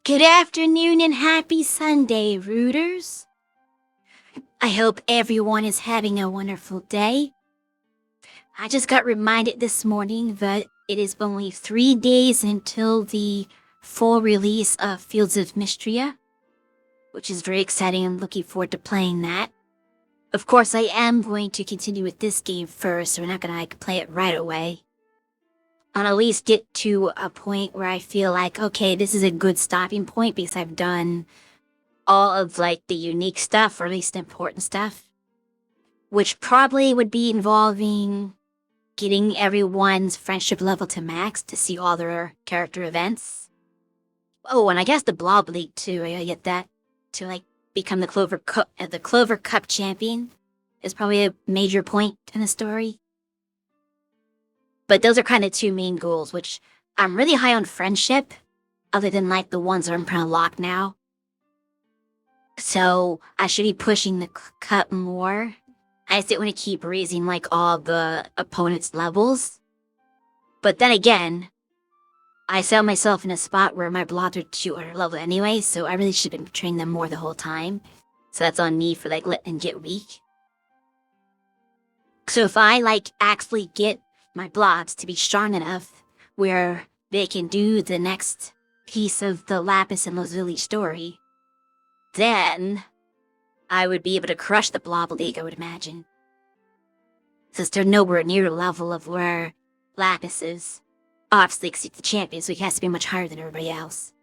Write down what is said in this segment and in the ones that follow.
Good afternoon and happy Sunday, rooters. I hope everyone is having a wonderful day. I just got reminded this morning that it is only 3 days until the full release of Fields of Mystria, which is very exciting. I'm looking forward to playing that. Of course, I am going to continue with this game first, so we're not going to play it right away. I'll at least get to a point where I feel like, okay, this is a good stopping point because I've done all of the unique stuff, or at least important stuff, which probably would be involving getting everyone's friendship level to max to see all their character events. Oh, and I guess the Blob League too. I gotta get that to become the Clover Cup champion is probably a major point in the story. But those are kind of two main goals, which I'm really high on friendship, other than the ones that I'm kind of locked now. So I should be pushing the cup more. I just didn't want to keep raising all the opponents' levels. But then again, I set myself in a spot where my blobs are 200 level anyway, so I really should have been training them more the whole time. So that's on me for letting them get weak. So if I actually get my blobs to be strong enough where they can do the next piece of the Lapis and Lazuli story, then I would be able to crush the Blob League, I would imagine. Since they're nowhere near the level of where Lapis is. Obviously, because he's the champion, so he has to be much higher than everybody else.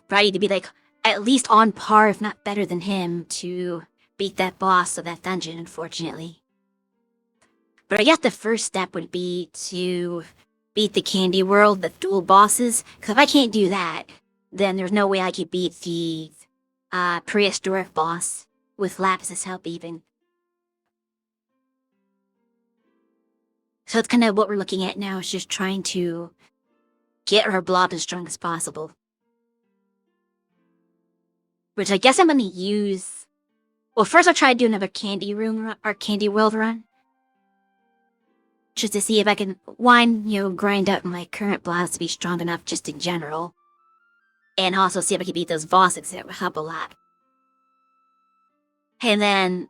But I need to be at least on par, if not better than him, to beat that boss of that dungeon, unfortunately. But I guess the first step would be to beat the Candy World, the dual bosses, because if I can't do that, then there's no way I could beat the prehistoric boss with Lapis's help even. So it's kind of what we're looking at now, is just trying to get her blob as strong as possible. Which I guess I'm going to use... Well, first I'll try to do another Candy World run. Just to see if I can, grind up my current blobs to be strong enough just in general. And also see if I can beat those bosses. That would help a lot. And then,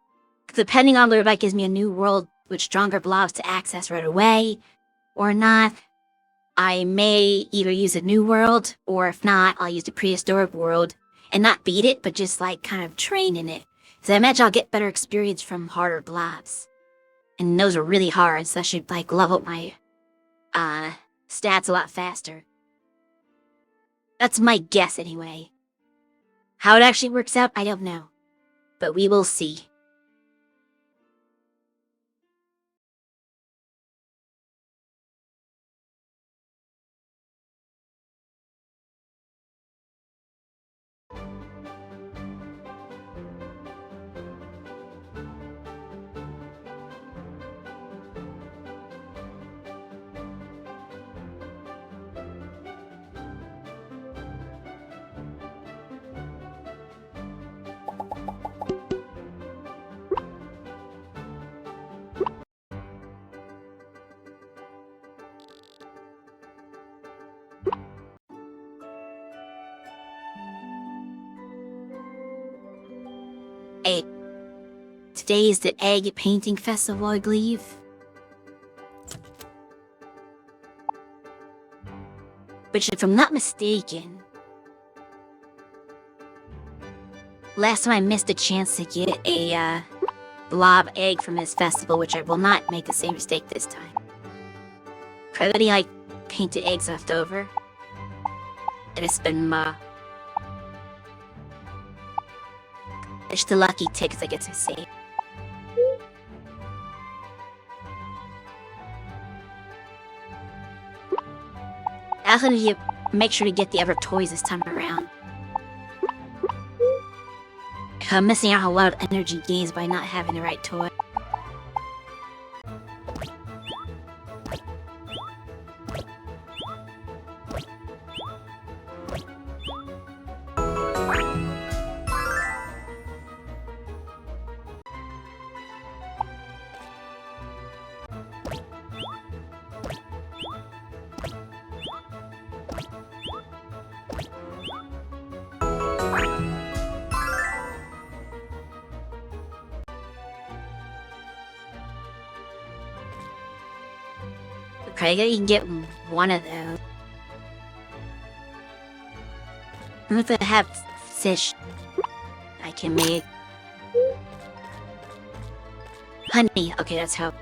depending on whether that gives me a new world with stronger blobs to access right away, or not, I may either use a new world, or if not, I'll use the prehistoric world, and not beat it, but just kind of train in it. So I imagine I'll get better experience from harder blobs. And those are really hard, so I should level up my stats a lot faster. That's my guess anyway. How it actually works out, I don't know. But we will see. Hey, today is the Egg Painting Festival, I believe. Which, if I'm not mistaken, last time I missed a chance to get a blob egg from this festival, which I will not make the same mistake this time. Probably painted eggs left over. It's been it's the lucky tickets I get to save. I also need to make sure to get the other toys this time around. I'm missing out on a lot of energy gains by not having the right toy. Okay, you can get one of those. And if I have fish, I can make honey. Okay, that's how.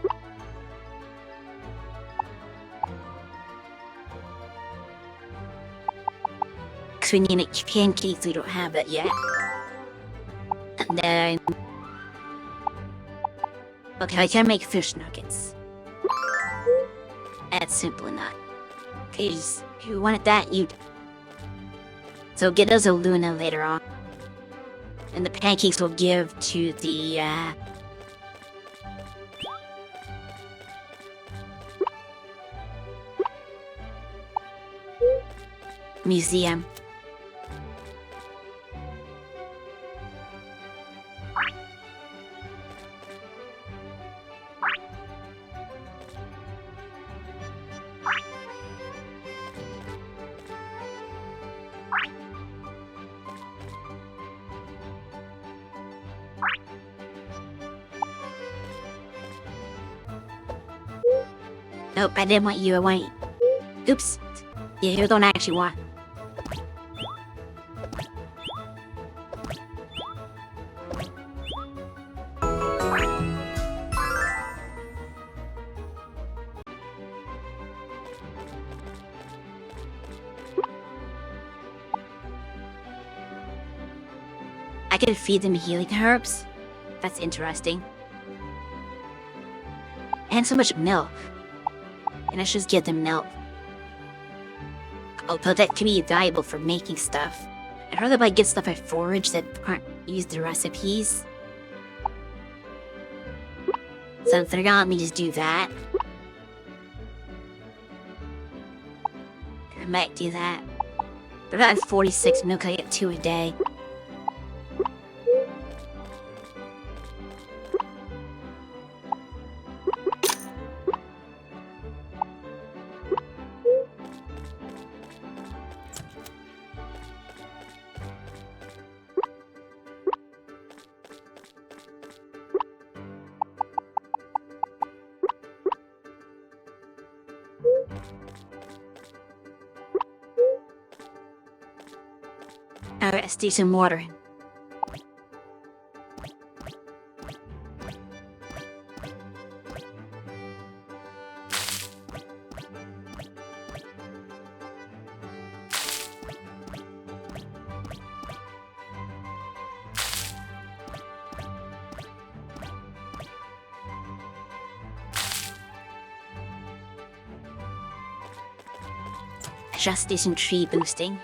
Because we need pancakes, we don't have that yet. And then... Okay, I can make fish nuggets. That's simple enough. Okay, just, if you wanted that, you... So get us a Luna later on. And the pancakes will give to the, museum. Nope, I didn't want you, I want you. Oops. Yeah, you don't actually want. I could feed them healing herbs. That's interesting. And so much milk. And I should just give them milk. Although that can be valuable for making stuff. I'd rather buy good stuff I forage that aren't used in recipes. So if they're gonna let me just do that. I might do that. But about 46 milk, I get 2 a day. Alright, let's do some watering. Just do some tree boosting.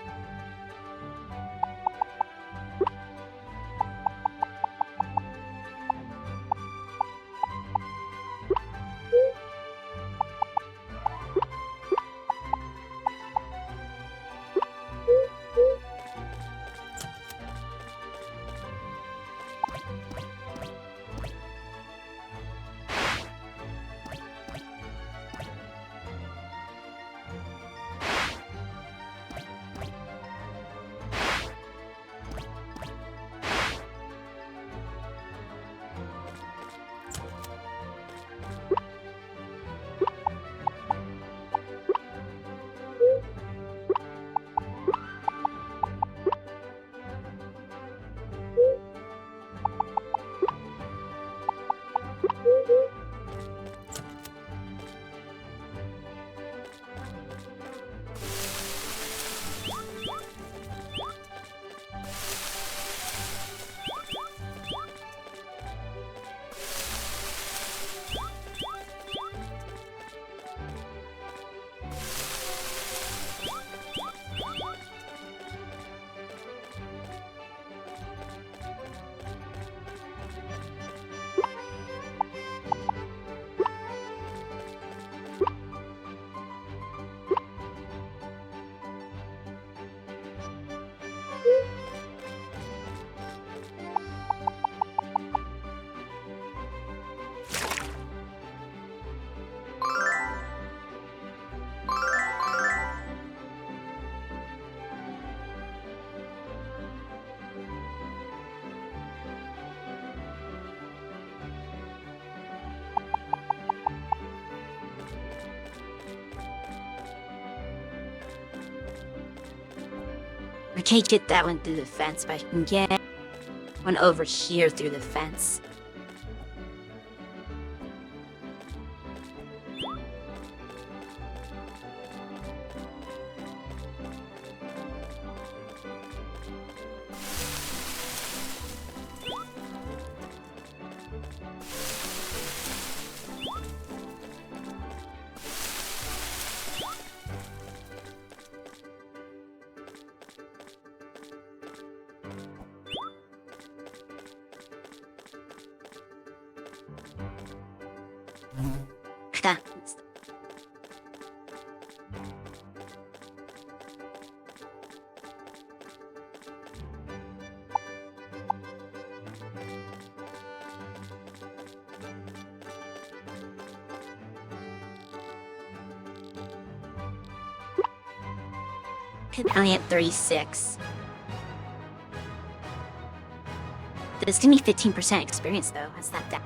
can't get that one through the fence, but I can get one over here through the fence. I at 36. This give me 15% experience though. That's not that.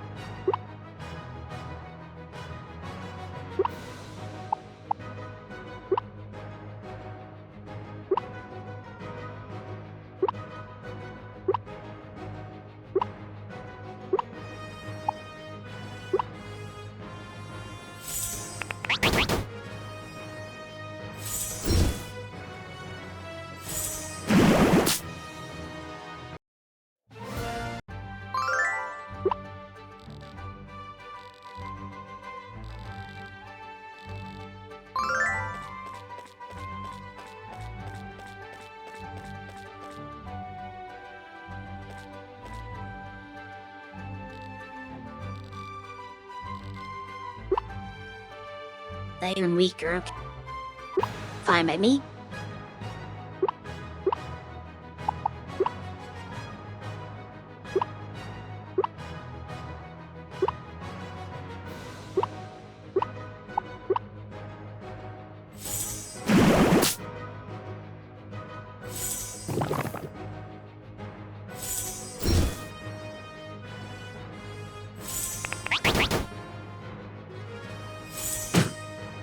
Not even weaker. Okay. Fine by me.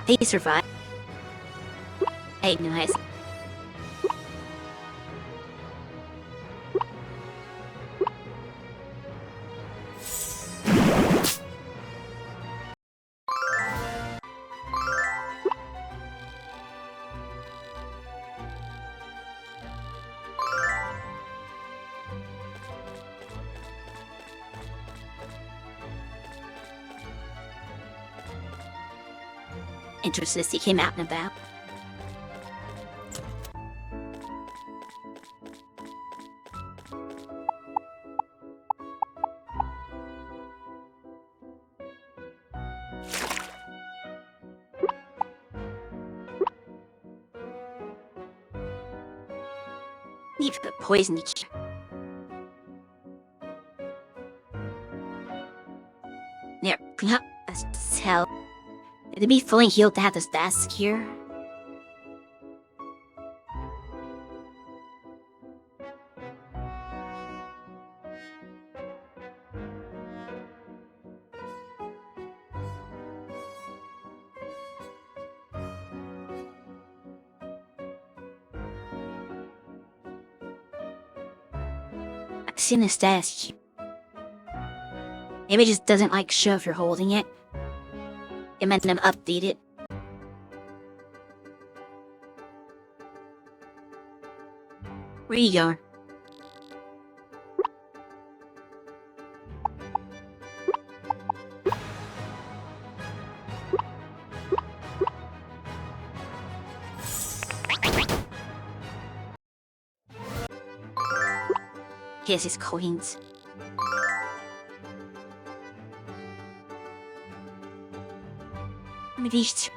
They survived. Hey, nice. Interested to see him out and about. Need to put poison each. There, that's hell. To be fully healed to have this desk here. I've seen this desk. Maybe it just doesn't like show if you're holding it. It meant them update it. Where you going? Here's his coins. Let me these.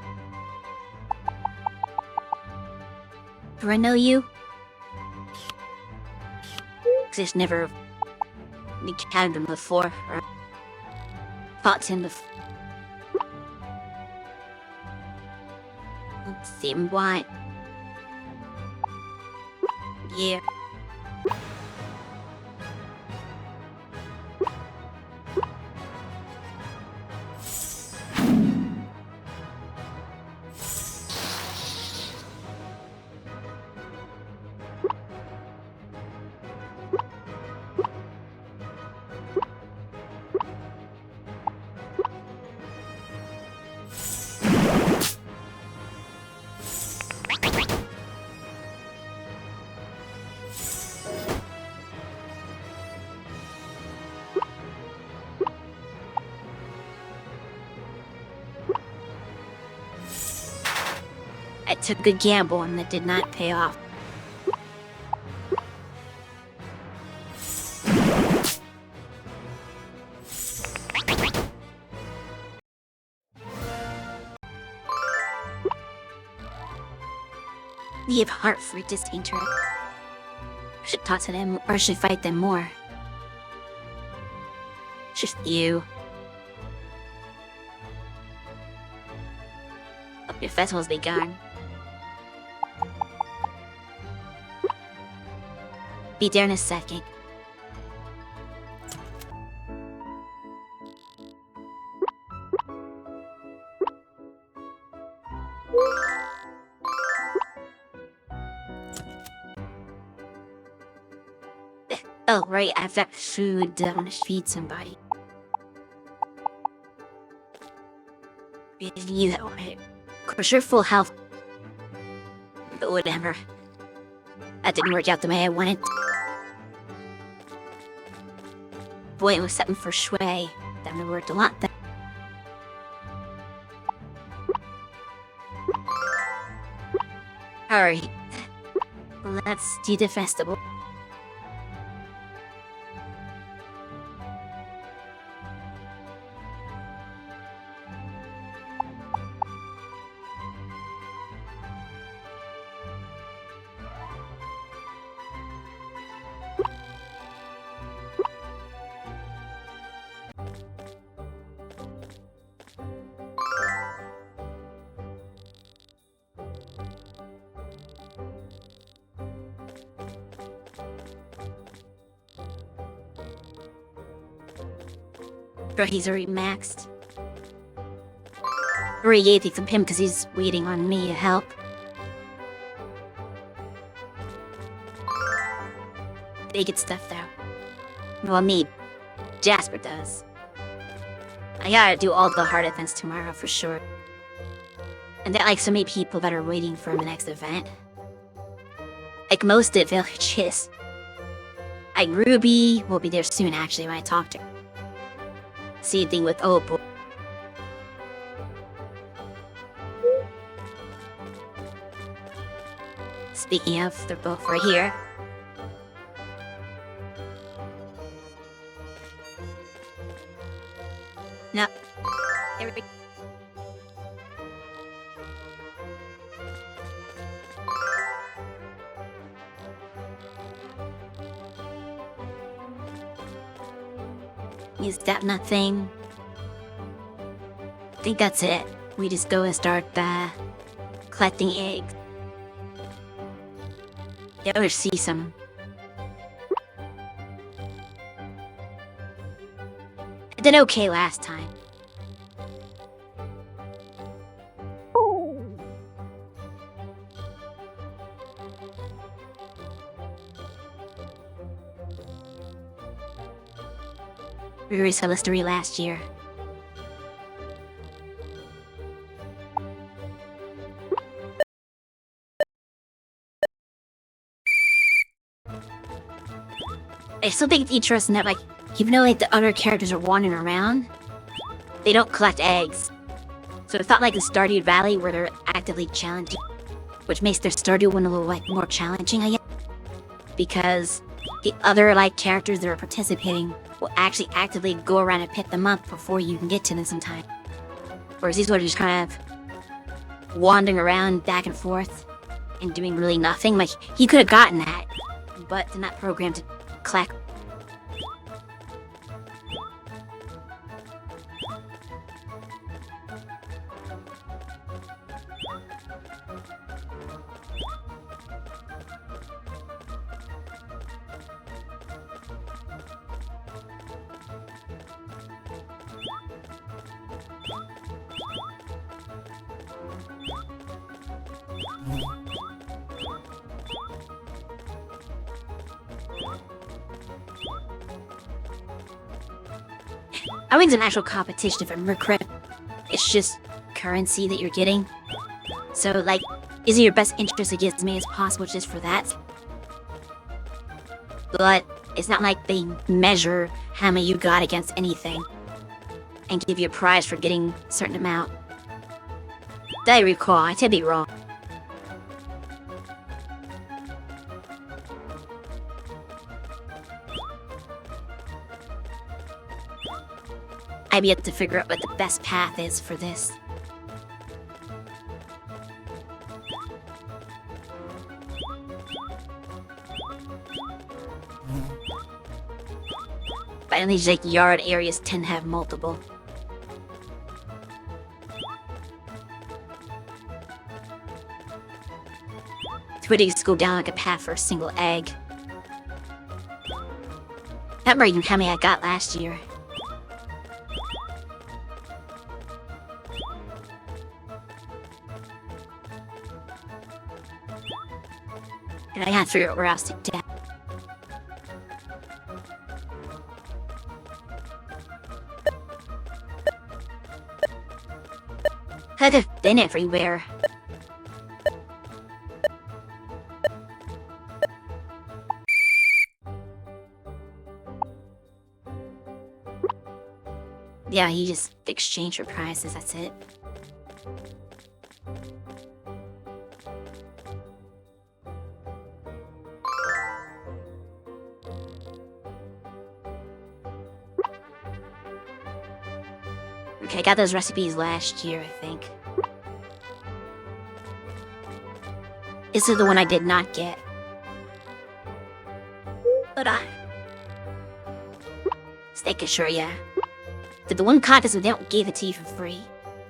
Do I know you? Cause I've never encountered him before, or fought him before. Let's see him why. Yeah. took a good gamble and that did not pay off. You have heart for this Deirdre. Should talk to them or should fight them more. Just you. Hope your festival's begun. Be there in a second. Oh, right, I've got food. I want to feed somebody. You that way. Of course, you're full health. But whatever. That didn't work out the way I wanted. Boy, it was something for Shui. That would have worked a lot then. Alright. Let's do the festival. Bro, he's already maxed. Already gave it from him because he's waiting on me to help. They get stuff though. Well, me. Jasper does. I gotta do all the hard events tomorrow for sure. And there are like so many people that are waiting for the next event. Like most of the villages. Like Ruby will be there soon actually when I talk to her. Same thing with Opal. Speaking of, they're both right here. No. There we go. Is that nothing? I think that's it. We just go and start collecting eggs. Yeah, we'll see some. I did okay last time. We erased our history last year. I still think it's interesting that, like, even though, like, the other characters are wandering around, they don't collect eggs. So it's not like the Stardew Valley where they're actively challenging, which makes their Stardew one a little, like, more challenging, I guess. Because the other, like, characters that are participating will actually actively go around and pick them up before you can get to them sometime. Whereas these ones are just kind of wandering around back and forth and doing really nothing. Like, he could have gotten that, but they're not programmed to collect. I think it's an actual competition if I'm correct. It's just currency that you're getting. So, like, is it your best interest to get as many as possible just for that? But it's not like they measure how many you got against anything and give you a prize for getting a certain amount. That I recall, I could be wrong. I've yet to figure out what the best path is for this. But these like yard areas tend to have multiple. Twitty just go down like a path for a single egg. Not remember even how many I got last year. And I gotta figure out where else to get. Could have been everywhere. Yeah, you just exchange for prizes, that's it. Okay, I got those recipes last year, I think. This is the one I did not get. But just making sure, yeah. The one contest they don't give it to you for free.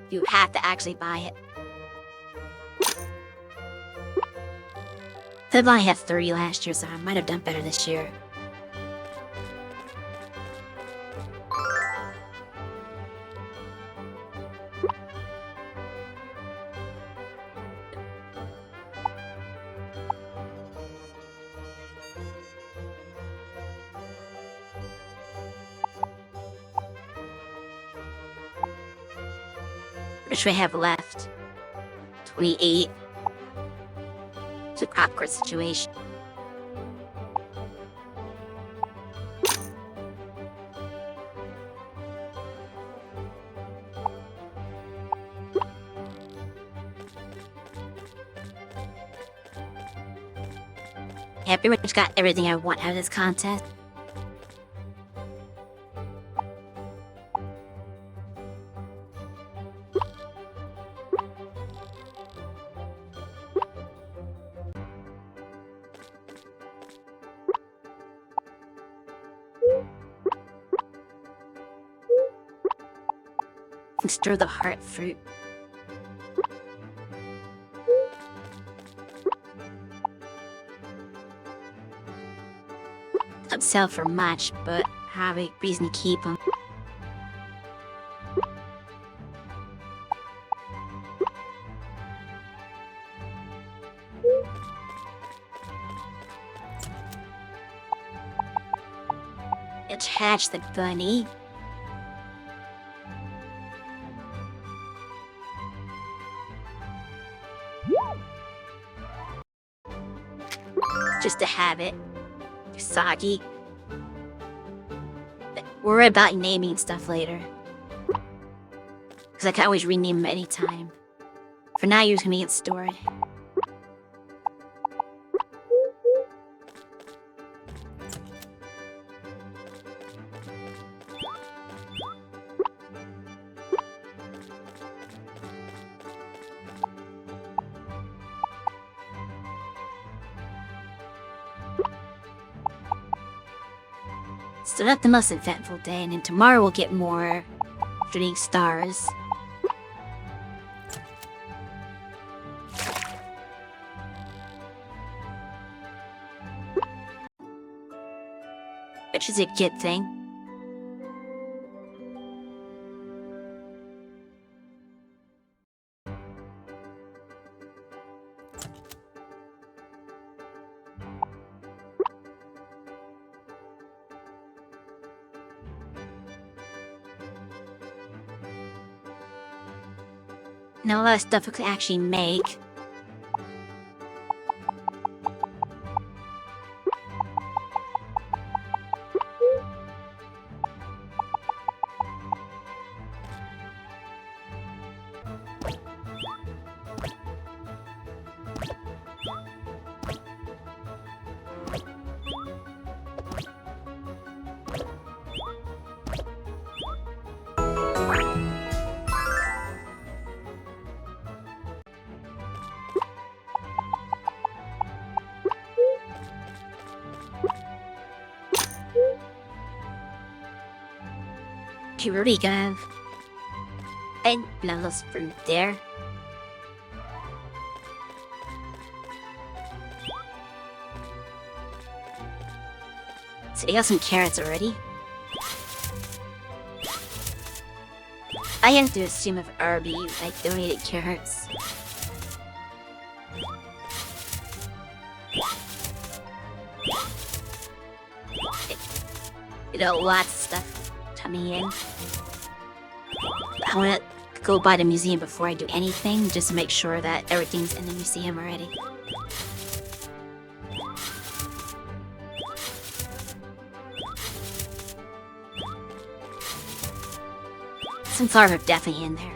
You have to actually buy it. I only had 30 last year, so I might have done better this year. Which we have left? 28. It's an awkward situation. Yeah, pretty much got everything I want out of this contest. And stir the heart fruit. Don't sell for much, but have a reason to keep them. Attach the bunny. Just to have it. Soggy. Worry about naming stuff later. Because I can always rename them anytime. For now, you're just gonna get stored. So that's the most eventful day, and then tomorrow we'll get more shooting stars. Which is a good thing. Now a lot of stuff we could actually make. You really gonna have a bloodless fruit there. So I got some carrots already. I have to assume if Arby like donated carrots. You know, lots of stuff coming in. I want to go by the museum before I do anything, just to make sure that everything's in the museum already. Some flowers are definitely in there.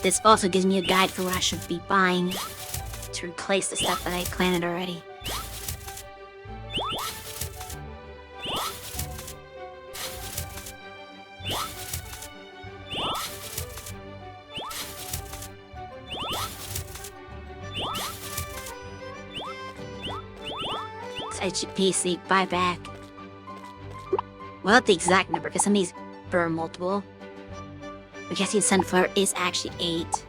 This also gives me a guide for what I should be buying to replace the stuff that I planted already. So I should basically buy back. Well, not the exact number, because some of these are multiple. I'm guessing sunflower is actually 8.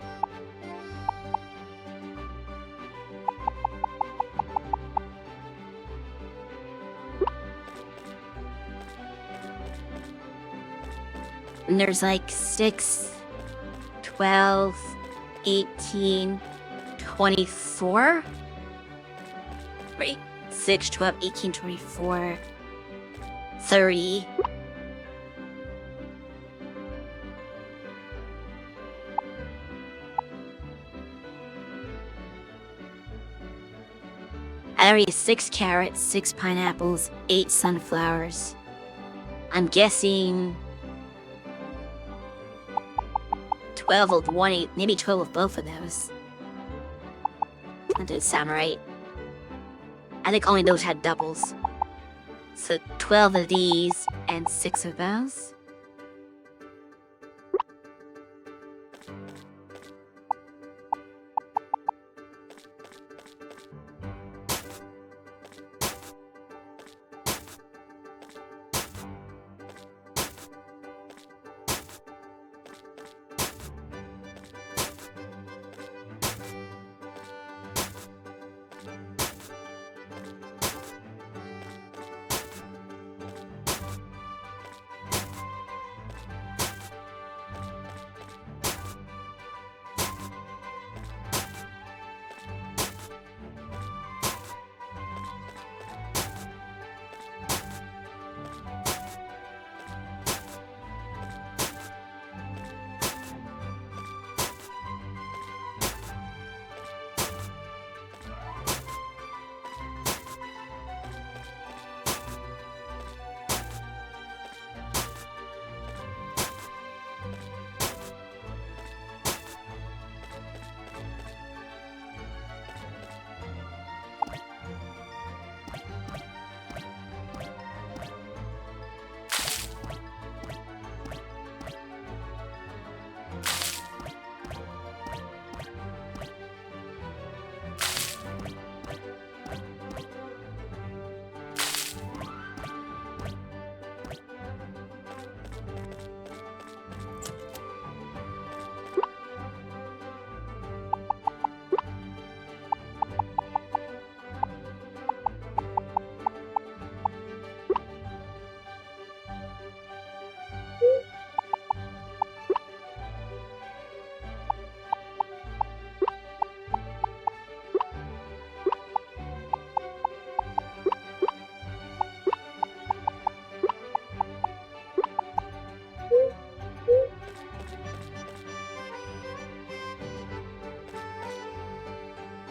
And there's like 6, 12, 18, 24? Right? 6, 12, 18, 24, 30. I already 6 carrots, 6 pineapples, 8 sunflowers. I'm guessing 12 of one, maybe 12 of both of those. That didn't sound right. I think only those had doubles. So 12 of these and 6 of those.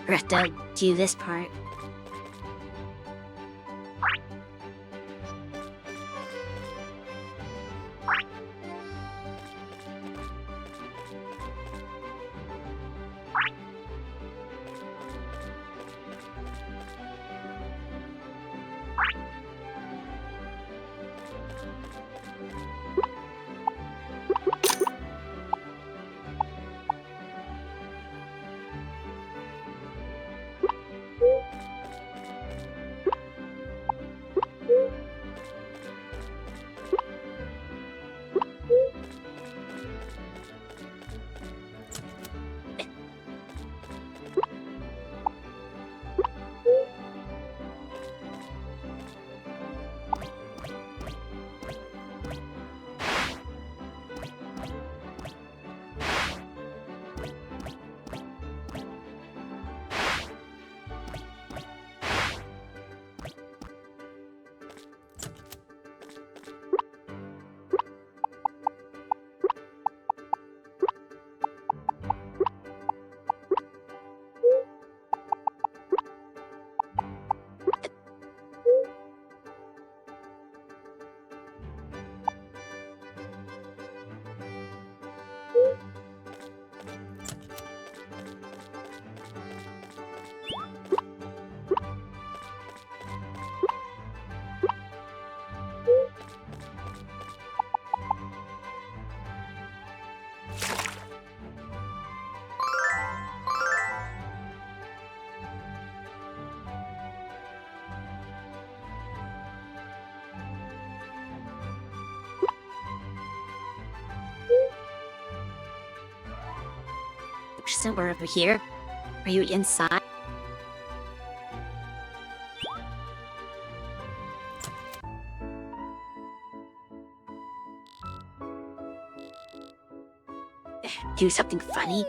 We have to do this part. somewhere over here. Are you inside? Do something funny?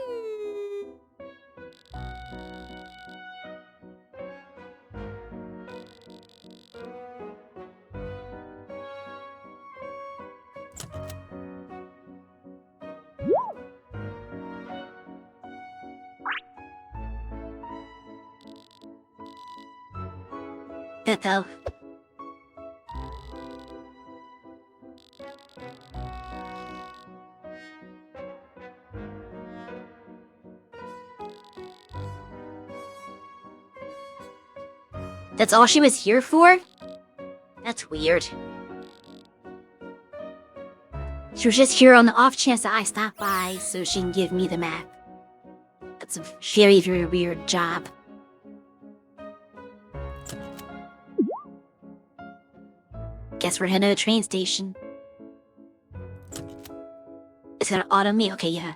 Though. That's all she was here for? That's weird. She was just here on the off chance that I stop by so she can give me the map. That's a very, very weird job. Guess we're heading to the train station. It's gonna auto me? Okay, yeah.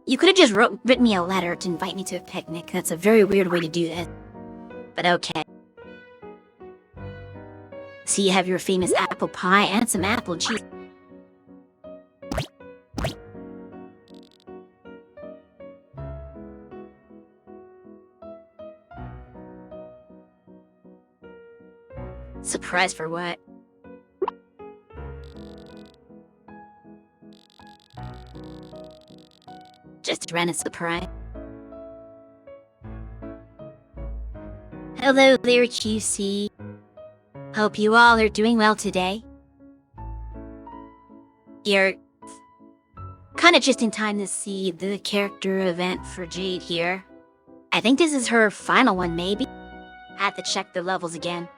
You could have just written me a letter to invite me to a picnic. That's a very weird way to do that. But okay. So you have your famous apple pie and some apple cheese. Surprise for what? Just a random surprise. Hello there, QC. Hope you all are doing well today. You're kinda just in time to see the character event for Jade here. I think this is her final one, maybe? I have to check the levels again.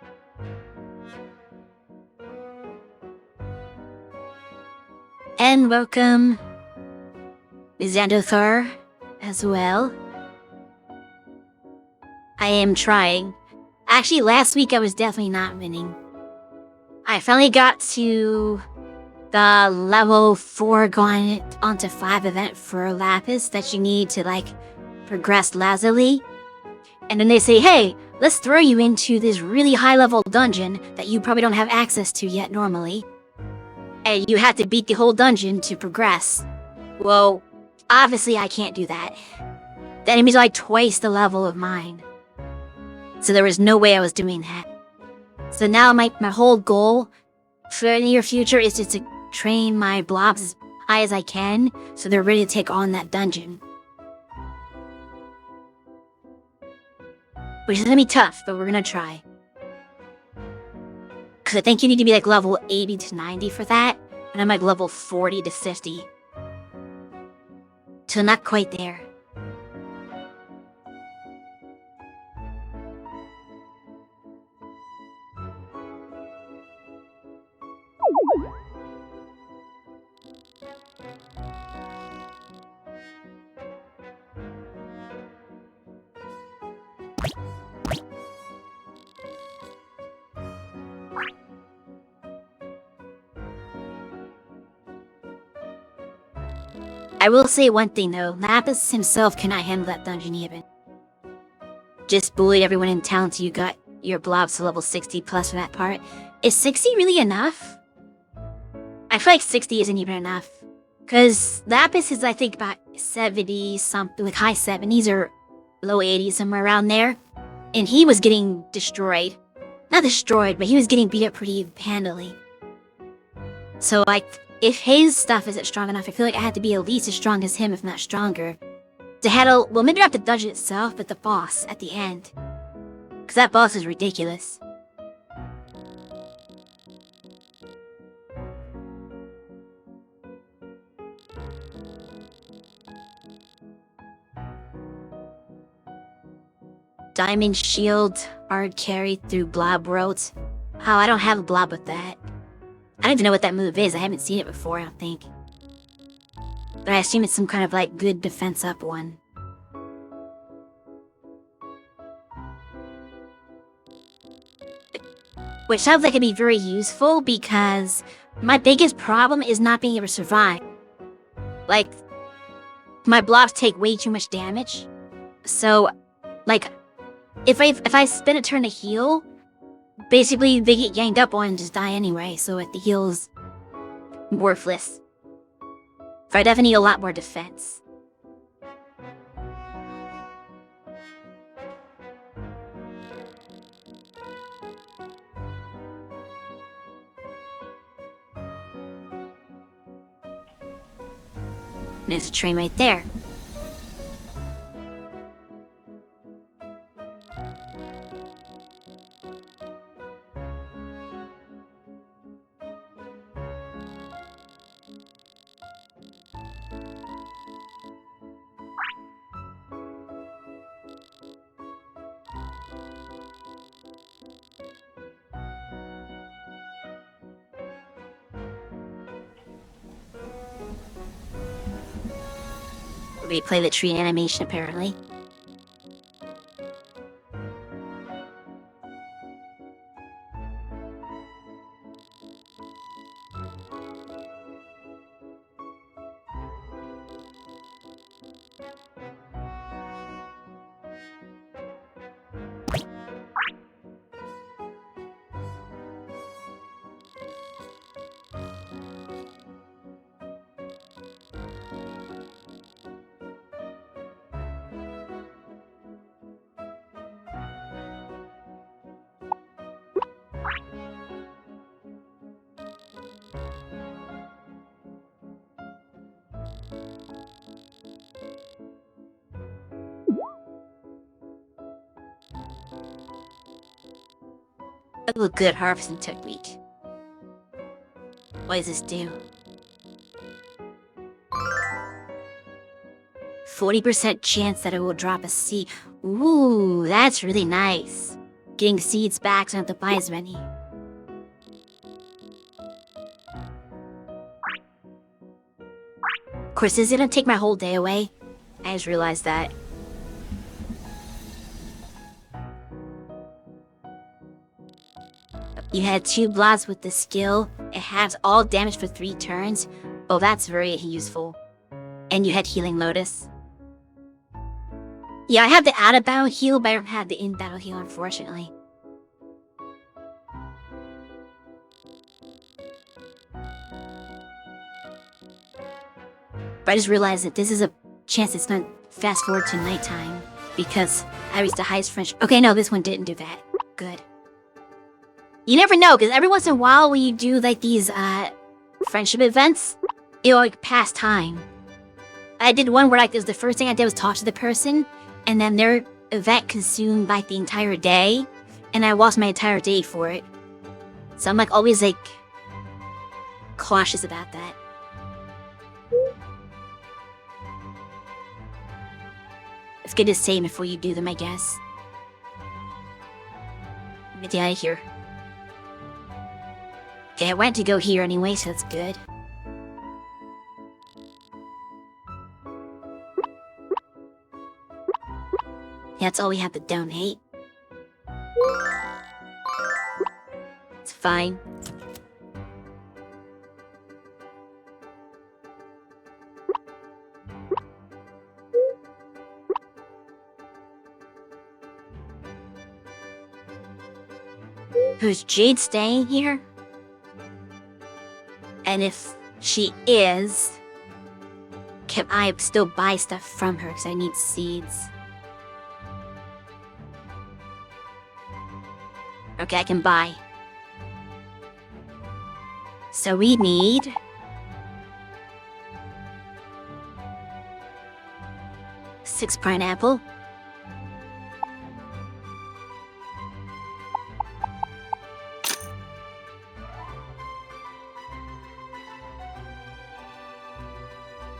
And welcome, Xandothar, as well. I am trying. Actually, last week I was definitely not winning. I finally got to the level 4 going onto 5 event for Lapis that you need to, like, progress lazily. And then they say, hey, let's throw you into this really high-level dungeon that you probably don't have access to yet normally. And you have to beat the whole dungeon to progress. Well, obviously I can't do that. The enemies are like twice the level of mine. So there was no way I was doing that. So now my whole goal for the near future is just to train my blobs as high as I can so they're ready to take on that dungeon. Which is gonna be tough, but we're gonna try. Because I think you need to be like level 80 to 90 for that, and I'm like level 40 to 50. So not quite there. I will say one thing though, Lapis himself cannot handle that dungeon even. Just bullied everyone in town till you got your blobs to level 60 plus for that part. Is 60 really enough? I feel like 60 isn't even enough. Cause Lapis is I think about 70 something, like high 70s or low 80s, somewhere around there. And he was getting destroyed. Not destroyed, but he was getting beat up pretty handily. So like, if his stuff isn't strong enough, I feel like I had to be at least as strong as him, if not stronger. To handle, well, maybe not the dungeon itself, but the boss at the end. Because that boss is ridiculous. Diamond Shield, hard carry through Blob Worlds. Oh, I don't have a Blob with that. I don't even know what that move is. I haven't seen it before, I don't think. But I assume it's some kind of, like, good defense up one. Which sounds like it'd be very useful because my biggest problem is not being able to survive. Like, my blocks take way too much damage. So, like, if I spend a turn to heal, basically they get yanked up on and just die anyway, so the heal's worthless. So I definitely need a lot more defense. There's a train right there. We play the tree animation, apparently. That was a good harvesting technique. What does this do? 40% chance that it will drop a seed. Ooh, that's really nice. Getting seeds back so I don't have to buy as many. Of course, this is gonna take my whole day away. I just realized that. You had 2 blobs with the skill. It has all damage for 3 turns. Oh, that's very useful. And you had Healing Lotus. Yeah, I have the out-of-battle heal, but I don't have the in-battle heal, unfortunately. But I just realized that this is a chance it's not fast forward to nighttime, because I reached the highest friendship. Okay, no, this one didn't do that. Good. You never know, because every once in a while when you do like these friendship events, it'll like pass time. I did one where like the first thing I did was talk to the person, and then their event consumed like the entire day, and I lost my entire day for it. So I'm like always like cautious about that. It's good to save before you do them, I guess. Let me get out of here. Okay, I went to go here anyway, so that's good. That's all we have to donate. It's fine. Who's Jade staying here? And if she is, can I still buy stuff from her because I need seeds? Okay, I can buy. So we need 6 pineapple.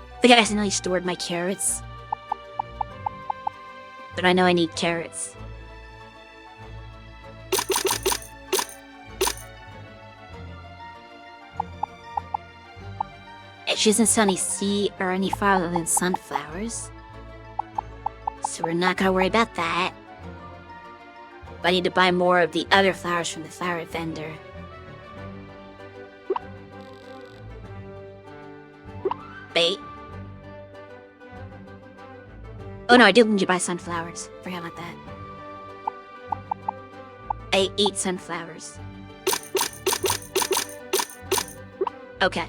I think I accidentally stored my carrots. But I know I need carrots. She doesn't sell any seed or any flower other than sunflowers. So we're not gonna worry about that. But I need to buy more of the other flowers from the flower vendor. Bait. Oh no, I did need to buy sunflowers. Forgot about that. I ate sunflowers. Okay.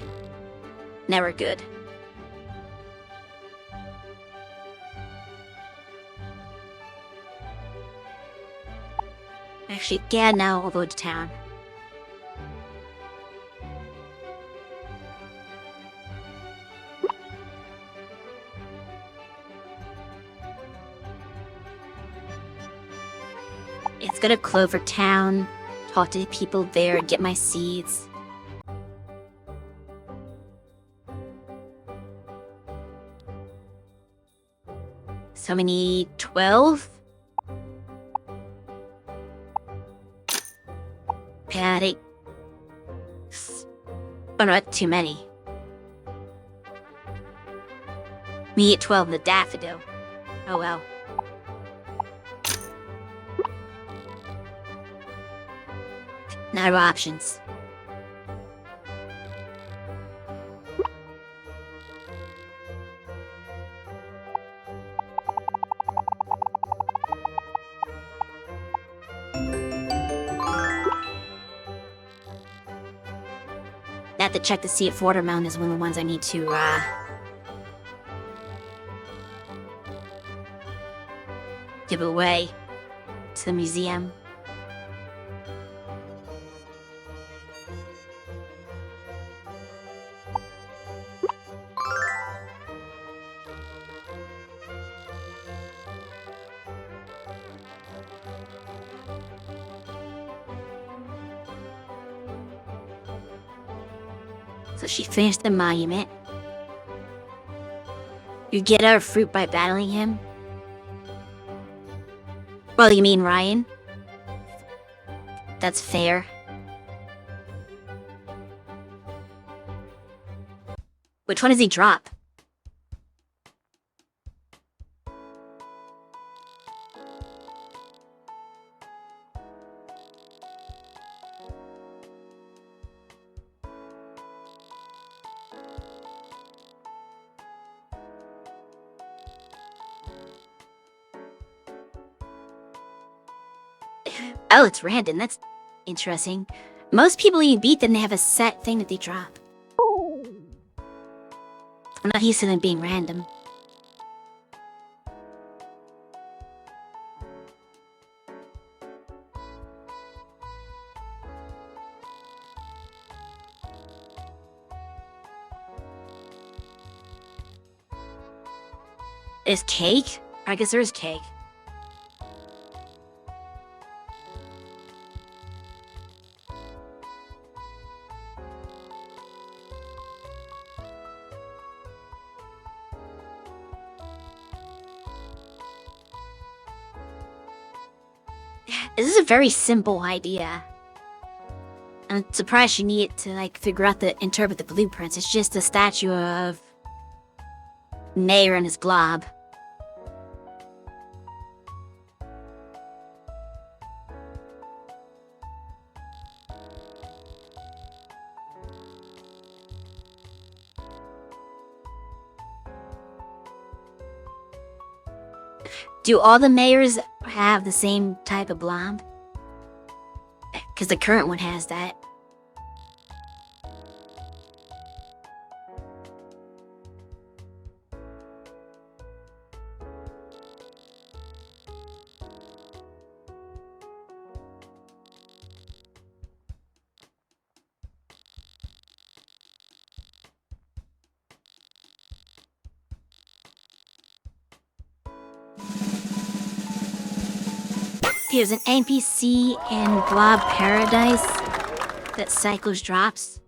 Now we're good. Actually, yeah, now I'll go to town. It's go to Clover Town, talk to people there, get my seeds. So many 12? Patty. Oh, not too many. Me at 12 in the daffodil. Oh well. No options. I have to check to see if Watermelon is one of the ones I need to, give away to the museum. So she finished the monument. You get our fruit by battling him? Well, you mean Ryan? That's fair. Which one does he drop? Oh, it's random. That's interesting. Most people you beat didn't have a set thing that they drop. I'm not used to them being random. Is cake? I guess there is cake. This is a very simple idea. I'm surprised you need to, like, figure out interpret the blueprints. It's just a statue of Mayor and his blob. Do all the mayors have the same type of blob? Because the current one has that. There's an NPC in Blob Paradise that cycles drops.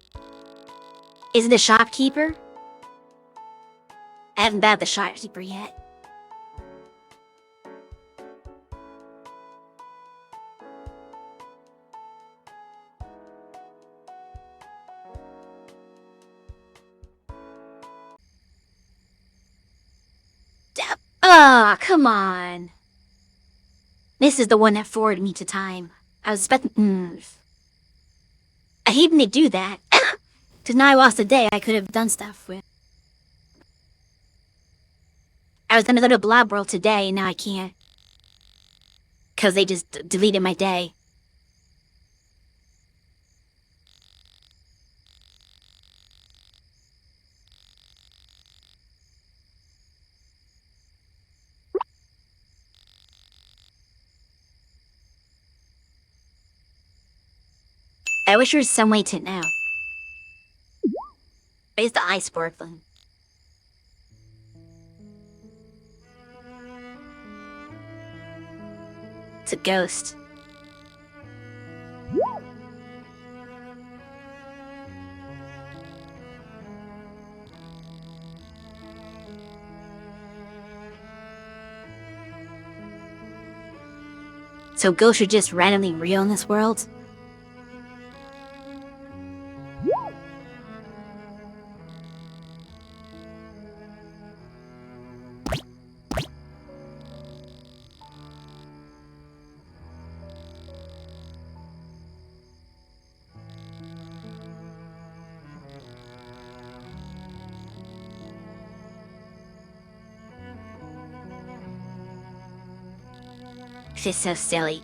Is it the shopkeeper? I haven't battled the shopkeeper yet. Oh, come on. This is the one that forwarded me to time. I was expecting... I hate when they do that. Because now I lost a day I could have done stuff with. I was gonna go to Blob World today, and now I can't. Because they just deleted my day. I wish there was some way to know. Where's the eye sparkling? It's a ghost. So ghosts are just randomly real in this world? This is so silly.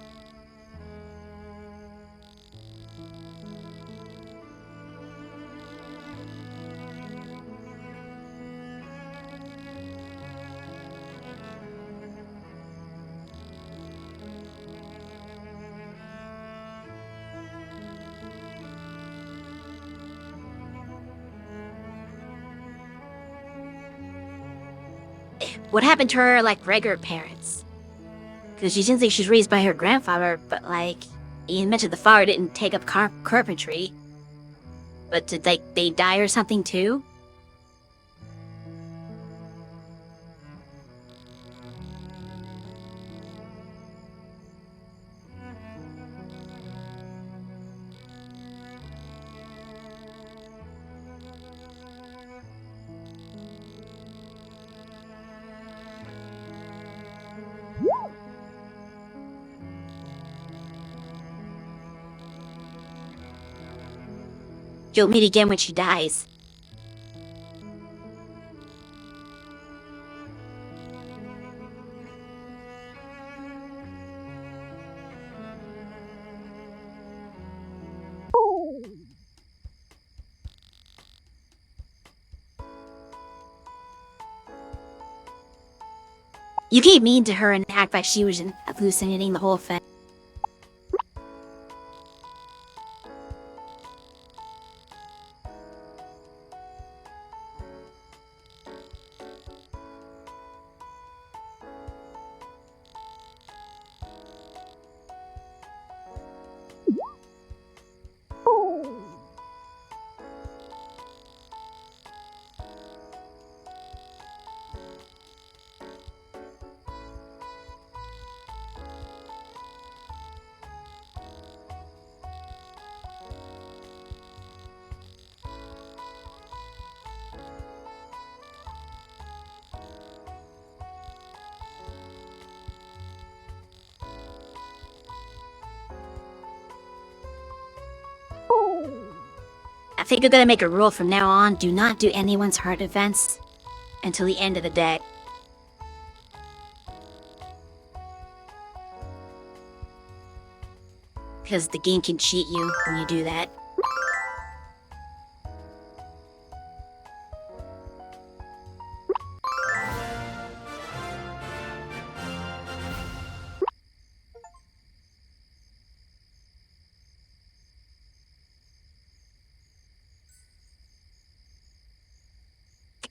What happened to her, like, regular parents? Because she seems like she's raised by her grandfather, but, like, you mentioned the father didn't take up carpentry. But did, like, they die or something, too? You'll meet again when she dies. You keep mean to her and act like she was hallucinating the whole thing. I think I'm gonna make a rule from now on, do not do anyone's heart events until the end of the day. Because the game can cheat you when you do that.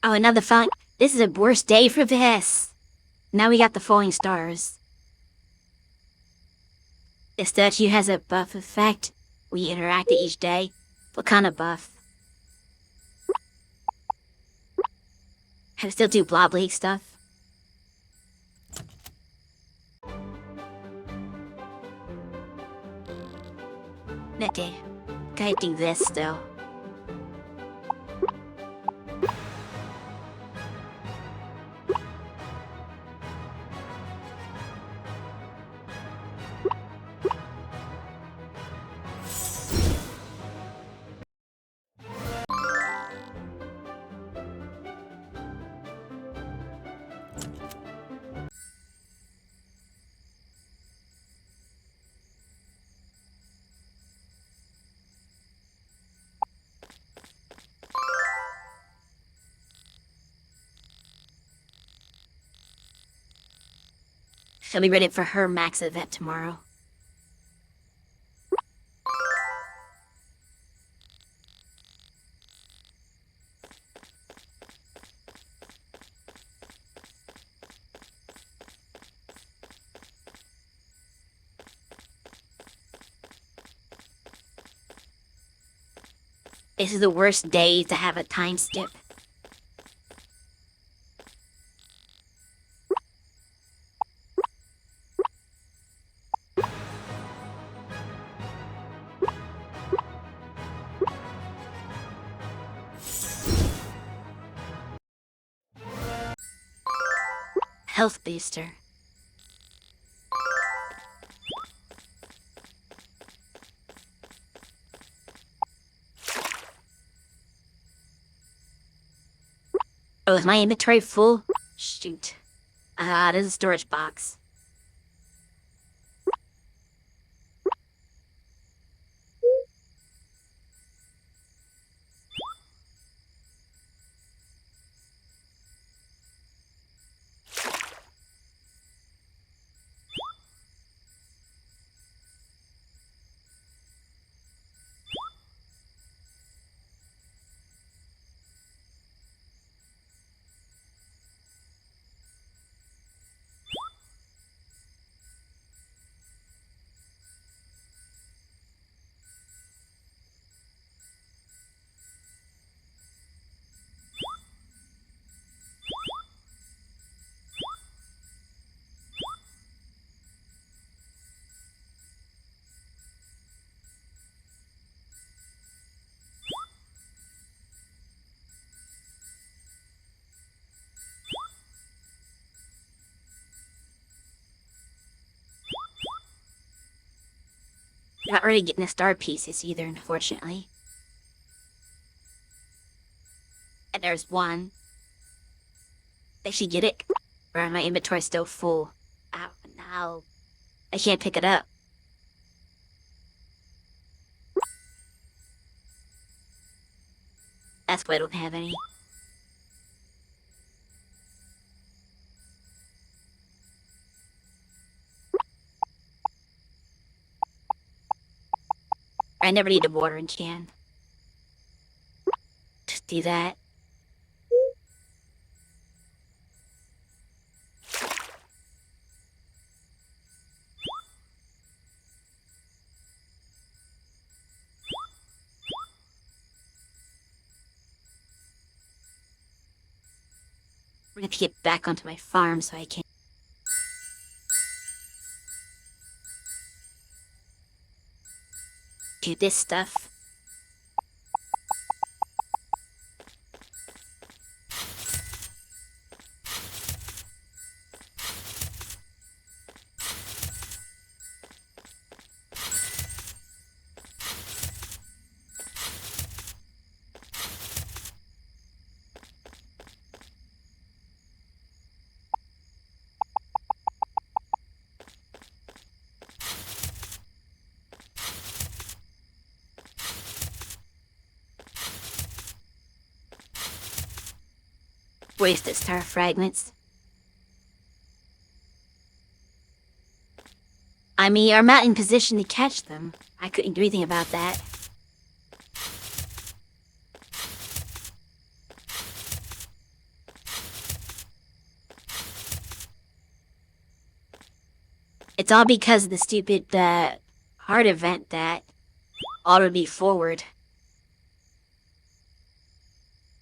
Oh, another falling. This is a worse day for this. Now we got the falling stars. The statue has a buff effect. We interact it each day. What kind of buff? I still do Blob League stuff. Okay. Gotta do this still. She'll be ready for her max event tomorrow. This is the worst day to have a time skip. Health booster. Oh, is my inventory full? Shoot. There's a storage box. Not really getting the star pieces either, unfortunately. And there's one. Did she get it? Or my inventory's still full? Ow, no. I can't pick it up. That's why I don't have any. I never need a watering can. Just do that. We're gonna have to get back onto my farm so I can do this stuff. Wasted star fragments. I mean, I'm not in position to catch them. I couldn't do anything about that. It's all because of the stupid, heart event that autoed me forward.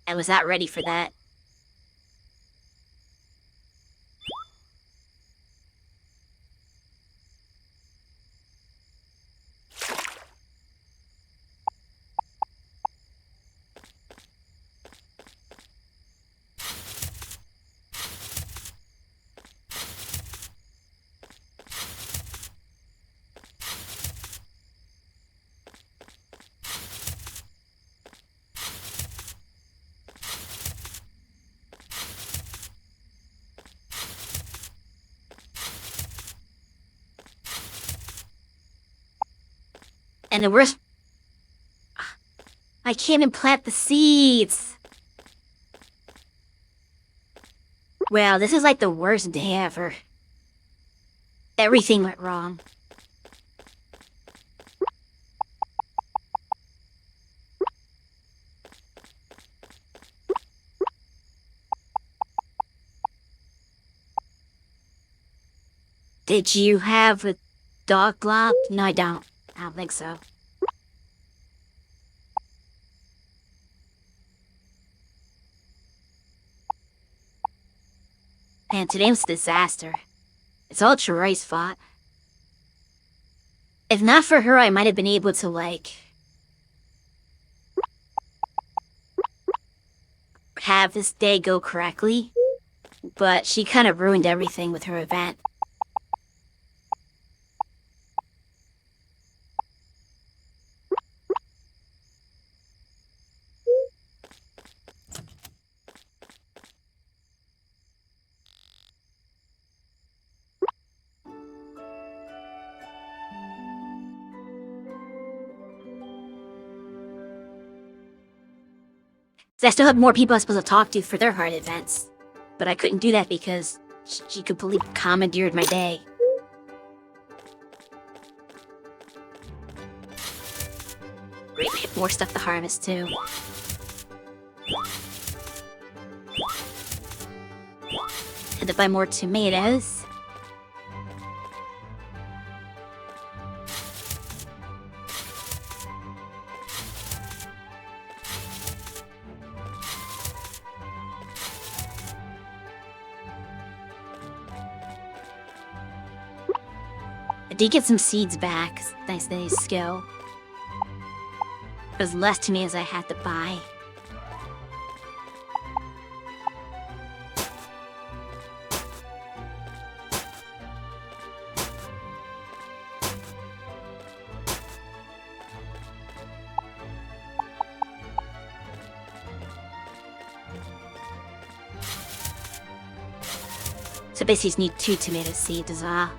I was not ready for that. And the worst... I can't even plant the seeds! Well, this is like the worst day ever. Everything went wrong. Did you have a dog blob? No, I don't. I don't think so. Man, today was a disaster. It's all Troy's fault. If not for her, I might have been able to, like, have this day go correctly. But she kind of ruined everything with her event. I still have more people I was supposed to talk to for their hard events. But I couldn't do that because she completely commandeered my day. Great, we have more stuff to harvest too. Had to buy more tomatoes. I did get some seeds back, thanks to his skill. It was less to me as I had to buy. So basically just need 2 tomato seeds as well.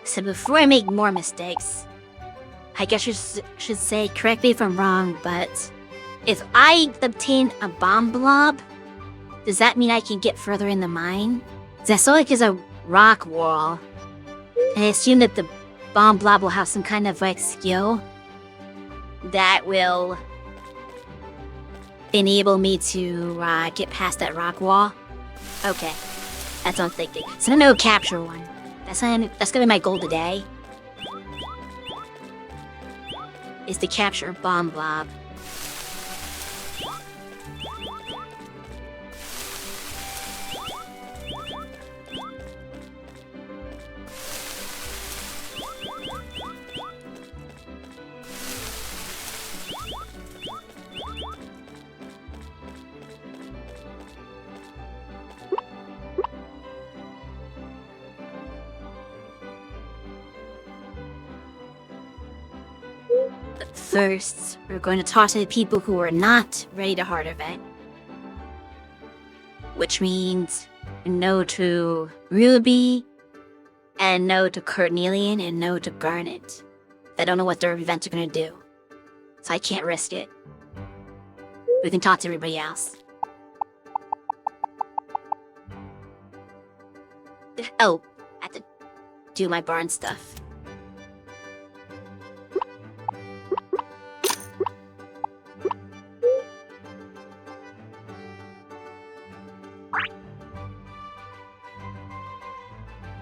So before I make more mistakes, I guess you should say, correct me if I'm wrong, but if I obtain a bomb blob, does that mean I can get further in the mine? 'Cause I saw like there's a rock wall, and I assume that the bomb blob will have some kind of like skill that will enable me to get past that rock wall. Okay, that's what I'm thinking. So I'm gonna go capture one. That's gonna be my goal today. Is to capture a bomb blob. First, we're going to talk to the people who are not ready to hard event. Which means no to Ruby, and no to Cornelian, and no to Garnet. I don't know what their events are going to do, so I can't risk it. We can talk to everybody else. Oh, I have to do my barn stuff.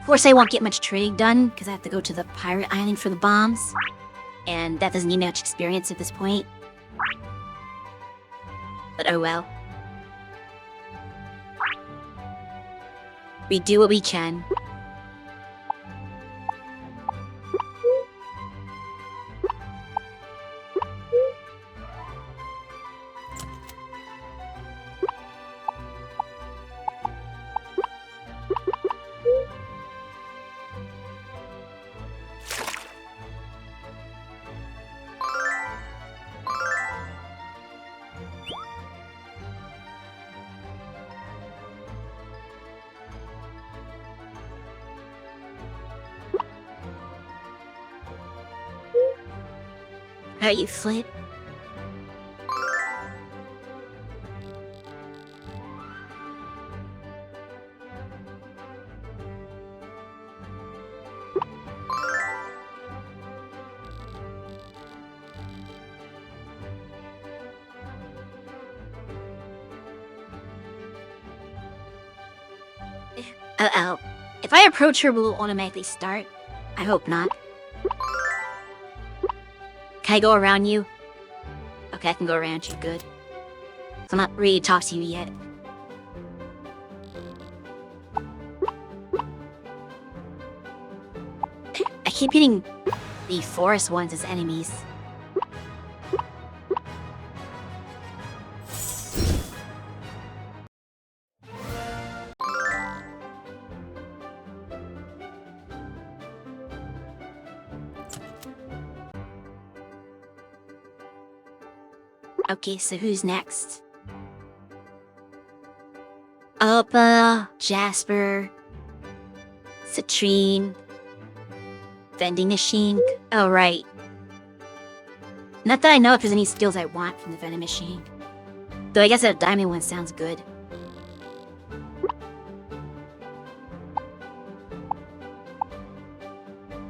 Of course, I won't get much trading done, because I have to go to the pirate island for the bombs. And that doesn't need much experience at this point. But oh well. We do what we can. Are you Flip? Uh-oh. If I approach her, will it automatically start? I hope not. Can I go around you? Okay, I can go around you, good. So I'm not ready to talk to you yet. I keep hitting the forest ones as enemies. Okay, so who's next? Oppa, Jasper, Citrine, vending machine. Oh, right. Not that I know if there's any skills I want from the vending machine. Though I guess that diamond one sounds good.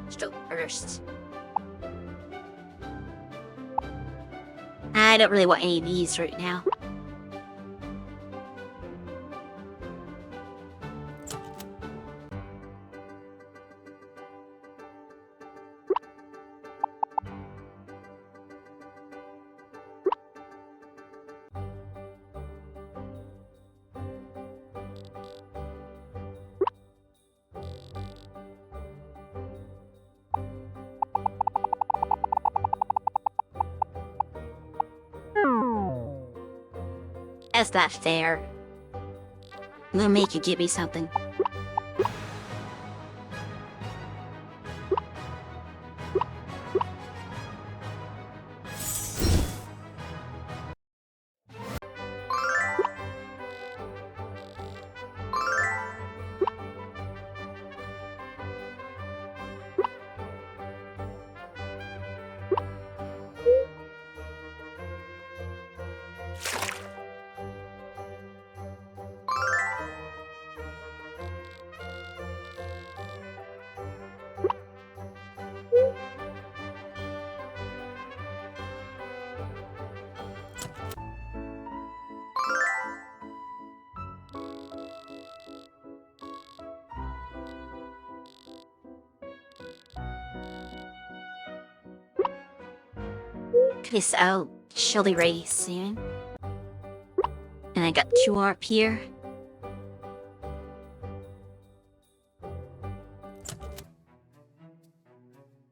Stroke burst. I don't really want any of these right now. That's not fair. I'm gonna make you give me something. Okay, so she'll be ready soon. And I got 2 up here.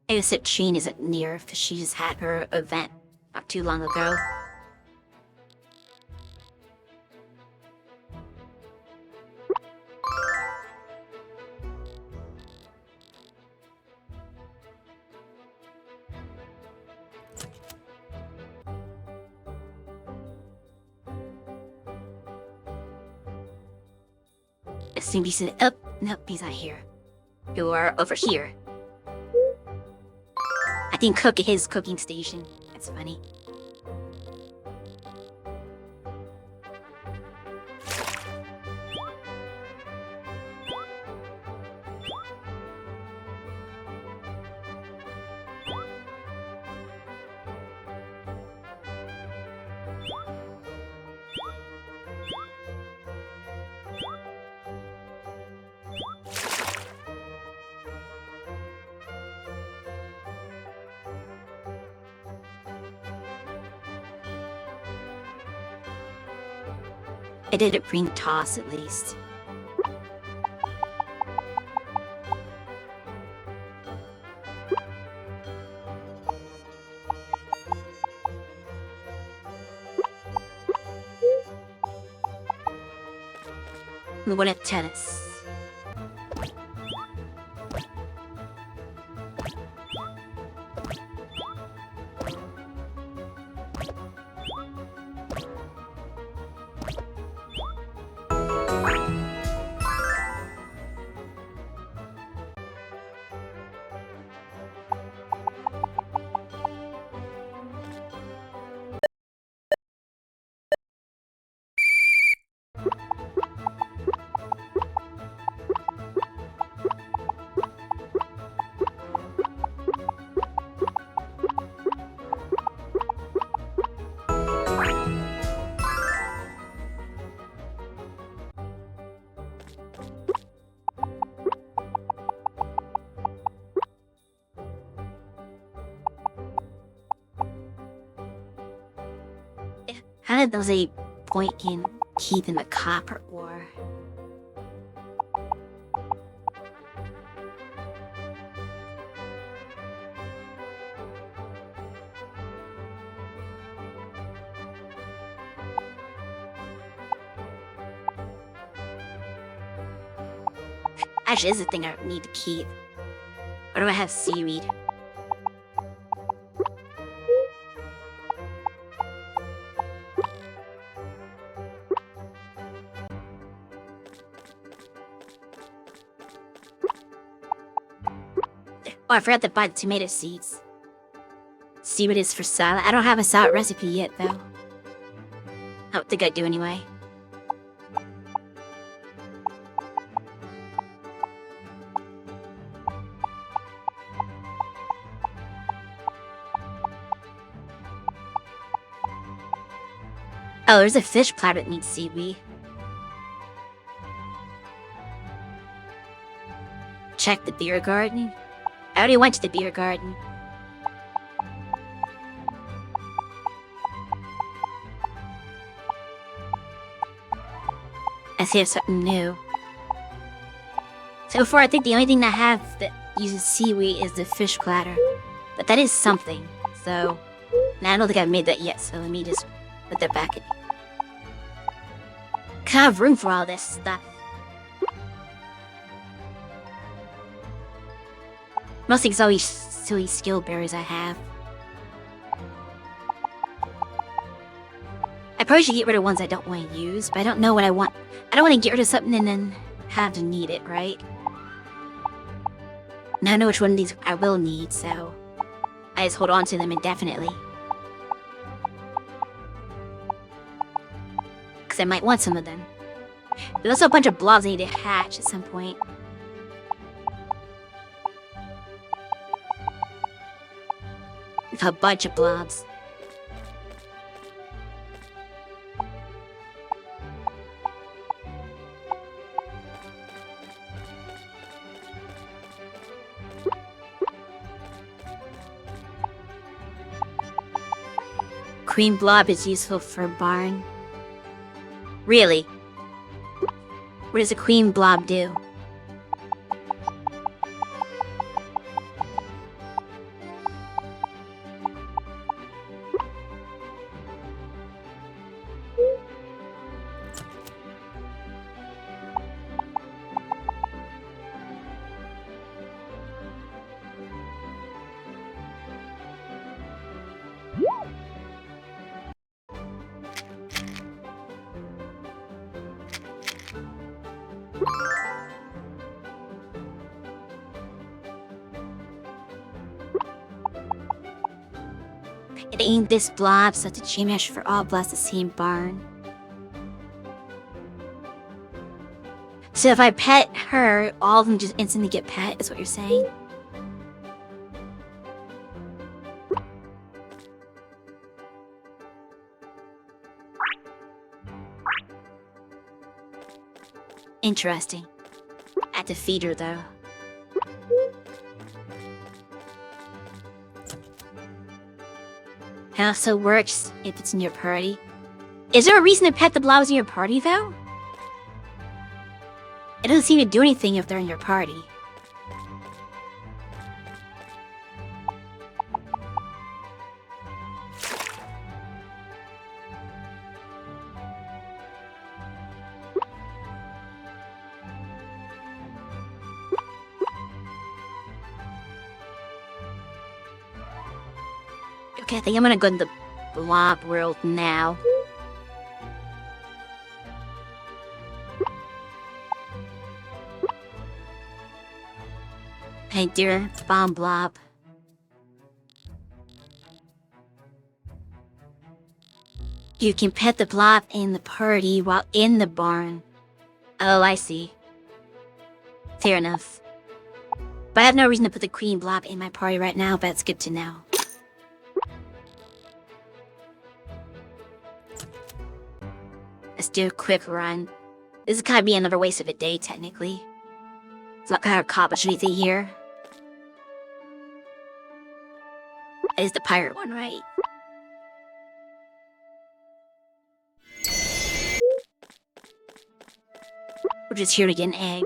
I guess Citrine isn't near because she just had her event not too long ago. Assume he's up. Nope, he's not here. You are over here. I didn't cook at his cooking station. That's funny. I didn't bring toss at least. We want to tennis. How did those a point in keeping the copper ore? Actually, this is a thing I need to keep. Or do I have seaweed? Oh, I forgot to buy the tomato seeds. Seaweed is for salad. I don't have a salad recipe yet, though. I don't think I do anyway. Oh, there's a fish platter that needs seaweed. Check the beer garden. I already went to the beer garden. I see something new. So far, I think the only thing I have that uses seaweed is the fish platter. But that is something, so... Now, I don't think I've made that yet, so let me just put that back in. Can't have room for all this stuff. Mostly it's all these silly skill berries I have. I probably should get rid of ones I don't want to use, but I don't know what I want. I don't want to get rid of something and then have to need it, right? Now I know which one of these I will need, so I just hold on to them indefinitely. Because I might want some of them. There's also a bunch of blobs I need to hatch at some point. A bunch of blobs. Queen blob is useful for a barn. Really? What does a queen blob do? It ain't this blob, so to chimish for all bless the same barn. So if I pet her, all of them just instantly get pet, is what you're saying? Interesting. I have to feed her though. It also works if it's in your party. Is there a reason to pet the blobs in your party, though? It doesn't seem to do anything if they're in your party. Okay, I think I'm gonna go in the blob world now. Hey dear, bomb blob. You can pet the blob in the party while in the barn. Oh, I see. Fair enough. But I have no reason to put the queen blob in my party right now, but it's good to know. Let's do a quick run. This is gonna be another waste of a day, technically. It's not gonna accomplish anything here. It is the pirate one, right? We're just here to get an egg.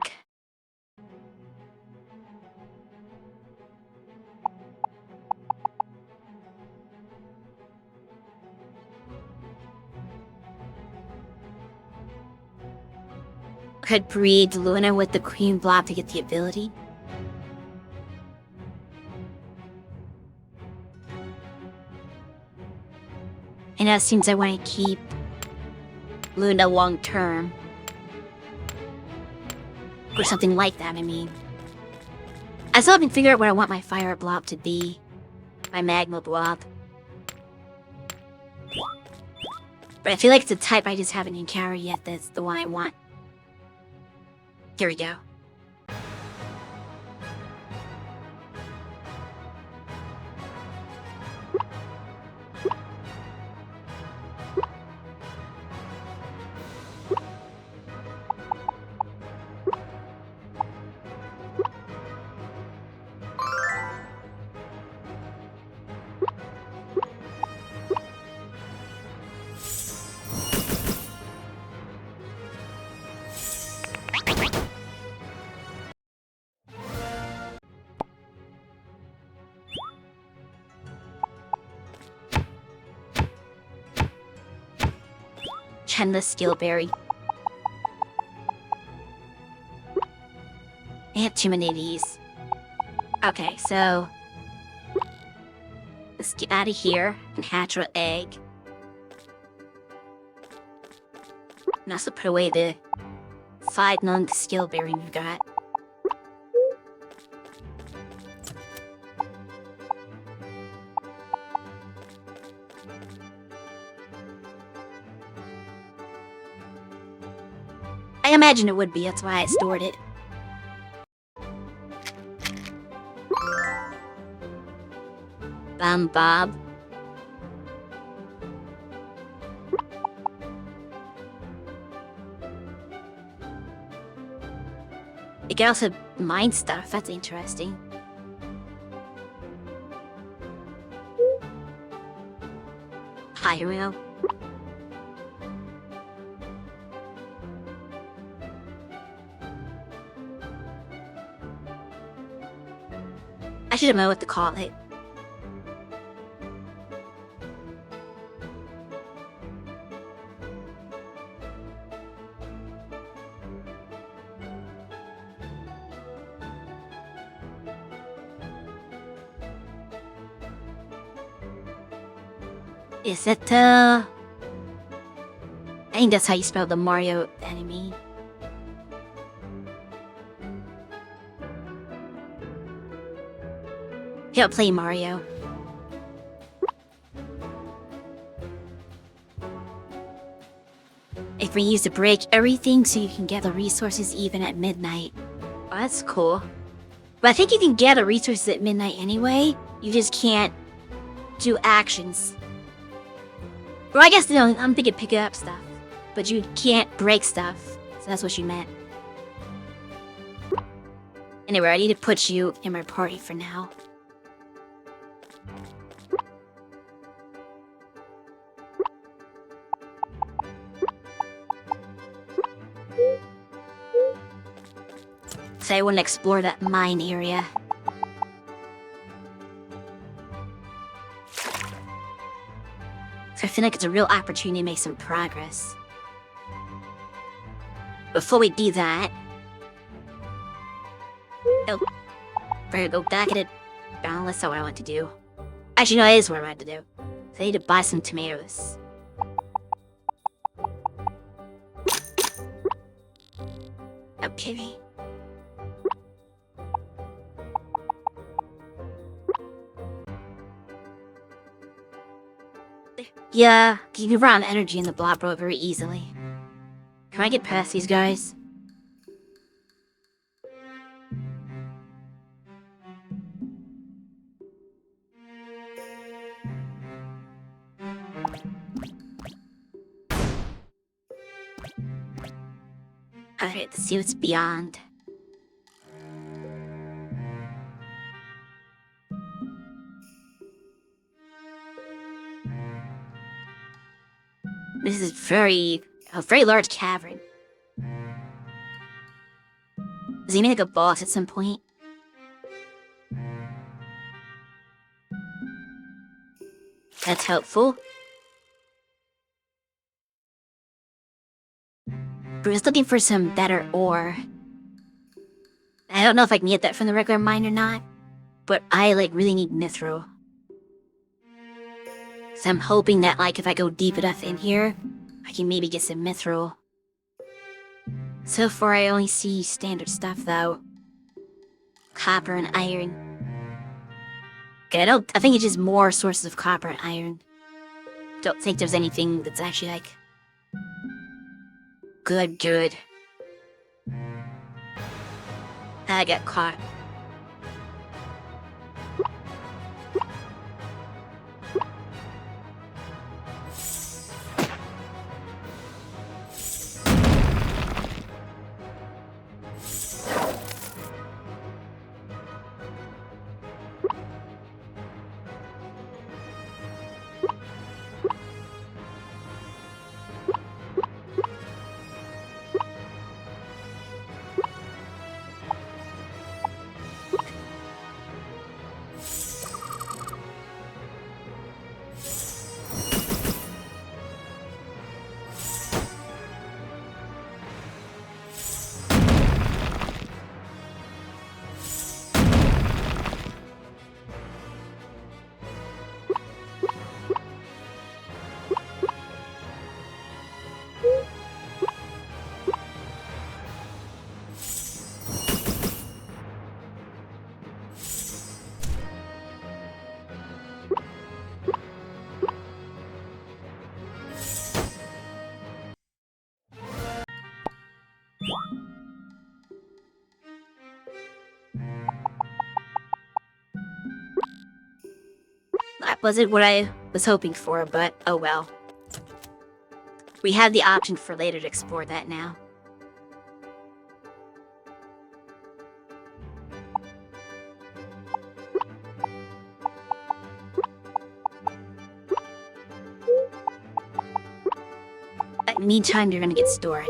Could breed Luna with the queen blob to get the ability. And that seems I want to keep Luna long term. Or something like that, I mean. I still haven't figured out what I want my fire blob to be. My magma blob. But I feel like it's a type I just haven't encountered yet that's the one I want. Here we go. Chenless skill berry. I have too many of these. Okay, so let's get out of here and hatch our egg. And also put away the 5 non-skill berry we've got. I imagine it would be, that's why I stored it. Bob. It can also mine stuff, that's interesting. Pyro. I should have known what to call it. Is it, I think that's how you spell the Mario enemy. He'll play Mario. If we use to break everything so you can get the resources even at midnight. Oh, that's cool. But I think you can get the resources at midnight anyway. You just can't do actions. Well, I guess, I'm thinking pick up stuff. But you can't break stuff. So that's what you meant. Anyway, I need to put you in my party for now. So I want to explore that mine area. So I feel like it's a real opportunity to make some progress. Before we do that... Oh, better go back at it. That's not what I want to do. Actually, no, it is what I want to do. So I need to buy some tomatoes. Okay. Yeah, you can run energy in the blob bro very easily. Can I get past these guys? Alright, let's see what's beyond. This is a very large cavern. Does he make a boss at some point? That's helpful. Bruce looking for some better ore. I don't know if I can get that from the regular mine or not, but I really need mithril. So I'm hoping that if I go deep enough in here, I can maybe get some mithril. So far I only see standard stuff though. Copper and iron. Okay, I think it's just more sources of copper and iron. Don't think there's anything that's actually good. I got caught. That wasn't what I was hoping for, but oh well. We have the option for later to explore that now. Meantime, you're gonna get stored.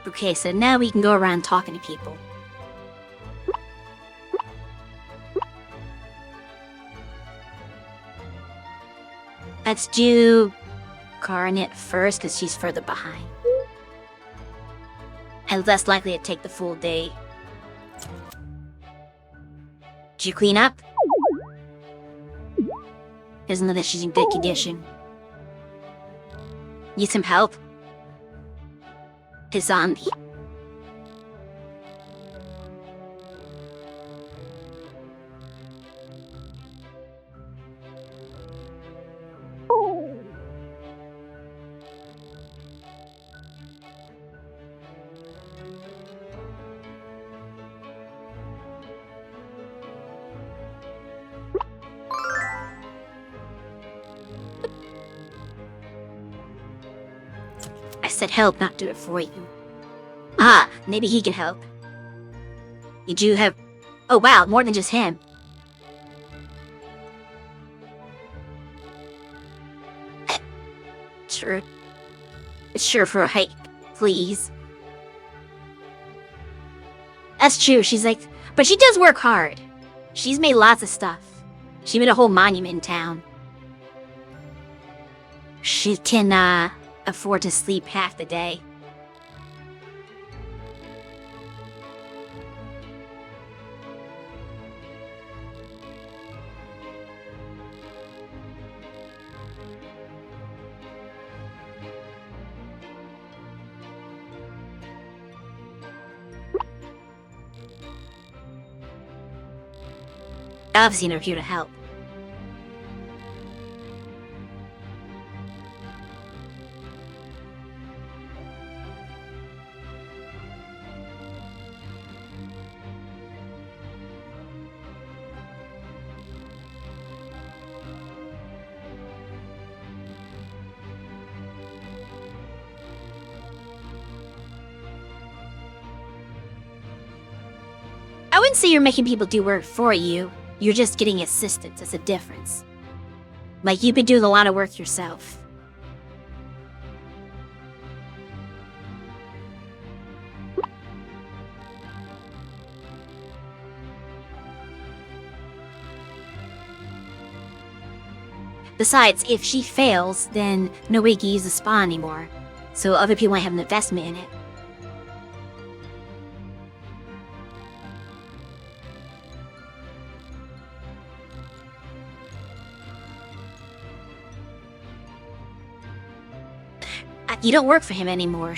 Okay, so now we can go around talking to people. Let's do Coronet first, because she's further behind. And less likely to take the full day. Did you clean up? Doesn't know that she's in good condition. Need some help? His zombie. I said help, not do it for you. Ah, maybe he can help. You do have... Oh wow, more than just him. Sure. It's sure for a hike, please. That's true, she's but she does work hard. She's made lots of stuff. She made a whole monument in town. She can, afford to sleep half the day. Obviously, they're here to help. wouldn't say you're making people do work for you. You're just getting assistance. That's a difference. Like, you've been doing a lot of work yourself. Besides, if she fails, then nobody can use the spa anymore. So other people might have an investment in it. You don't work for him anymore.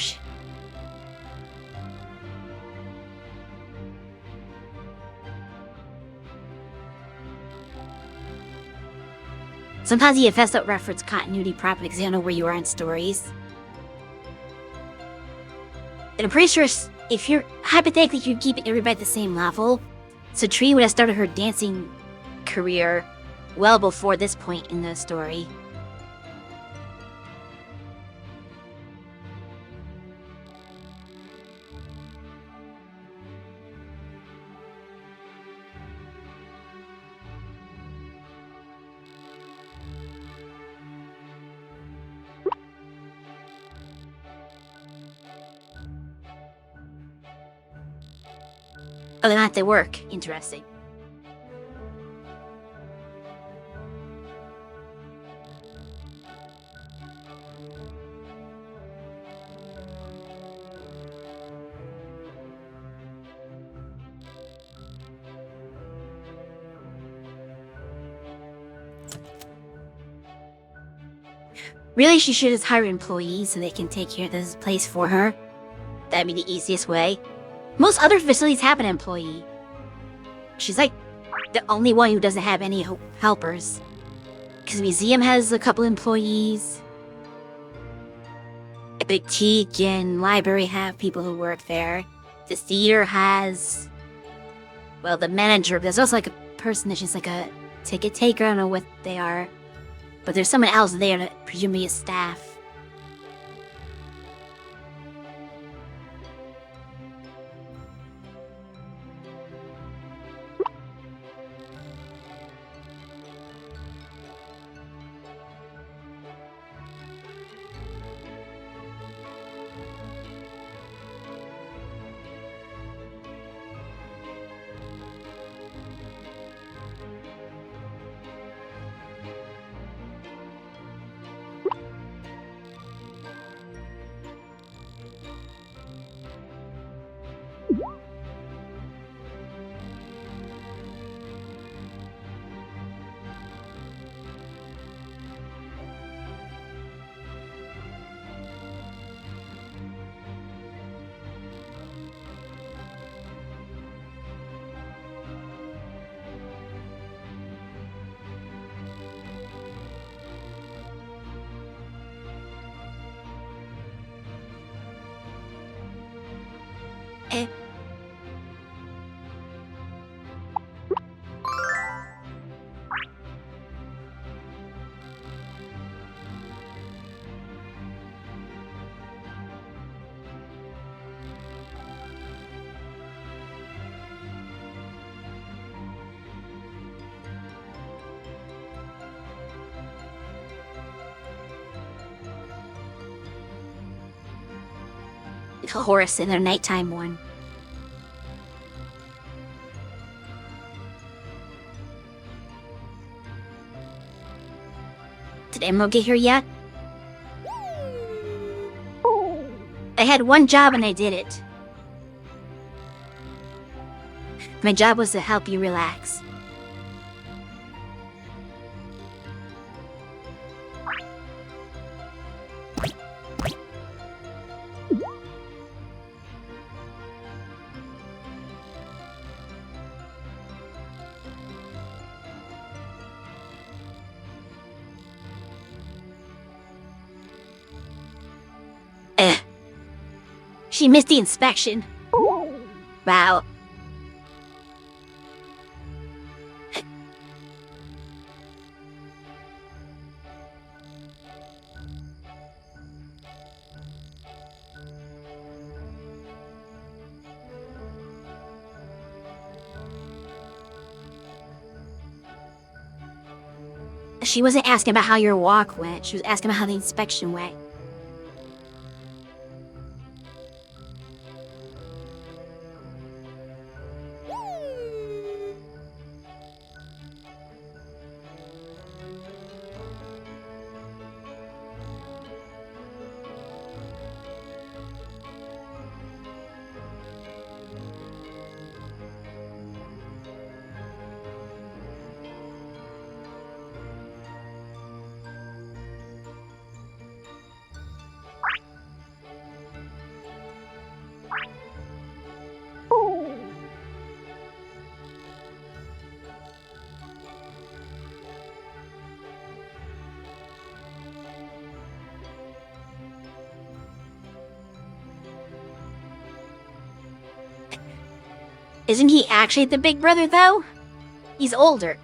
Sometimes the events don't reference continuity properly because they don't know where you are in stories. And I'm pretty sure if you're hypothetically you're keeping everybody at the same level, so Tree would have started her dancing career well before this point in the story. Oh, they're not at work. Interesting. Really, she should just hire employees so they can take care of this place for her. That'd be the easiest way. Most other facilities have an employee. She's like the only one who doesn't have any helpers. Because the museum has a couple employees. A boutique and library have people who work there. The theater has... Well, the manager. There's also like a person that's just like a ticket taker. I don't know what they are. But there's someone else there that presumably is staff. Horace in their nighttime one. Did Emerald get here yet? I had one job and I did it. My job was to help you relax. She missed the inspection. Wow. She wasn't asking about how your walk went. She was asking about how the inspection went. Isn't he actually the big brother, though? He's older.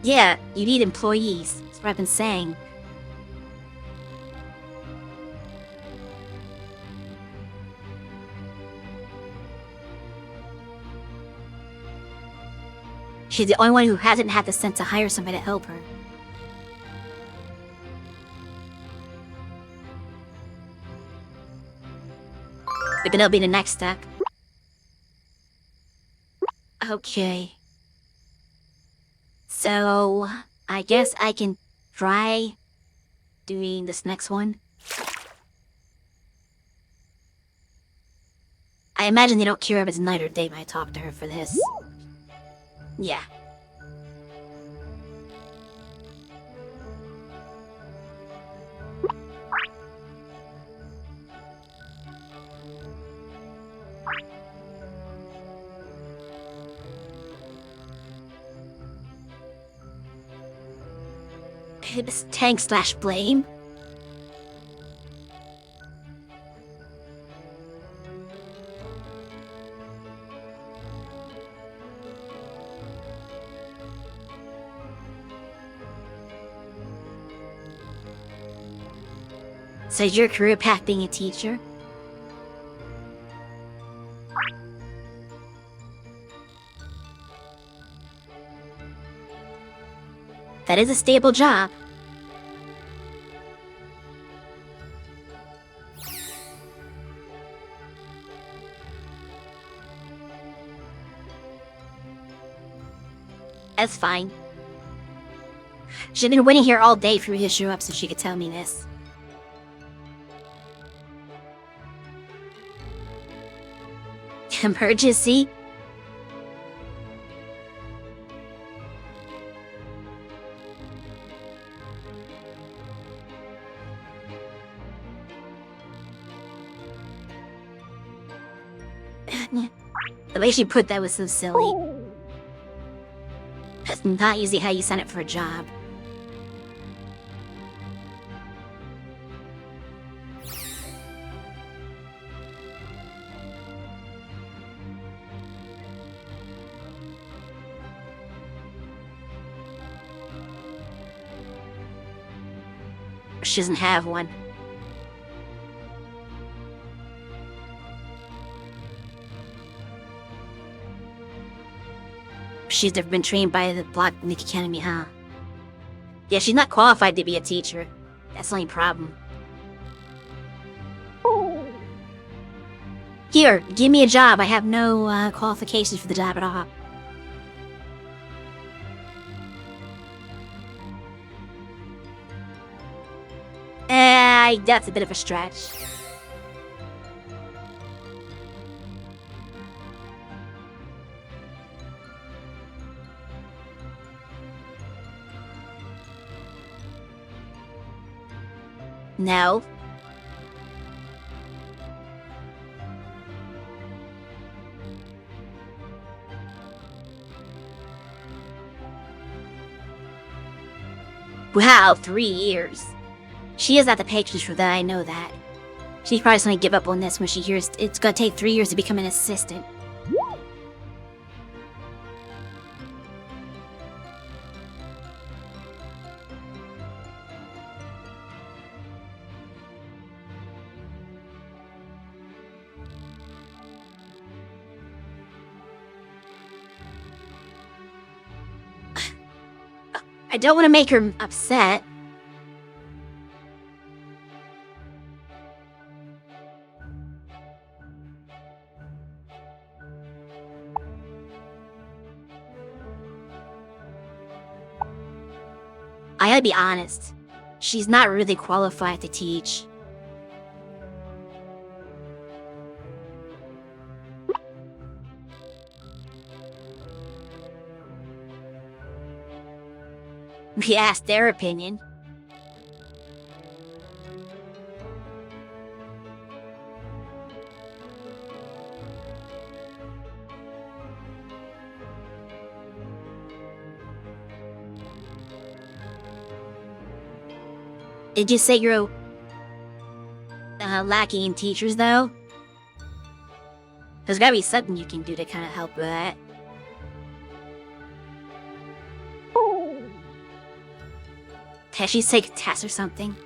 Yeah, you need employees. That's what I've been saying. She's the only one who hasn't had the sense to hire somebody to help her. But that'll be the next step. Okay. So, I guess I can try doing this next one. I imagine they don't care if it's night or day when I talk to her for this. Yeah. It's tank/blame. So is your career path being a teacher? That is a stable job. That's fine. She's been waiting here all day for me to show up so she could tell me this. Emergency? The way she put that was so silly. That's not usually how you sign up for a job. She doesn't have one. She's never been trained by the Blocknik Academy, huh? Yeah, she's not qualified to be a teacher. That's the only problem. Here, give me a job. I have no qualifications for the job at all. That's a bit of a stretch. No. Wow, 3 years. She is at the patience for that, I know that. She's probably just gonna give up on this when she hears it's gonna take 3 years to become an assistant. I don't want to make her upset. I gotta be honest. She's not really qualified to teach. We asked their opinion. Did you say you're lacking in teachers, though? There's gotta be something you can do to kind of help with that. Has she take a test or something?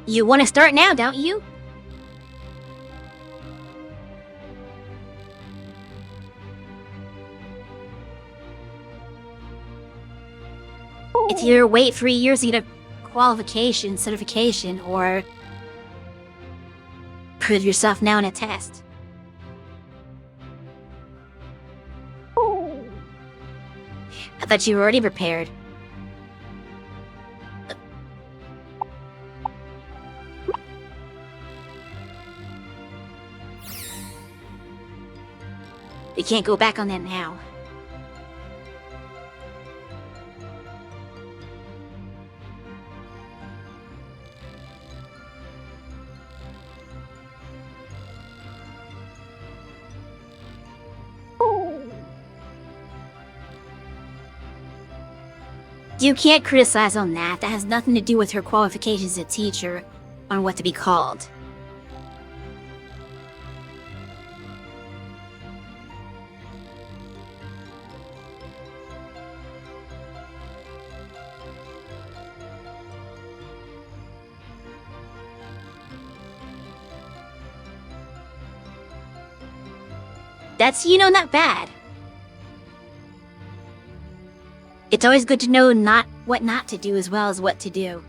You want to start now, don't you? It's either wait 3 years to get a qualification, certification, or prove yourself now in a test. I thought you were already prepared. You can't go back on that now. You can't criticize on that. That has nothing to do with her qualifications as a teacher on what to be called. That's, not bad. It's always good to know what not to do as well as what to do.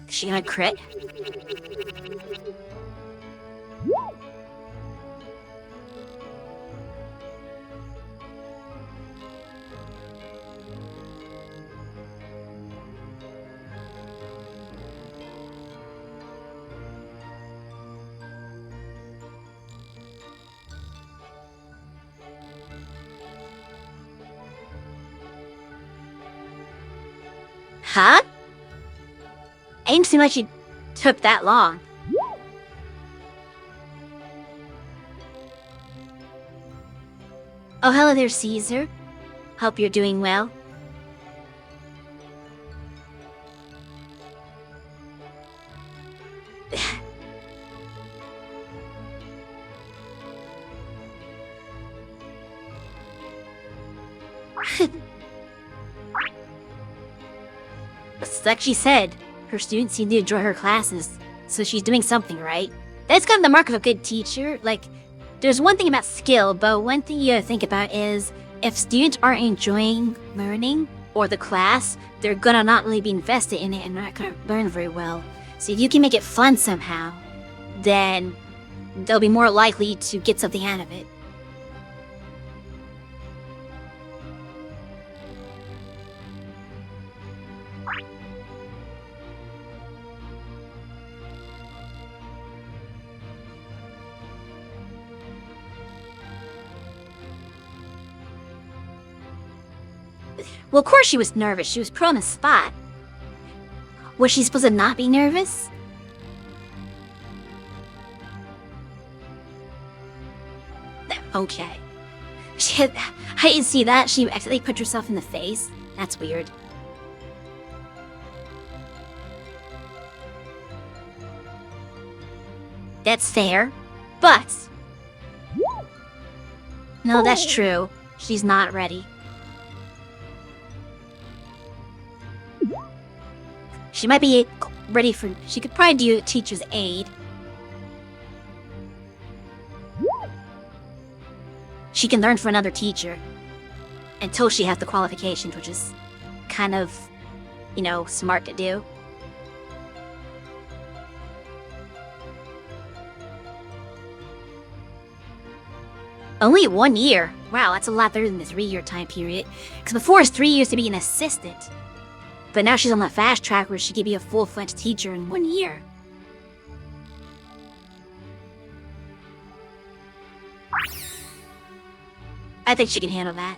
She gonna crit? Huh? It didn't seem like she took that long. Oh, hello there, Caesar. Hope you're doing well. Like she said, her students seem to enjoy her classes, so she's doing something right. That's kind of the mark of a good teacher. Like, there's one thing about skill, but one thing you gotta think about is if students aren't enjoying learning or the class, they're gonna not really be invested in it and not gonna learn very well. So if you can make it fun somehow, then they'll be more likely to get something out of it. Well, of course she was nervous. She was put on the spot. Was she supposed to not be nervous? Okay. I didn't see that. She accidentally put herself in the face. That's weird. That's fair. But... no, that's true. She's not ready. She might be ready for... she could probably do a teacher's aide. She can learn from another teacher. Until she has the qualifications, which is kind of, you know, smart to do. Only 1 year? Wow, that's a lot better than the 3-year time period. Because before it's 3 years to be an assistant. But now she's on the fast track where she could be a full-fledged teacher in 1 year. I think she can handle that.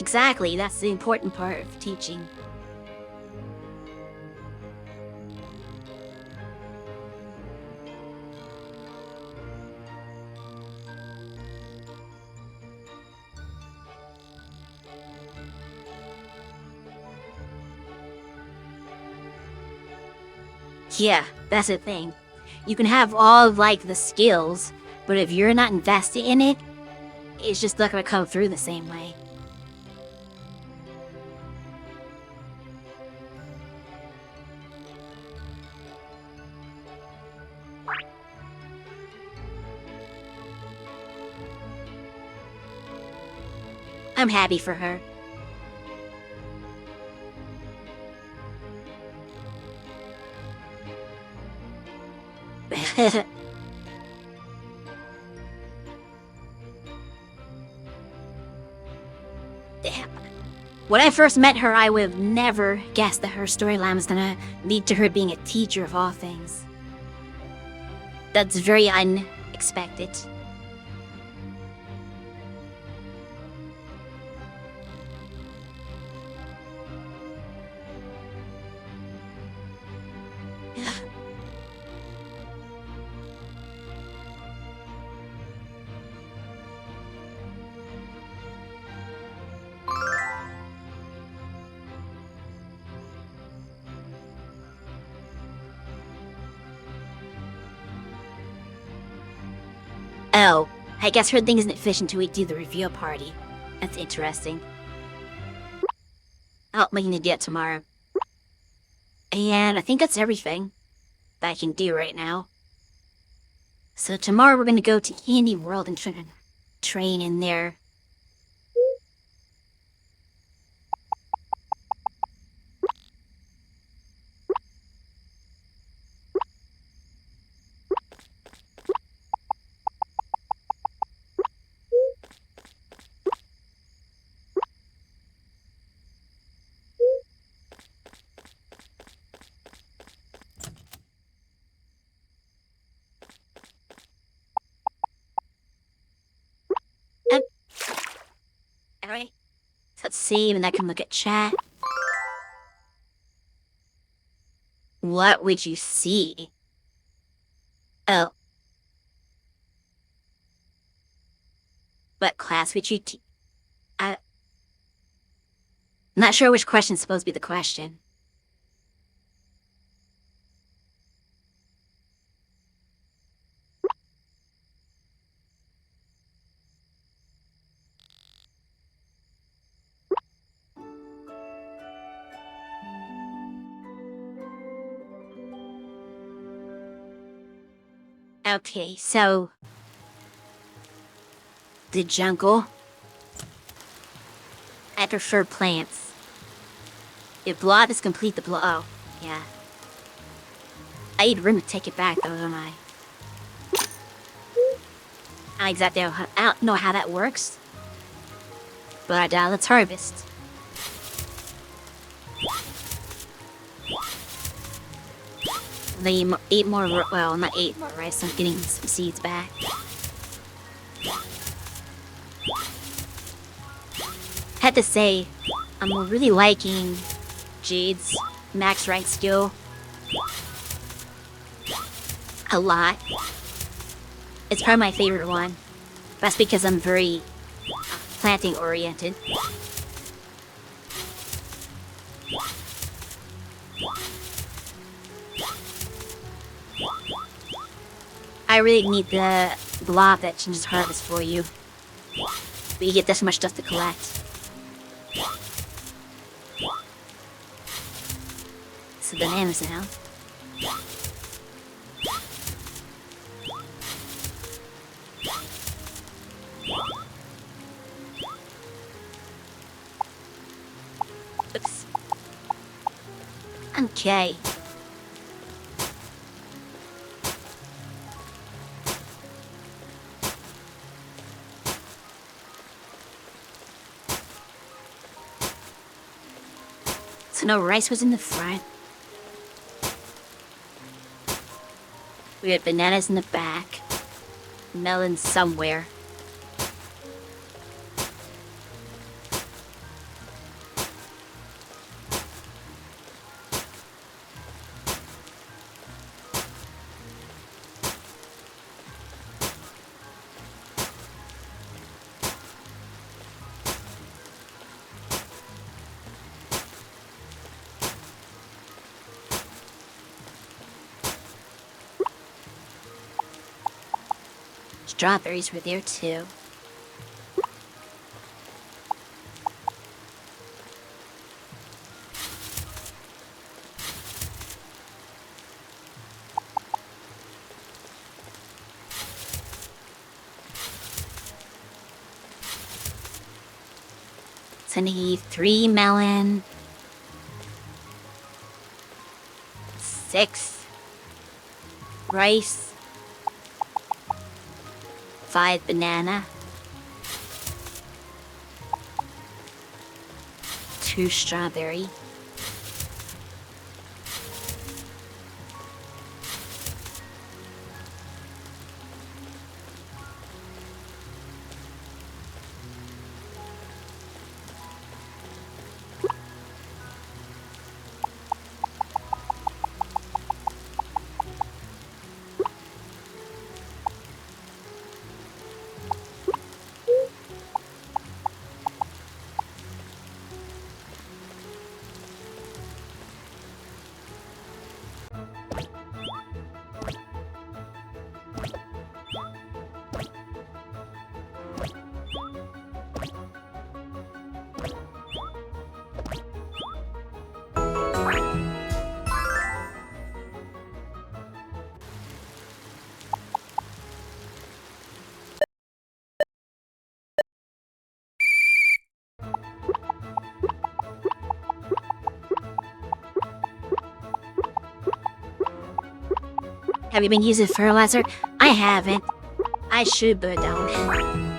Exactly, that's the important part of teaching. Yeah, that's the thing. You can have all, like, the skills, but if you're not invested in it, it's just not gonna come through the same way. I'm happy for her. Damn. When I first met her, I would have never guessed that her storyline was gonna lead to her being a teacher of all things. That's very unexpected. Oh, I guess her thing isn't efficient till we do the reveal party. That's interesting. I'll make an idea tomorrow. And I think that's everything that I can do right now. So tomorrow we're gonna go to Candy World and train in there. Alright. Let's see, and I can look at chat. What would you see? Oh. What class would you teach? I'm not sure which question's supposed to be the question. Okay, so... the jungle. I prefer plants. If blob is complete, the blob. Oh, yeah. I need room to take it back, though, don't I? I don't know how that works. But let's harvest. Then 8 more, well, not 8 more rice, I'm getting some seeds back. Had to say, I'm really liking Jade's max rank skill a lot. It's probably my favorite one. That's because I'm very planting oriented. I really need the blob that changes harvest for you. But you get this much stuff to collect. So bananas now. Oops. Okay. So no rice was in the front. We had bananas in the back. Melons somewhere. Strawberries were there too. So I need 3 melon, 6 rice, 5 banana, 2 strawberry, Have you been using fertilizer? I haven't. I should, but don't.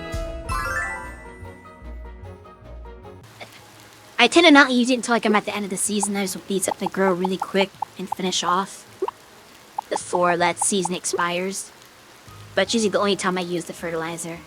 I tend to not use it until like I'm at the end of the season. I just want these up to grow really quick and finish off before that season expires. But it's usually the only time I use the fertilizer.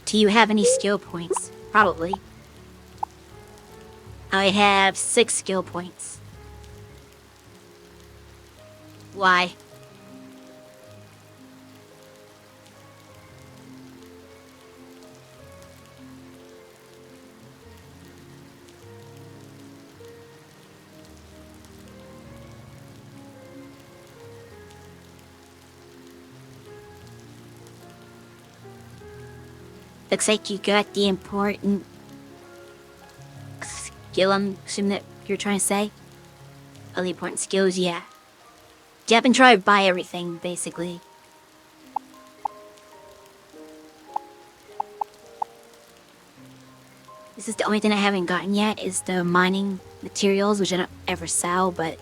Do you have any skill points? Probably. I have 6 skill points. Why? Looks like you got the important skill, I'm assuming that you're trying to say? All the important skills, yeah. You haven't tried to buy everything, basically. This is the only thing I haven't gotten yet, is the mining materials, which I don't ever sell, but...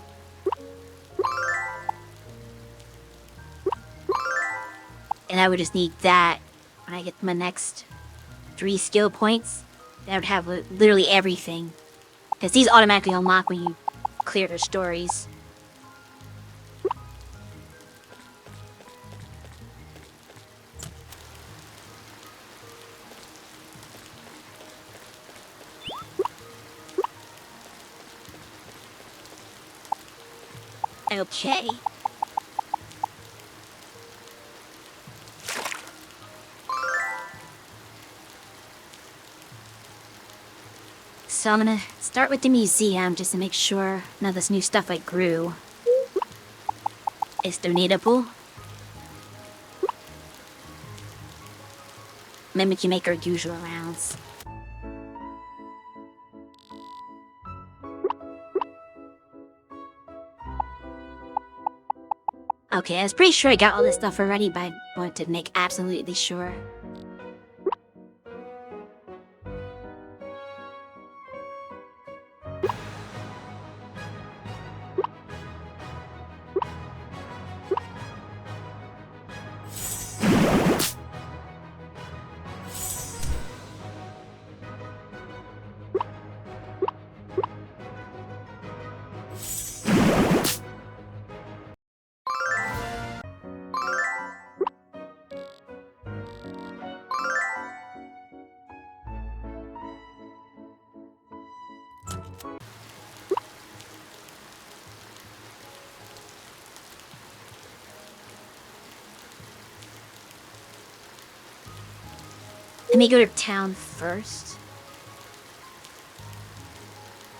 And I would just need that when I get my next 3 skill points. Then I would have literally everything. Because these automatically unlock when you clear the stories. Okay. So I'm gonna start with the museum just to make sure none of this new stuff I grew is donatable. Maybe we can make our usual rounds. Okay, I was pretty sure I got all this stuff already, but I wanted to make absolutely sure. Let me go to town first.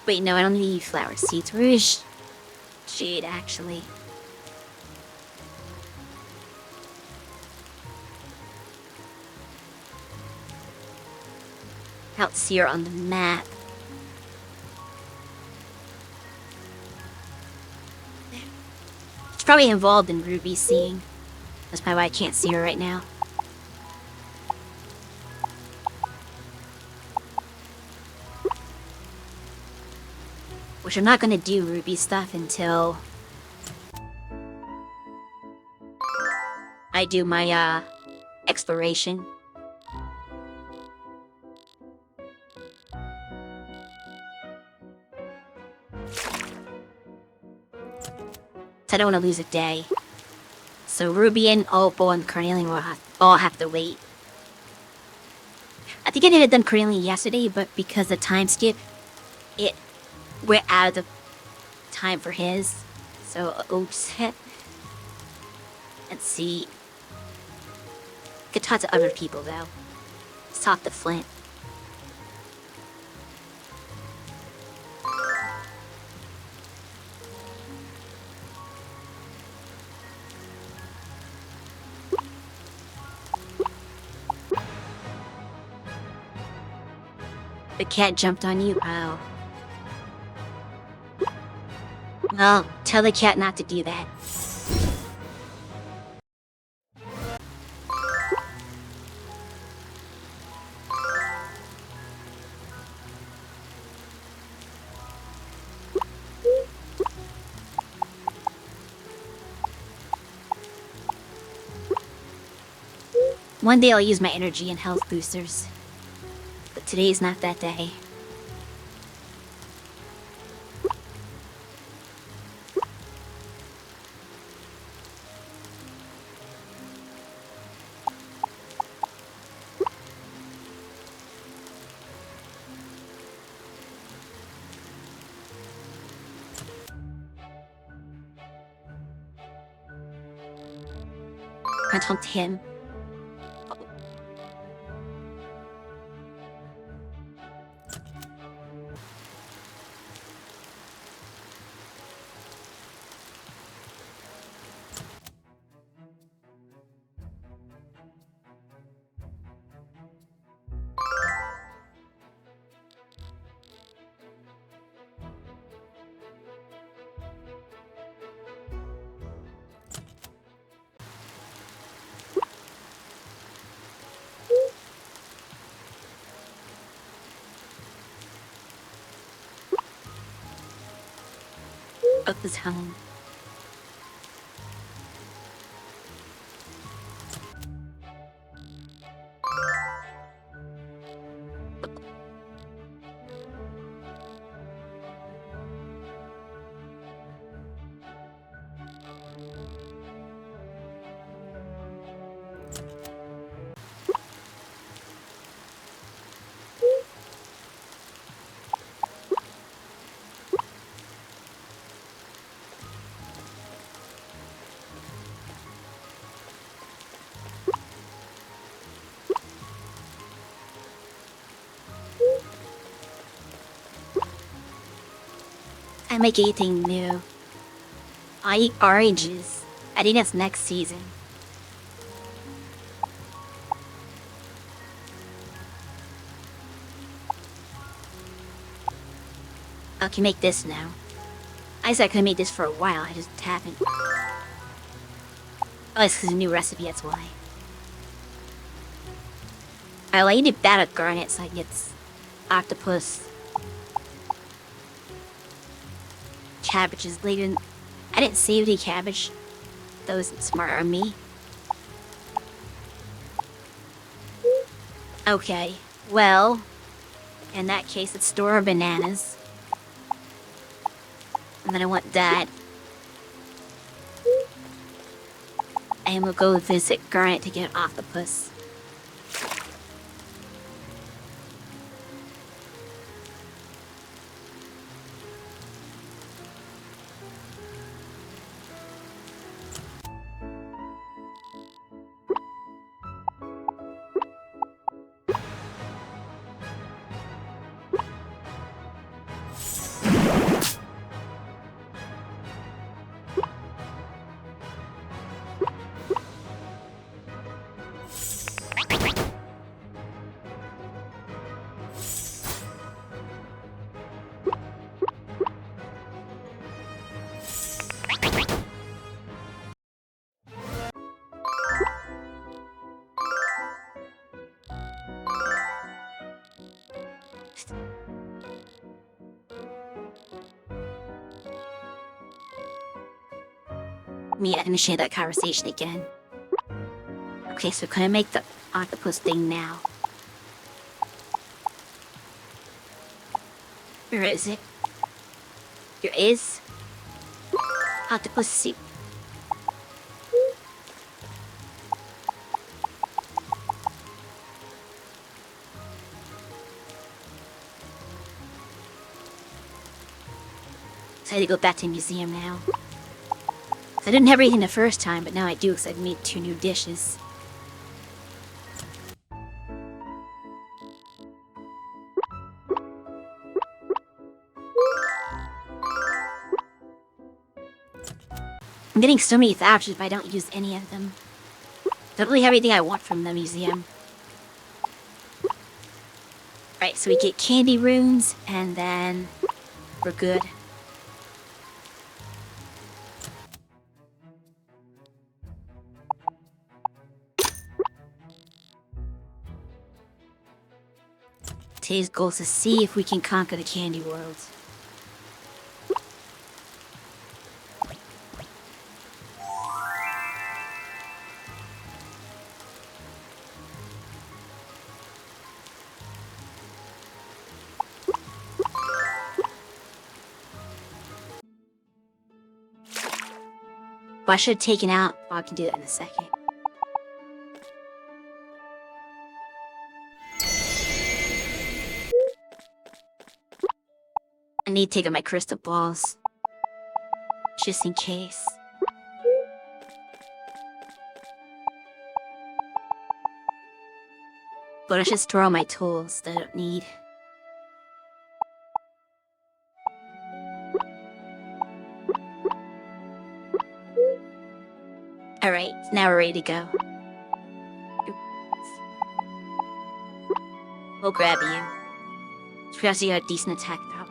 Wait, no, I don't need flower seeds. Where is Jade, actually? I don't see her on the map. She's probably involved in Ruby seeing. That's probably why I can't see her right now. Which I'm not gonna do Ruby stuff until I do my, exploration. So I don't want to lose a day. So Ruby and Opal and Carnelian will all have to wait. I think I had done Carnelian yesterday, but because the time skip, we're out of the time for his. So, oops. Let's see. Could talk to other people, though. Let's talk to Flint. The cat jumped on you? Oh. Well, tell the cat not to do that. One day I'll use my energy and health boosters. But today's not that day. can't hunt him. Of the town. I make anything new. I eat oranges. I think that's next season. I can make this now. I said I could have made this for a while, I just haven't. Oh, it's because it's a new recipe, that's why. I need battered garnet so I can get this octopus. Cabbages later. I didn't save any cabbage. That wasn't smart on me. Okay, well, in that case, let's store our bananas. And then I want that. And we'll go visit Garnet to get an octopus. Me initiate that conversation again. Okay, so can I make the octopus thing now? Where is it? Here is octopus soup. So I had to go back to the museum now. I didn't have everything the first time, but now I do because I've made 2 new dishes. I'm getting so many vouchers, but I don't use any of them. Don't really have anything I want from the museum. Right, so we get candy runes, and then we're good. Today's goal is to see if we can conquer the candy world. Well, I should have taken out. Well, I can do that in a second. I need to take out my crystal balls. Just in case. But I should store all my tools that I don't need. Alright, now we're ready to go. We'll grab you. Because you got a decent attack power.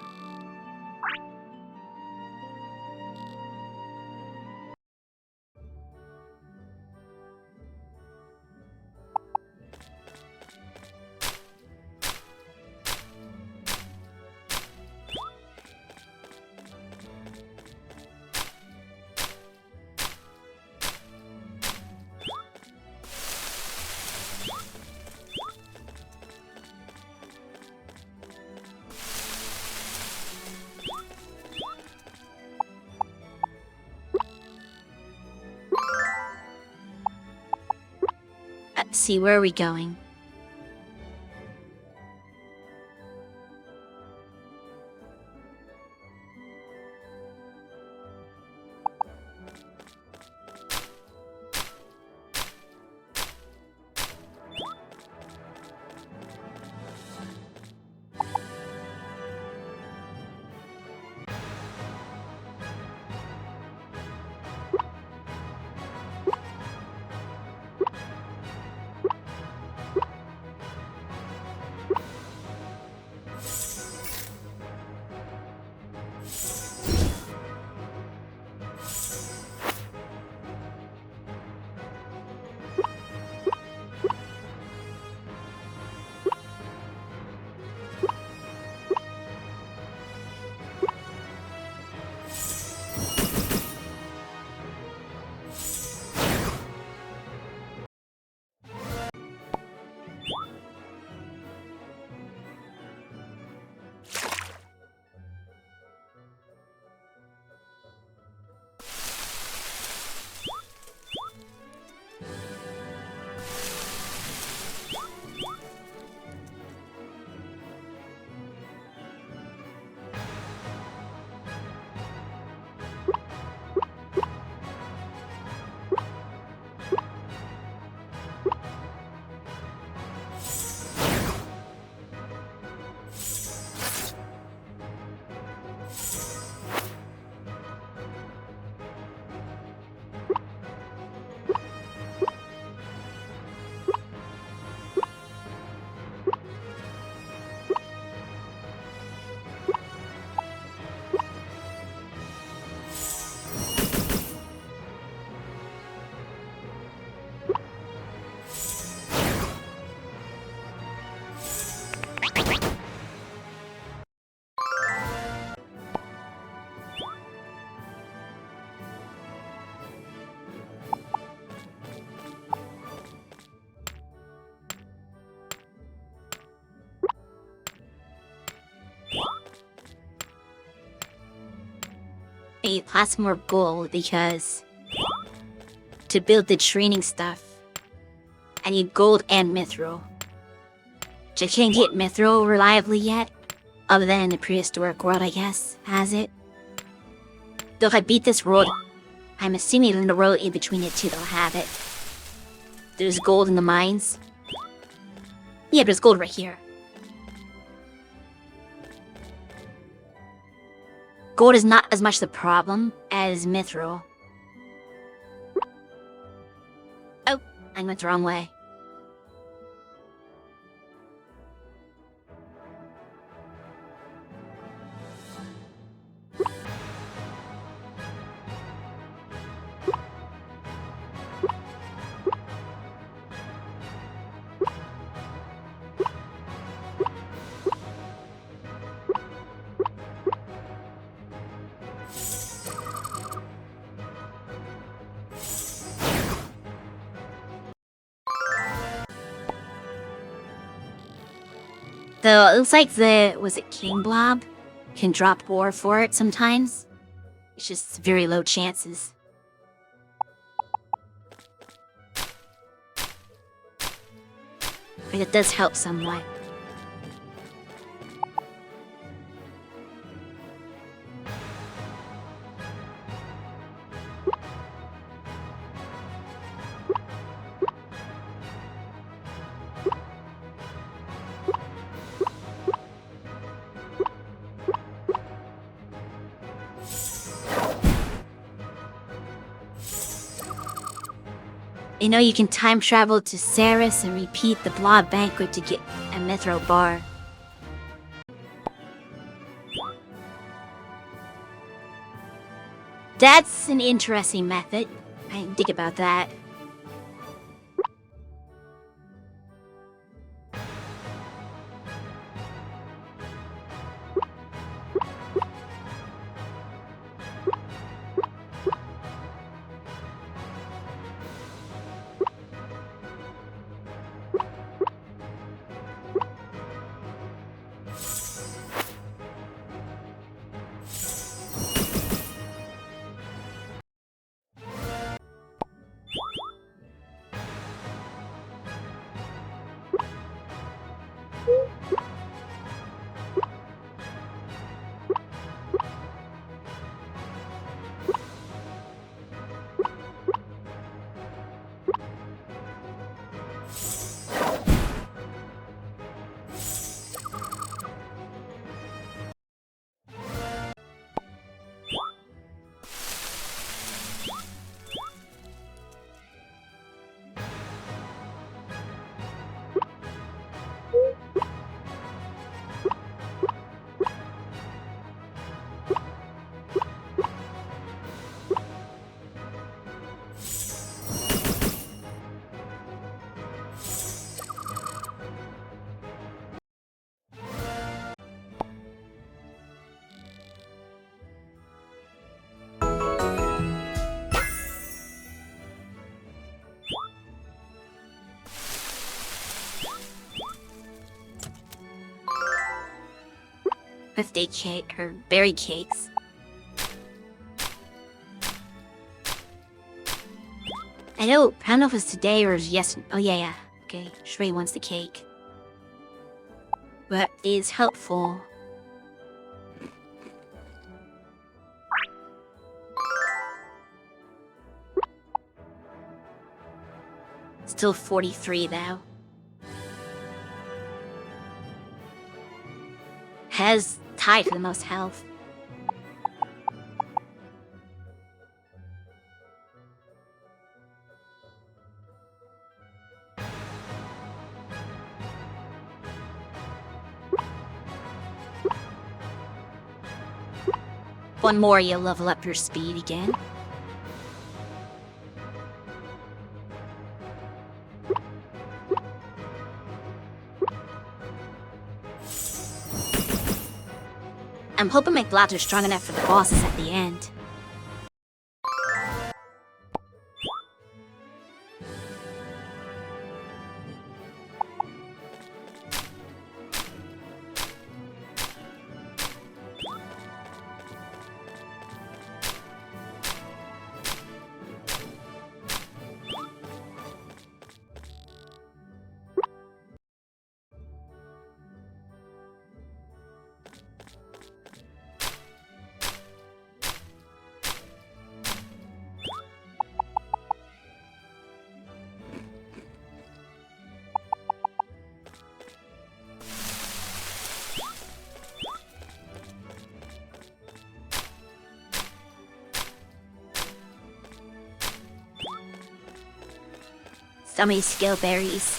See, where are we going? I need lots more gold because to build the training stuff, I need gold and mithril. Which I can't get mithril reliably yet, other than in the prehistoric world, I guess, has it? Though if I beat this road, I'm assuming in the road in between the two they'll have it. There's gold in the mines. Yeah, there's gold right here. Gold is not as much the problem as mithril. Oh, I went the wrong way. Though it looks like was it King Blob? Can drop ore for it sometimes. It's just very low chances. But it does help somewhat. You know, you can time travel to Saris and repeat the Blob Banquet to get a Mithril bar. That's an interesting method. I didn't think about that. Birthday cake, or berry cakes. I don't know if it's today or yesterday. Oh yeah. Okay, Shrey wants the cake. But is helpful. Still 43 though. Has tied for the most health. One more, you'll level up your speed again. I'm hoping my gloves are strong enough for the bosses at the end. So many skill berries.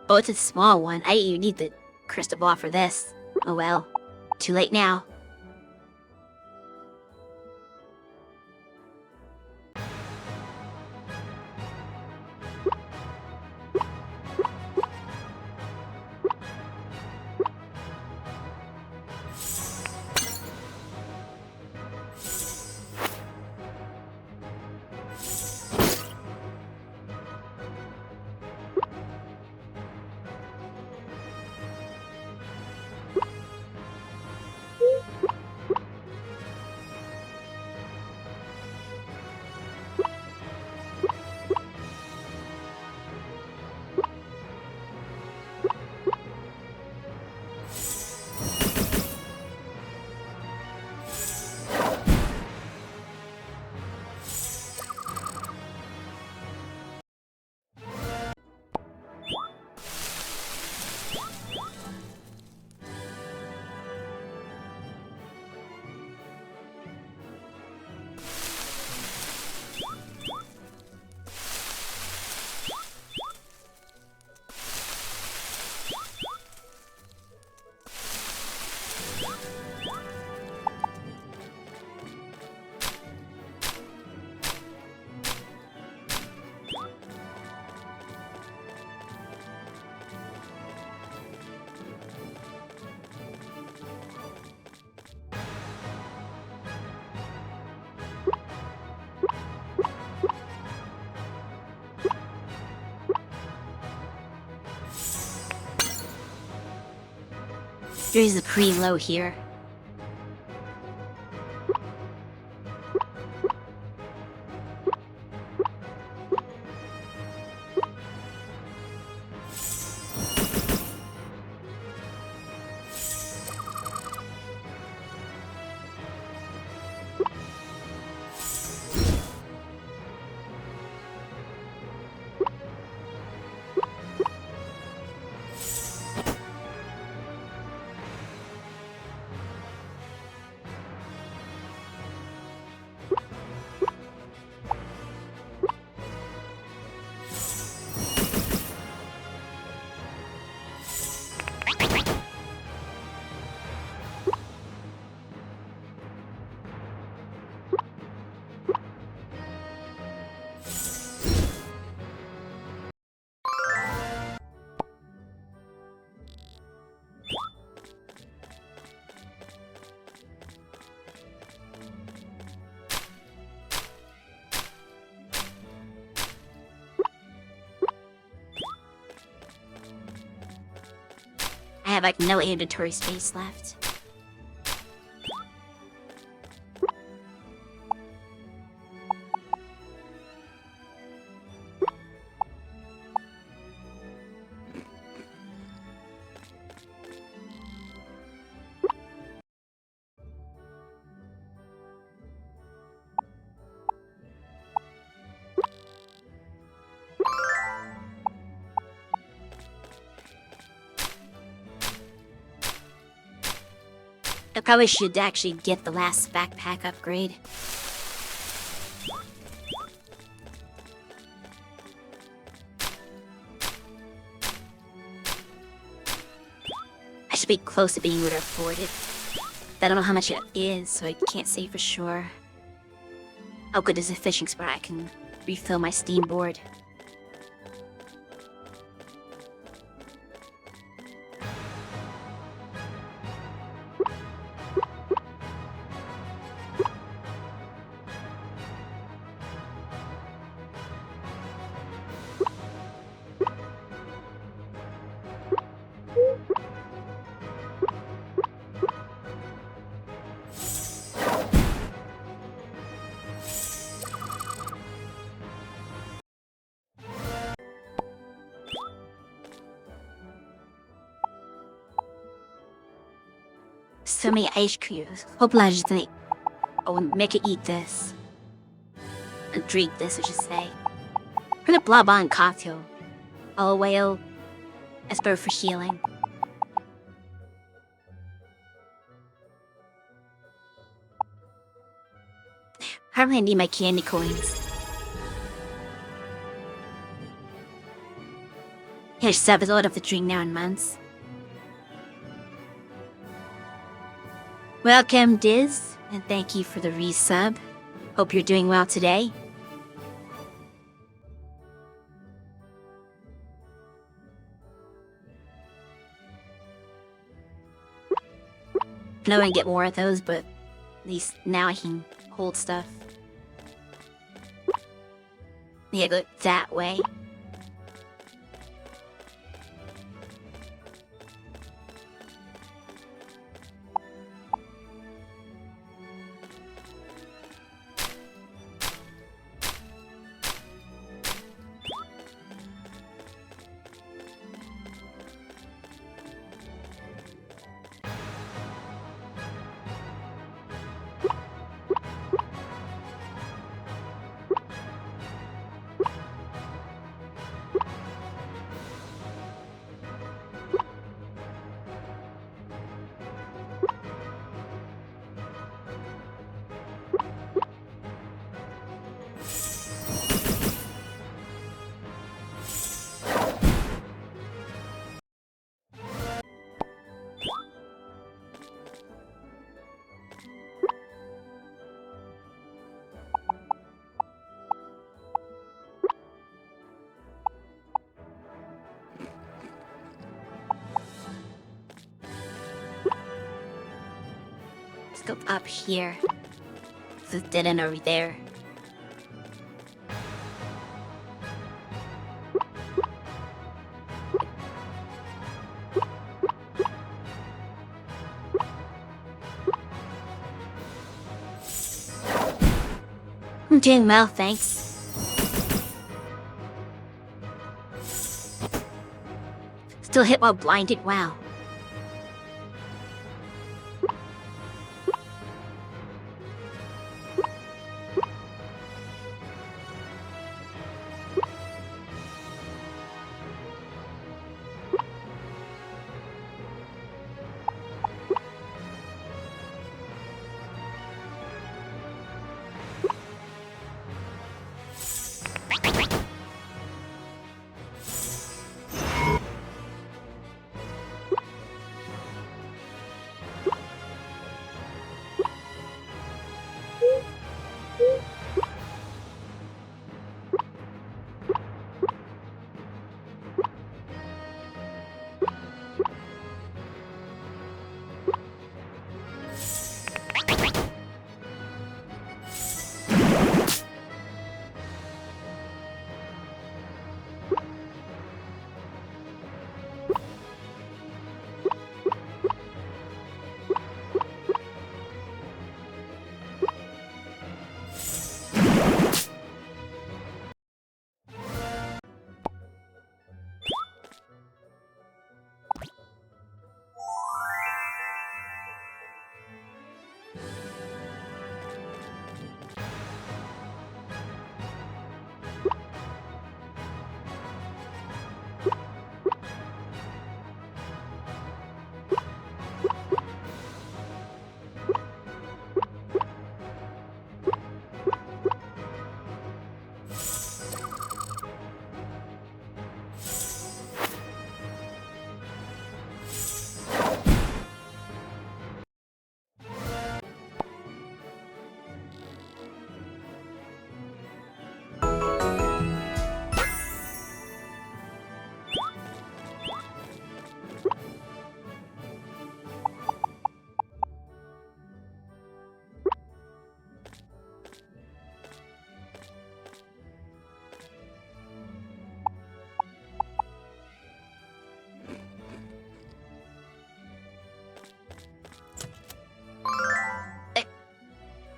Oh, it's a small one. I didn't even need the crystal ball for this. Oh well. Too late now. Yours is pretty low here. I have like no inventory space left. I probably should actually get the last backpack upgrade. I should be close to being able to afford it. But I don't know how much it is, so I can't say for sure. How good is a fishing spot? I can refill my steam board. So many ice cubes. Hope I just think, oh, make it eat this. And drink this, I should say. Put a blob on cocktail. All whale. Esper for healing. Probably need my candy coins. Here's 7 old of the drink now in months. Welcome, Diz, and thank you for the resub. Hope you're doing well today. I know I can get more of those, but at least now I can hold stuff. Yeah, go that way. Let's go up here. There's a dead end over there. I'm doing well, thanks. Still hit while blinded, wow.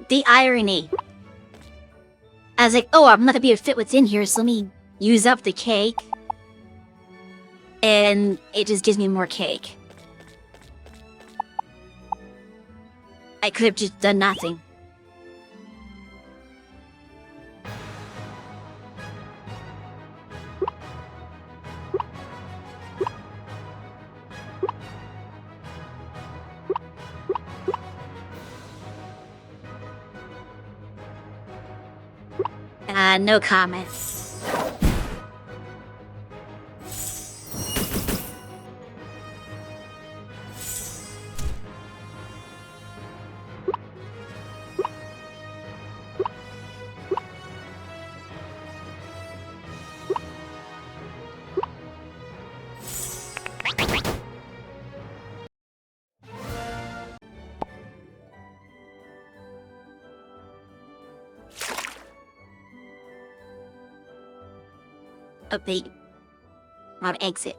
The irony. I was like, oh, I'm not gonna be able to fit what's in here, so let me use up the cake. And it just gives me more cake. I could have just done nothing. No comment. Update. On exit.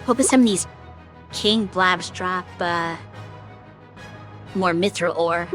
Hoping some of these king blabs drop, more mithril ore.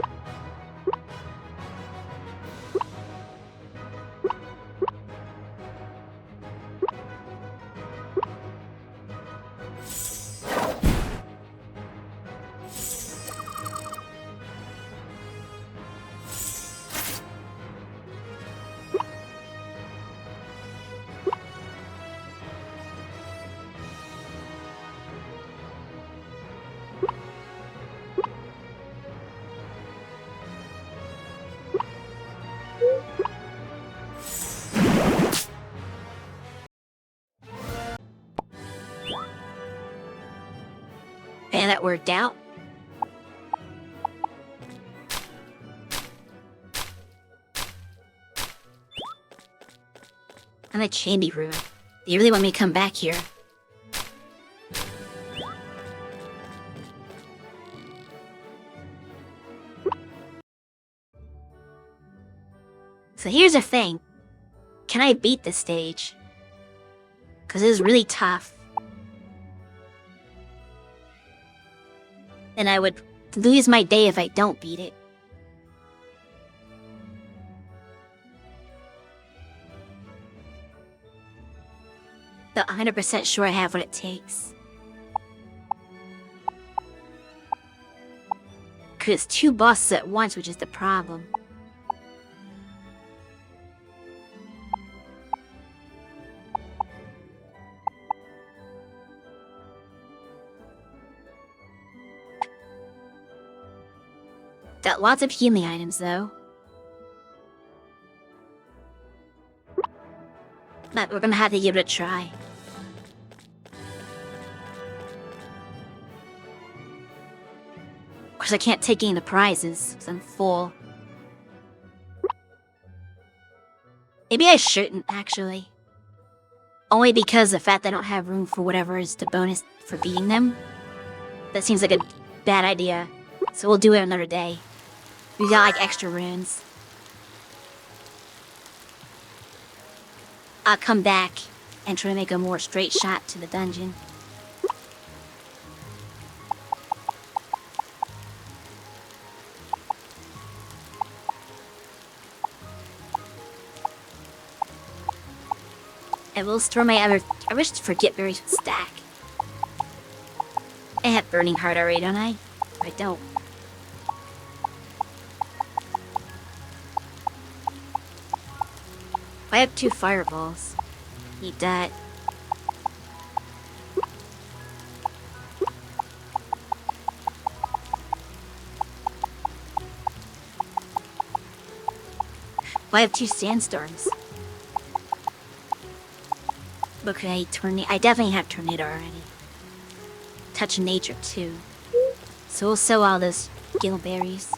And that worked out. And the Chandy room. They really want me to come back here. So here's the thing. Can I beat this stage? Because it is really tough. And I would lose my day if I don't beat it. But 100% sure I have what it takes. Cause 2 bosses at once, which is the problem. Got lots of healing items, though. But we're gonna have to give it a try. Of course, I can't take any of the prizes, because I'm full. Maybe I shouldn't, actually. Only because the fact that I don't have room for whatever is the bonus for beating them. That seems like a bad idea. So we'll do it another day. We got, like, extra runes. I'll come back and try to make a more straight shot to the dungeon. I will store my other... I wish to forget berries would stack. I have Burning Heart already, don't I? I don't. I have 2 fireballs. Need that. I have 2 sandstorms. Okay, I definitely have tornado already. Touch of nature too. So we'll sell all those gillberries.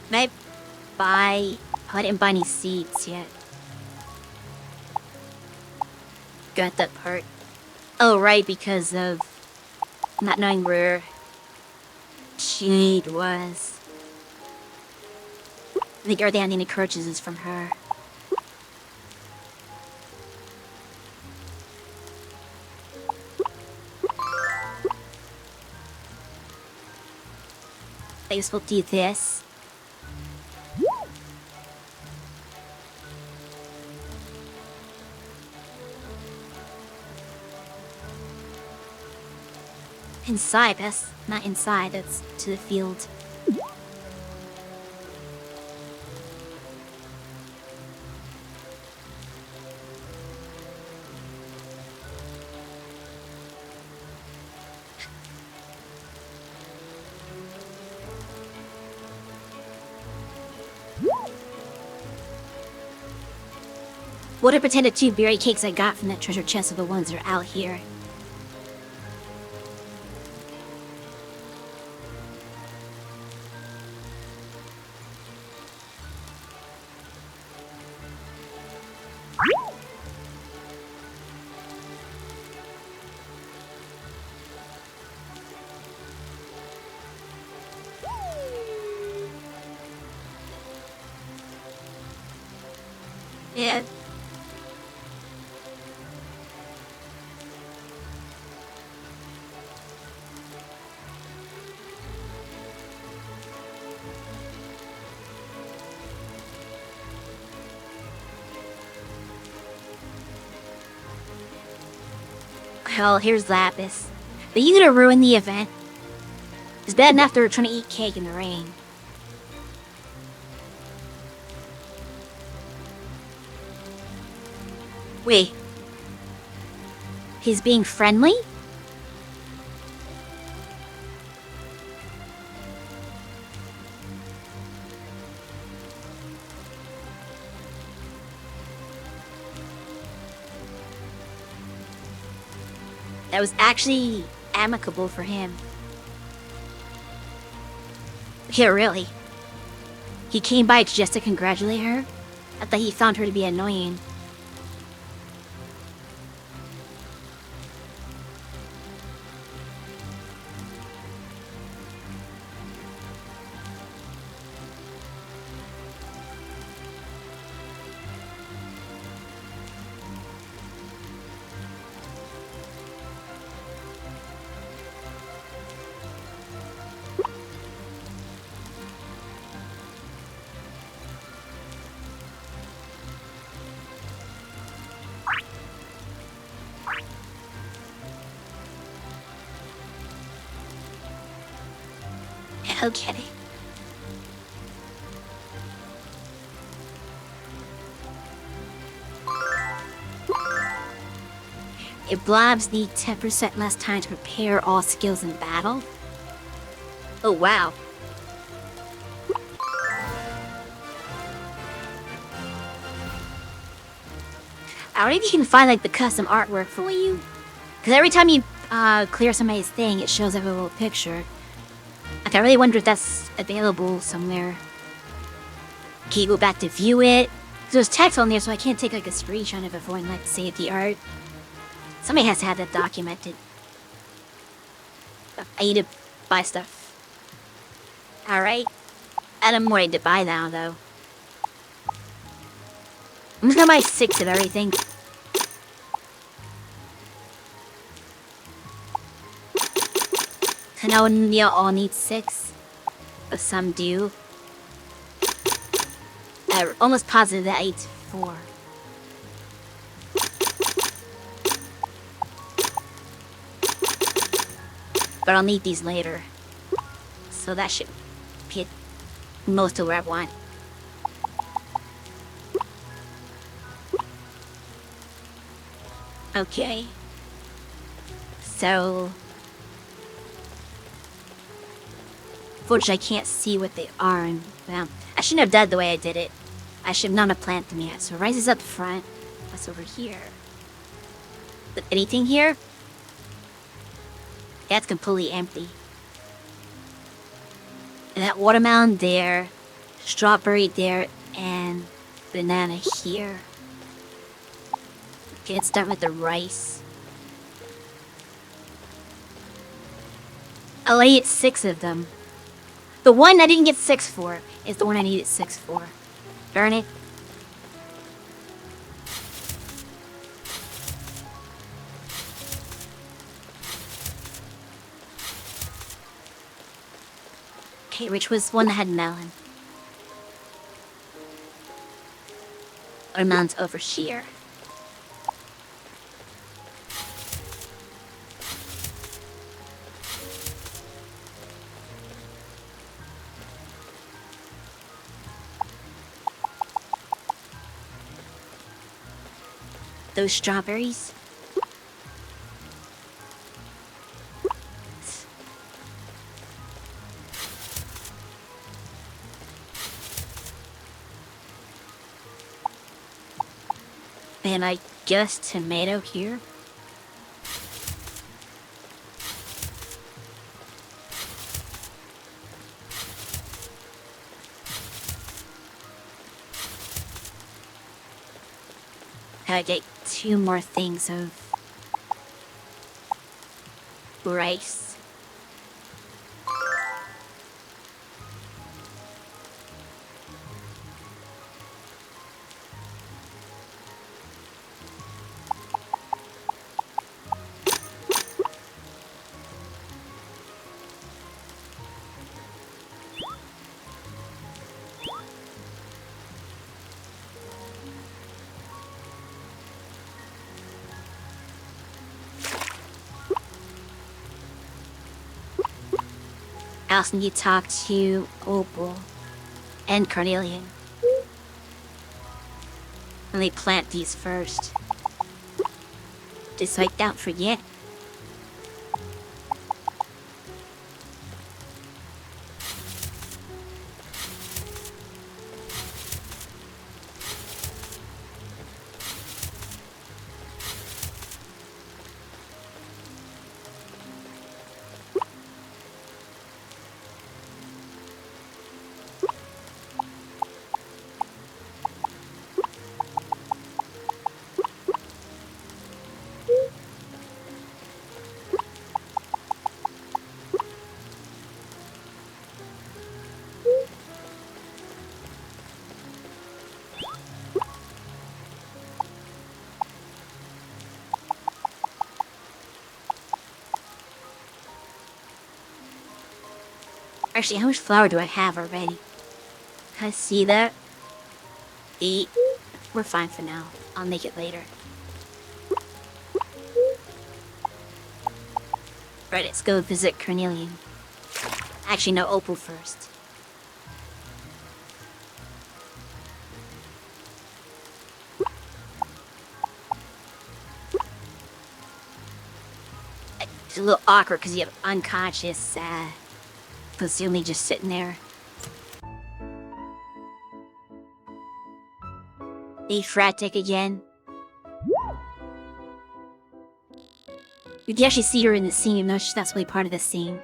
Can I buy... I didn't buy any seeds yet. Got that part. Oh, right, because of not knowing where she was. I think everything I need to purchase is from her. I guess we'll do this. Inside, that's not inside, that's to the field. What I pretend the 2 berry cakes I got from that treasure chest are the ones that are out here. Yeah. Hell, here's Lapis. But you gonna ruin the event? It's bad enough they were trying to eat cake in the rain. Wait. He's being friendly? That was actually amicable for him. Yeah, really. He came by just to congratulate her? I thought he found her to be annoying. Okay. It blobs need 10% less time to prepare all skills in battle. Oh wow. I wonder if you can find like the custom artwork for you. Because every time you clear somebody's thing, it shows up a little picture. Like, I really wonder if that's available somewhere. Can you go back to view it? There's text on there, so I can't take like a screenshot of it before and like save the art. Somebody has to have that documented. I need to buy stuff. Alright. I don't more to buy now, though. I'm just gonna buy 6 of everything. I know you all need 6. But some do. I'm almost positive that I need 4. But I'll need these later. So that should be most of what I want. Okay. So... Unfortunately, I can't see what they are. And, well, I shouldn't have done the way I did it. I should not have planted them yet. So rice is up front. What's over here? But anything here? That's completely empty. And that watermelon there, strawberry there, and banana here. Okay, let's start with the rice. I'll eat 6 of them. The one I didn't get 6 for is the one I needed 6 for. Darn it. Okay, which was one that had melon. Watermelon's over here. Those strawberries. And I guess tomato here. I get 2 more things of rice. I also need to talk to Opal and Carnelian. Let me plant these first. Just so I don't forget. Actually, how much flour do I have already? Can I see that? 8. We're fine for now. I'll make it later. Right, let's go visit Cornelian. Actually, no, Opal first. It's a little awkward because you have unconscious, Fusumi just sitting there. They frantic again. You can actually see her in the scene, even though that's really part of the scene.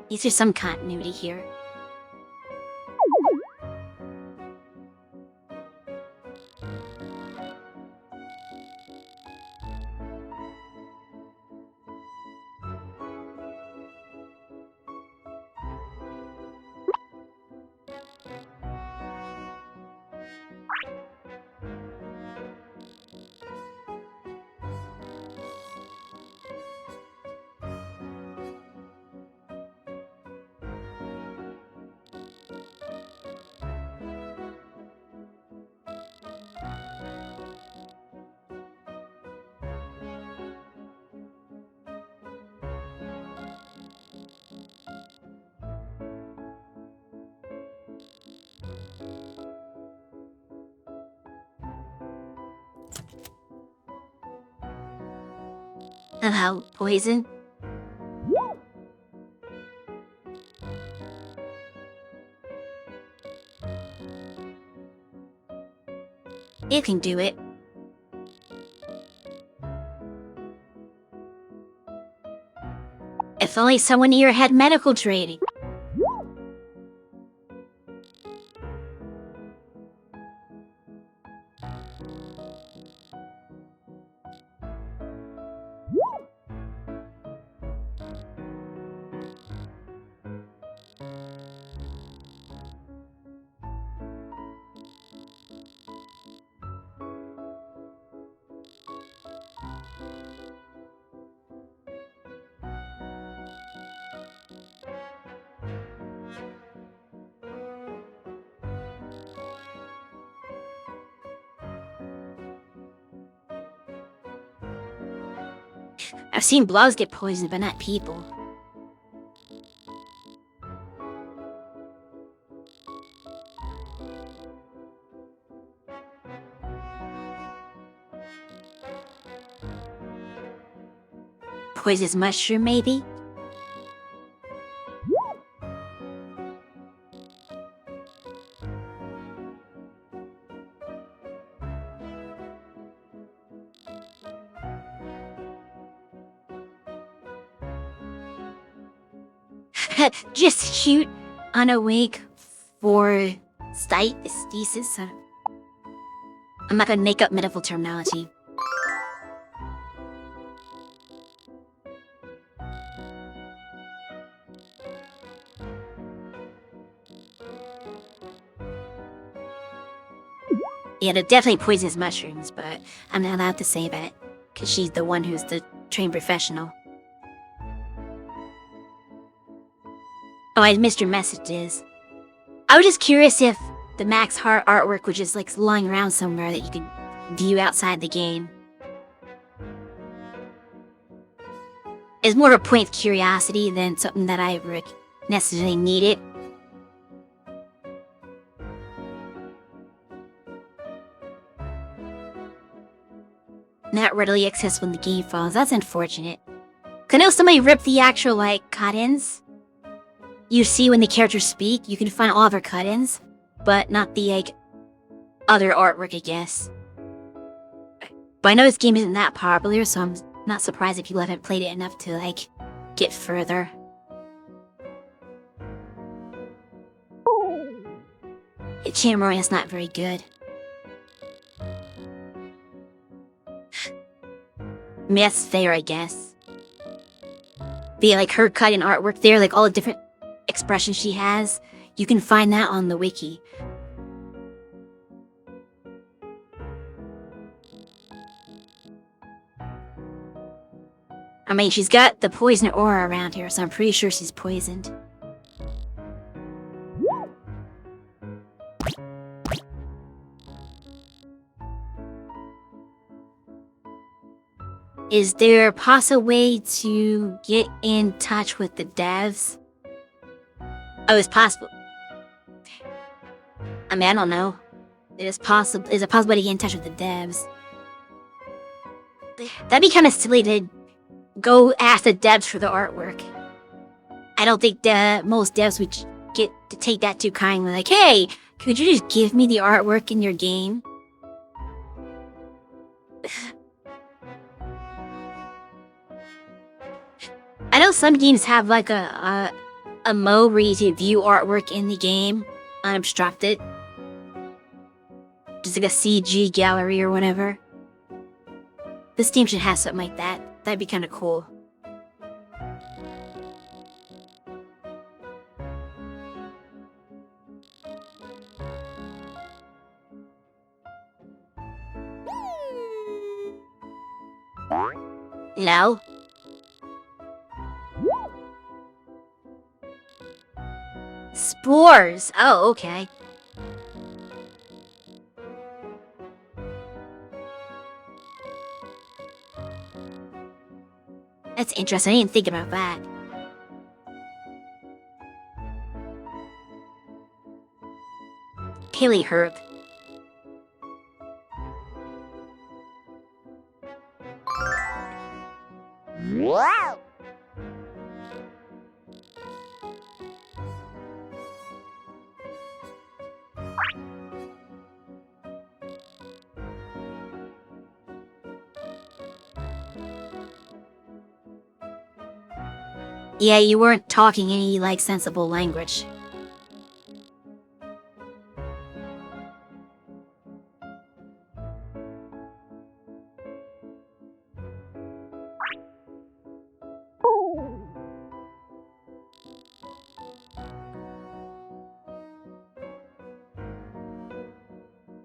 Is there some continuity here? How poison? You can do it. If only someone here had medical training. I've seen blobs get poisoned, but not people. Poisonous mushroom, maybe? Just shoot unawake for stasis. I'm not gonna make up medical terminology. Yeah, they're definitely poisonous mushrooms, but I'm not allowed to say that, because she's the one who's the trained professional. Oh, I missed your messages. I was just curious if the Max Heart artwork was just like lying around somewhere that you could view outside the game. It's more of a point of curiosity than something that I necessarily needed. Not readily accessible in the game files. That's unfortunate. I know somebody ripped the actual, cut-ins. You see when the characters speak, you can find all of her cut-ins, but not the, other artwork, I guess. But I know this game isn't that popular, so I'm not surprised if you haven't played it enough to, get further. Chamorro's not very good. I mean, that's fair, I guess. The, her cut-in artwork there, all the different expressions she has, you can find that on the wiki. mean, she's got the poison aura around here, so I'm pretty sure she's poisoned. Is there a possible way to get in touch with the devs? Oh, it's possible. I mean, I don't know. Is it possible to get in touch with the devs? That'd be kind of silly to go ask the devs for the artwork. I don't think most devs would get to take that too kindly. Like, hey, could you just give me the artwork in your game? I know some games have like a mode where you can view artwork in the game unobstructed. Just like a CG gallery or whatever. This game should have something like that. That'd be kind of cool. No? Spores! Oh, okay. That's interesting. I didn't think about that. Hilly herb. Wow! Yeah, you weren't talking any, like, sensible language.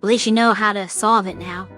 At least you know how to solve it now.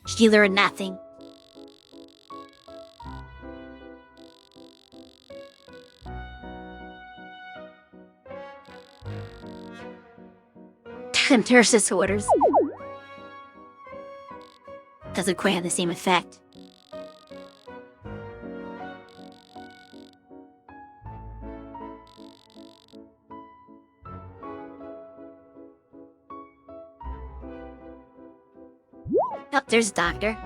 She learned nothing. There's disorders. Doesn't quite have the same effect. Oh, there's a doctor.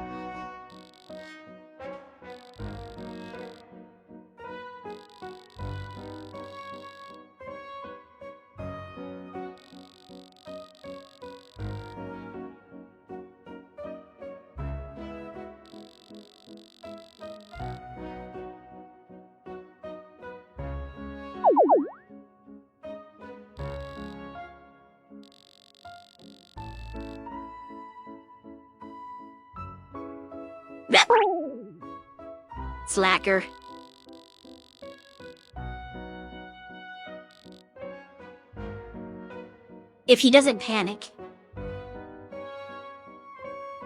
Slacker. If he doesn't panic.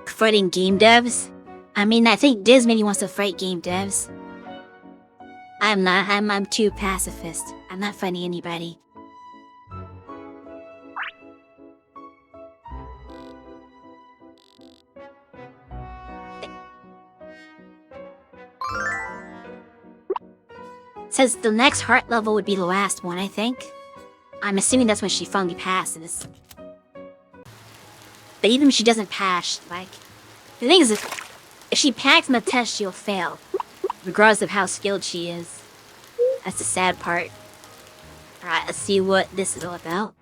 Fighting game devs? I mean, I think Disney wants to fight game devs. I'm not. I'm too pacifist. I'm not fighting anybody. Says the next heart level would be the last one, I think. I'm assuming that's when she finally passes. But even if she doesn't pass, like... The thing is, if she panics in the test, she'll fail. Regardless of how skilled she is. That's the sad part. Alright, let's see what this is all about.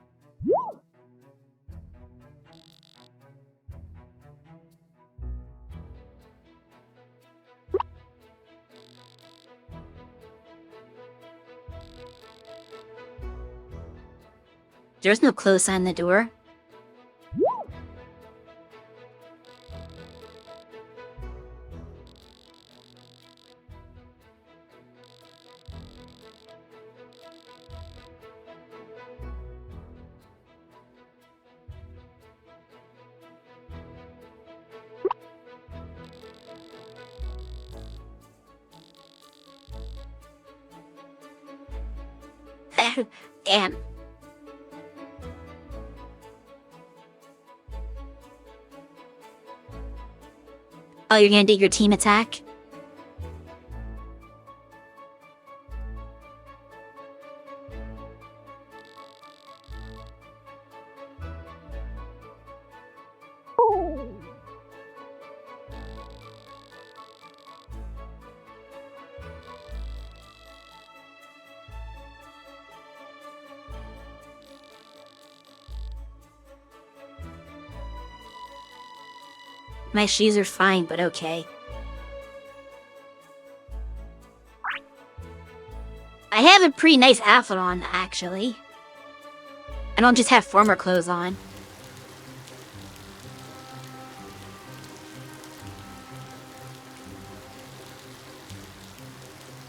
There's no close on the door. Damn. Oh, you're gonna do your team attack? My shoes are fine, but okay. I have a pretty nice outfit on, actually. I don't just have former clothes on.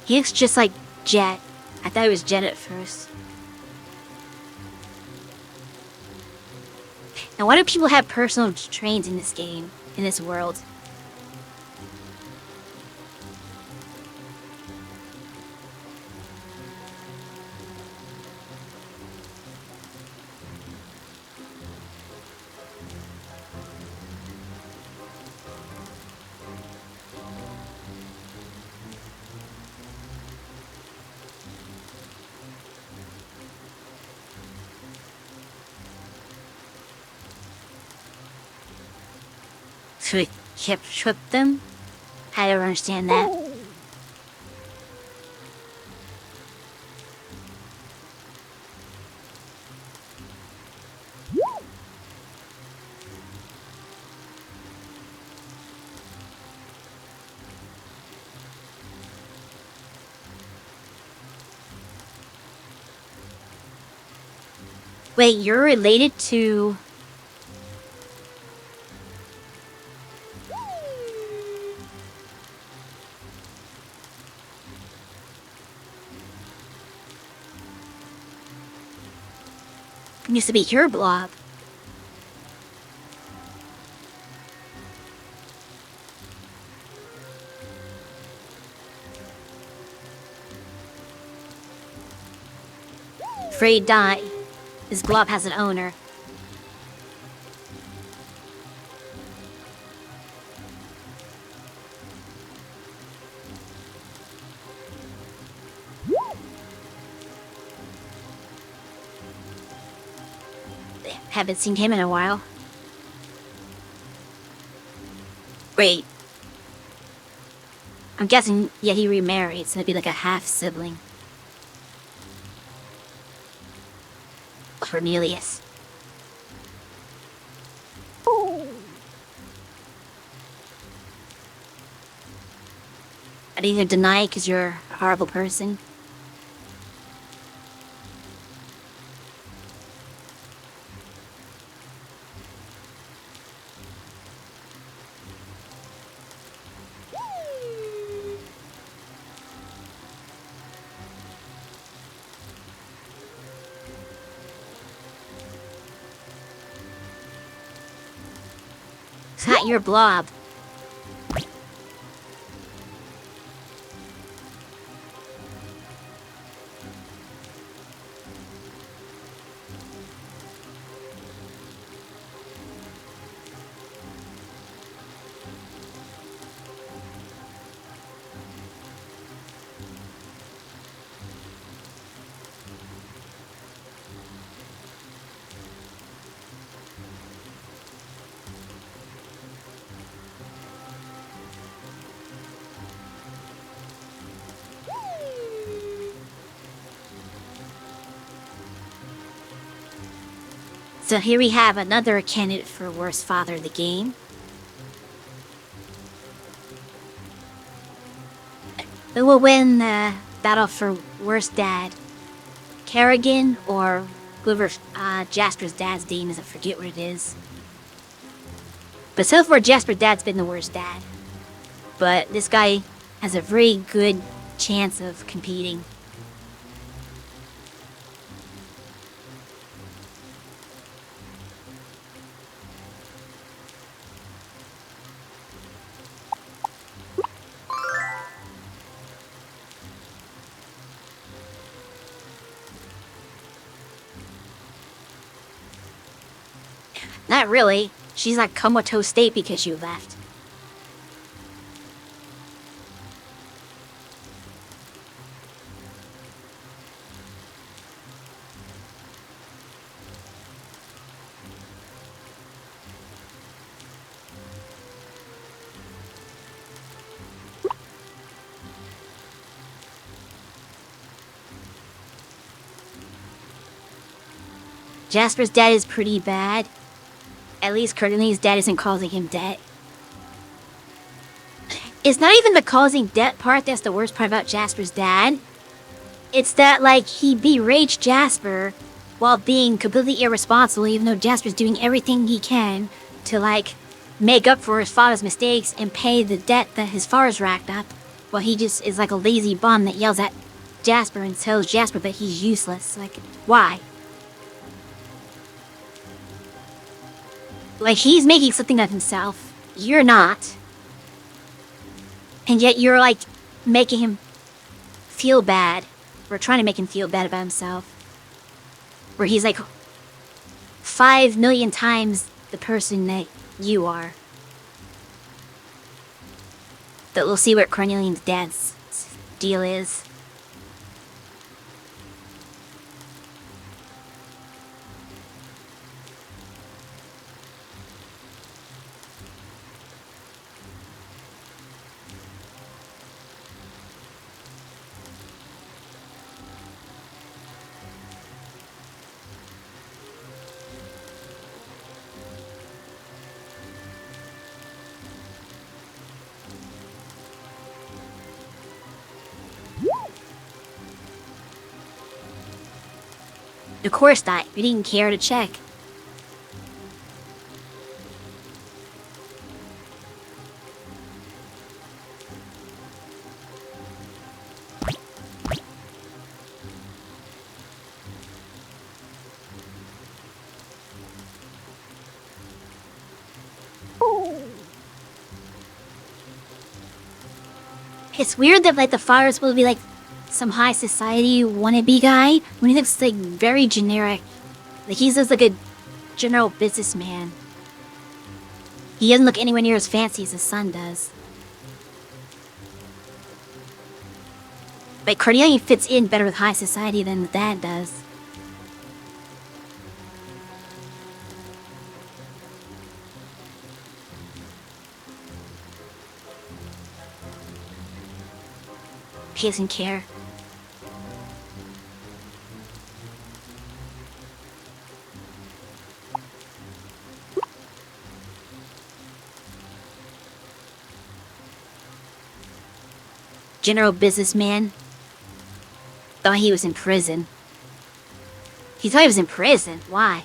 He looks just like Jet. I thought it was Jet at first. Now, why do people have personal trains in this game, in this world? So we kept tripped them? I don't understand that. Wait, you're related to... used to be your blob. Afraid die. This blob has an owner. Haven't seen him in a while. Wait. I'm guessing, yeah, he remarried, so it'd be like a half-sibling. Cornelius. I'd either deny it because you're a horrible person. It's not your blob. So here we have another candidate for worst father of the game. Who will win the battle for worst dad? Kerrigan or whoever Jasper's dad's name is, I forget what it is. But so far, Jasper's dad's been the worst dad. But this guy has a very good chance of competing. Not really. She's like comatose state because you left. Jasper's dad is pretty bad. At least Cornelius' dad isn't causing him debt. It's not even the causing debt part that's the worst part about Jasper's dad. It's that, like, he beraged Jasper while being completely irresponsible, even though Jasper's doing everything he can to, like, make up for his father's mistakes and pay the debt that his father's racked up. While he just is like a lazy bum that yells at Jasper and tells Jasper that he's useless. Like, why? Like, he's making something of himself. You're not. And yet you're, like, making him feel bad. Or trying to make him feel bad about himself. Where he's, like, 5 million times the person that you are. But we'll see what Cornelius's dad's deal is. Of course not. You didn't care to check. It's weird that, like, the father's supposed to be, like, some high society wannabe guy when he looks, like, very generic. Like, he's just, like, a general businessman. He doesn't look anywhere near as fancy as his son does. But Cornelius fits in better with high society than the dad does. He doesn't care. General businessman. Thought he was in prison. He thought he was in prison. Why?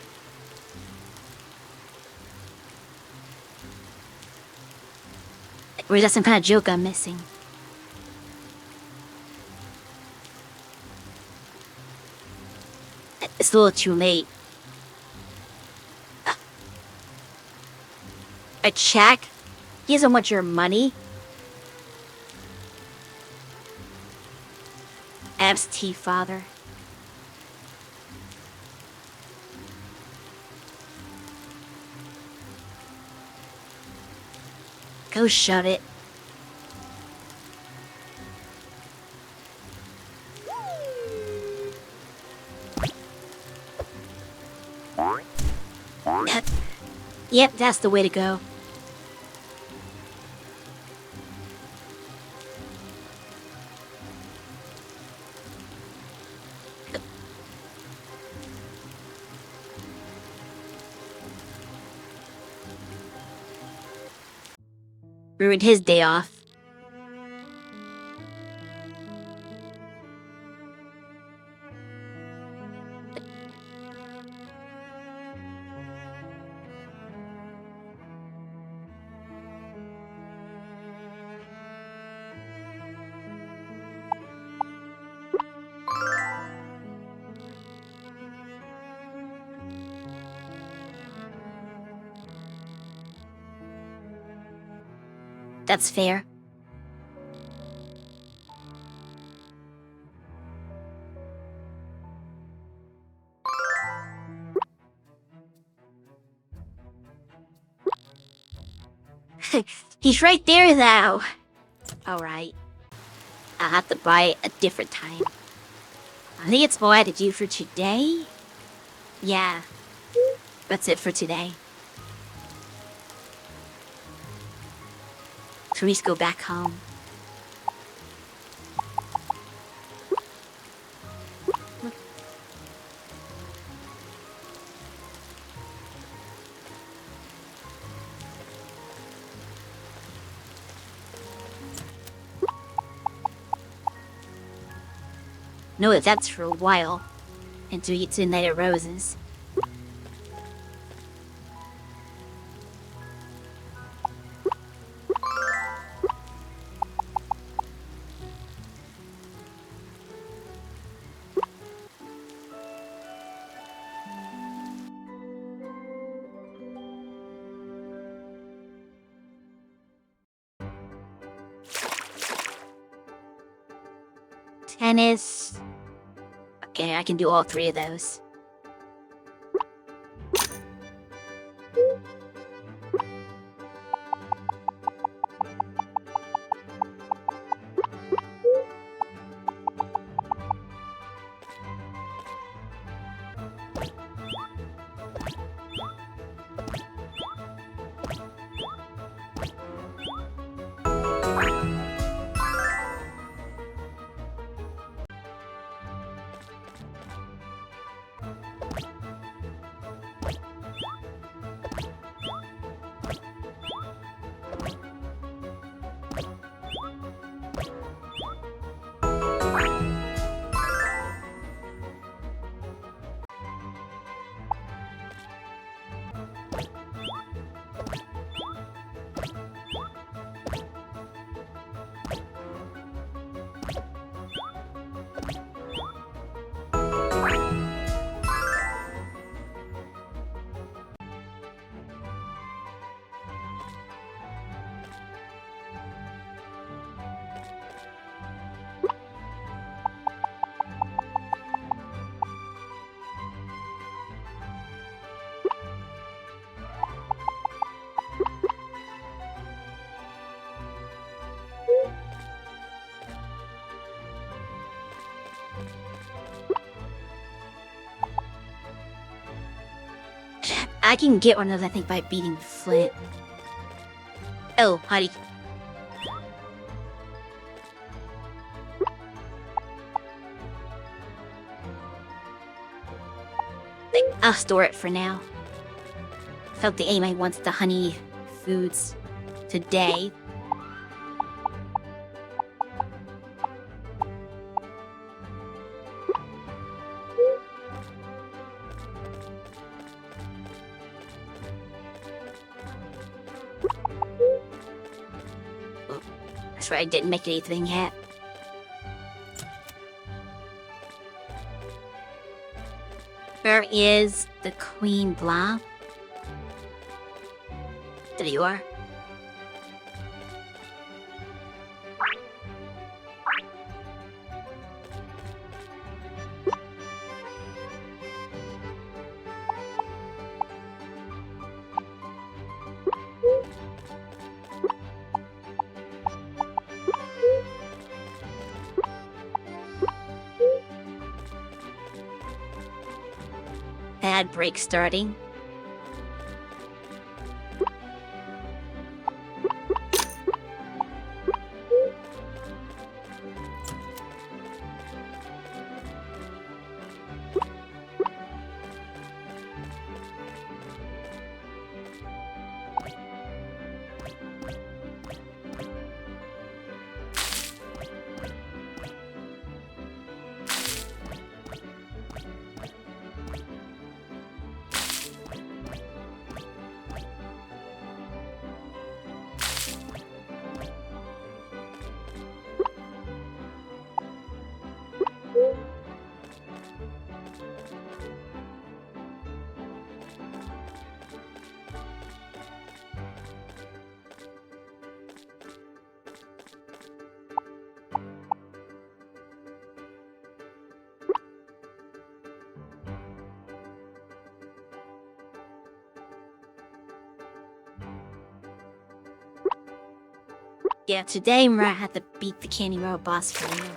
Or is that some kind of joke I'm missing? It's a little too late. A check? He doesn't want your money? Absentee father. Go shut it. Yep, that's the way to go. Ruined his day off. That's fair. He's right there, though. Alright. I'll have to buy it a different time. I think it's all I had to do for today. Yeah. That's it for today. So we just go back home. No, that's for a while. Until you get to the Night of Roses. Tennis. Okay, I can do all three of those. I can get one of those, I think, by beating Flint. Oh, honey. I'll store it for now. Felt the Amy wants the honey foods today. That's right, I didn't make anything yet. Where is the Queen Blanc? There you are. Ad break starting. Yeah, today I had to beat the Candy Row boss for you.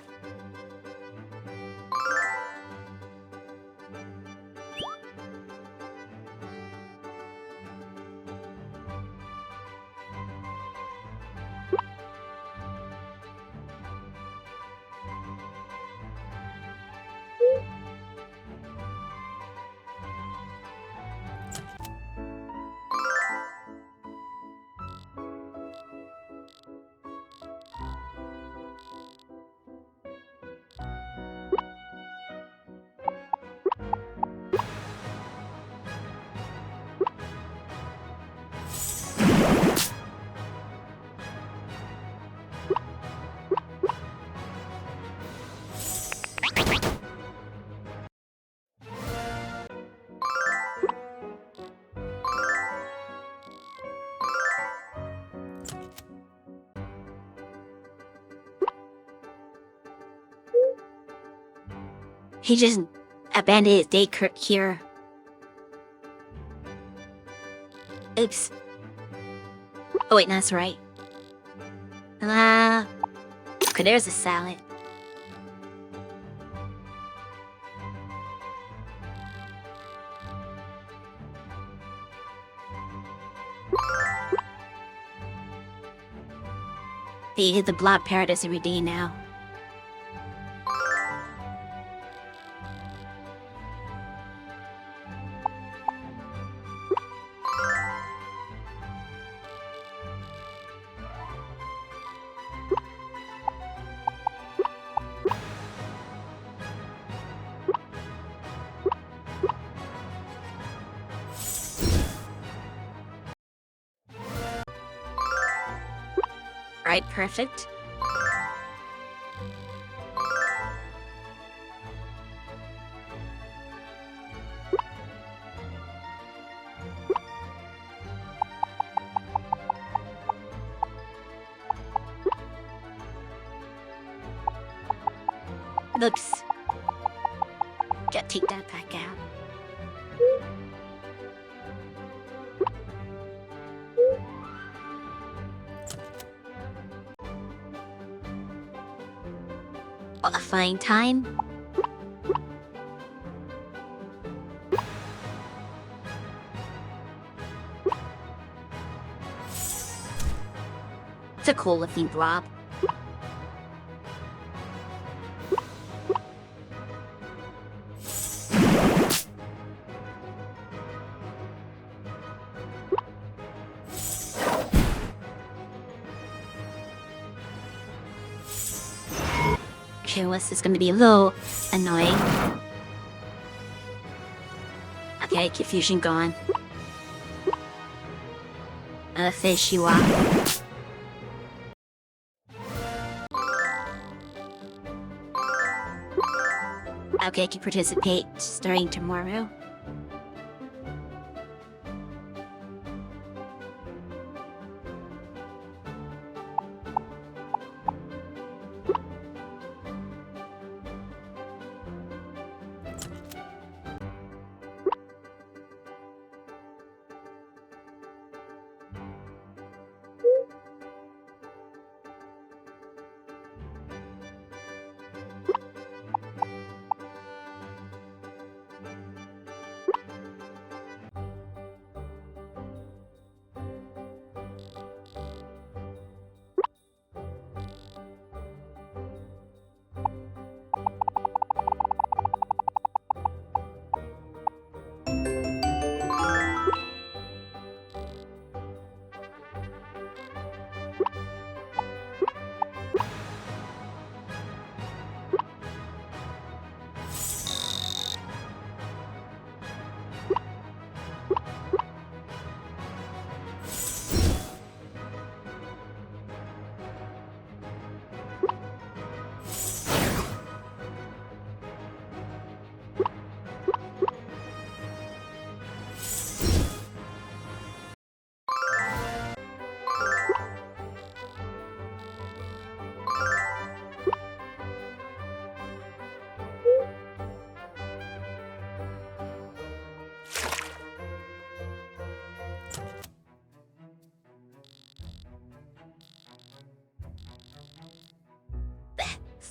He just abandoned his daycare here. Oops. Oh wait, no, that's right. Okay, there's a salad. He hit the blob paradise every day now. Right, perfect. Oops. Gotta take that back out. What a fine time. It's a cool looking blob. This is going to be a little annoying. Okay, confusion gone. Fish you are. Okay, I can participate starting tomorrow.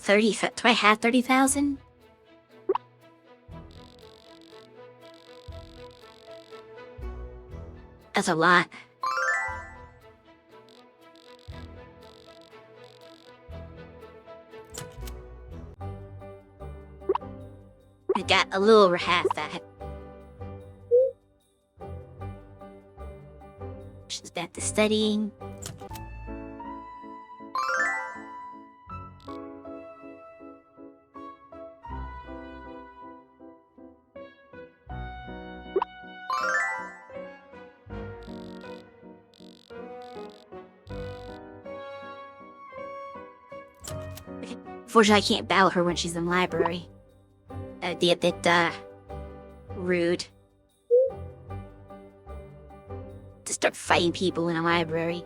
30. Do I have 30,000? That's a lot. I got a little over half that. She's back to studying. Unfortunately, I can't battle her when she's in library. That'd be a bit, rude. To start fighting people in a library.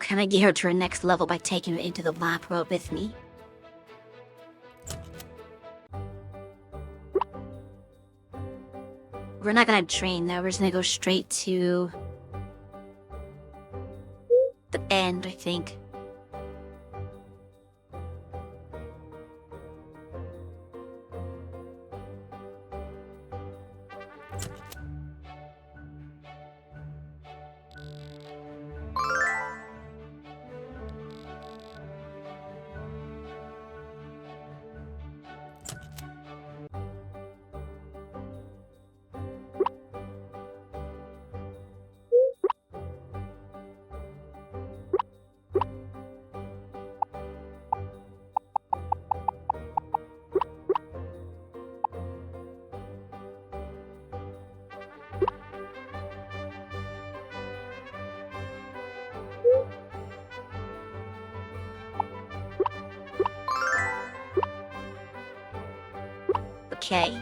Can I get her to her next level by taking her into the lab world with me? We're not gonna train though, we're just gonna go straight to the end, I think. Okay.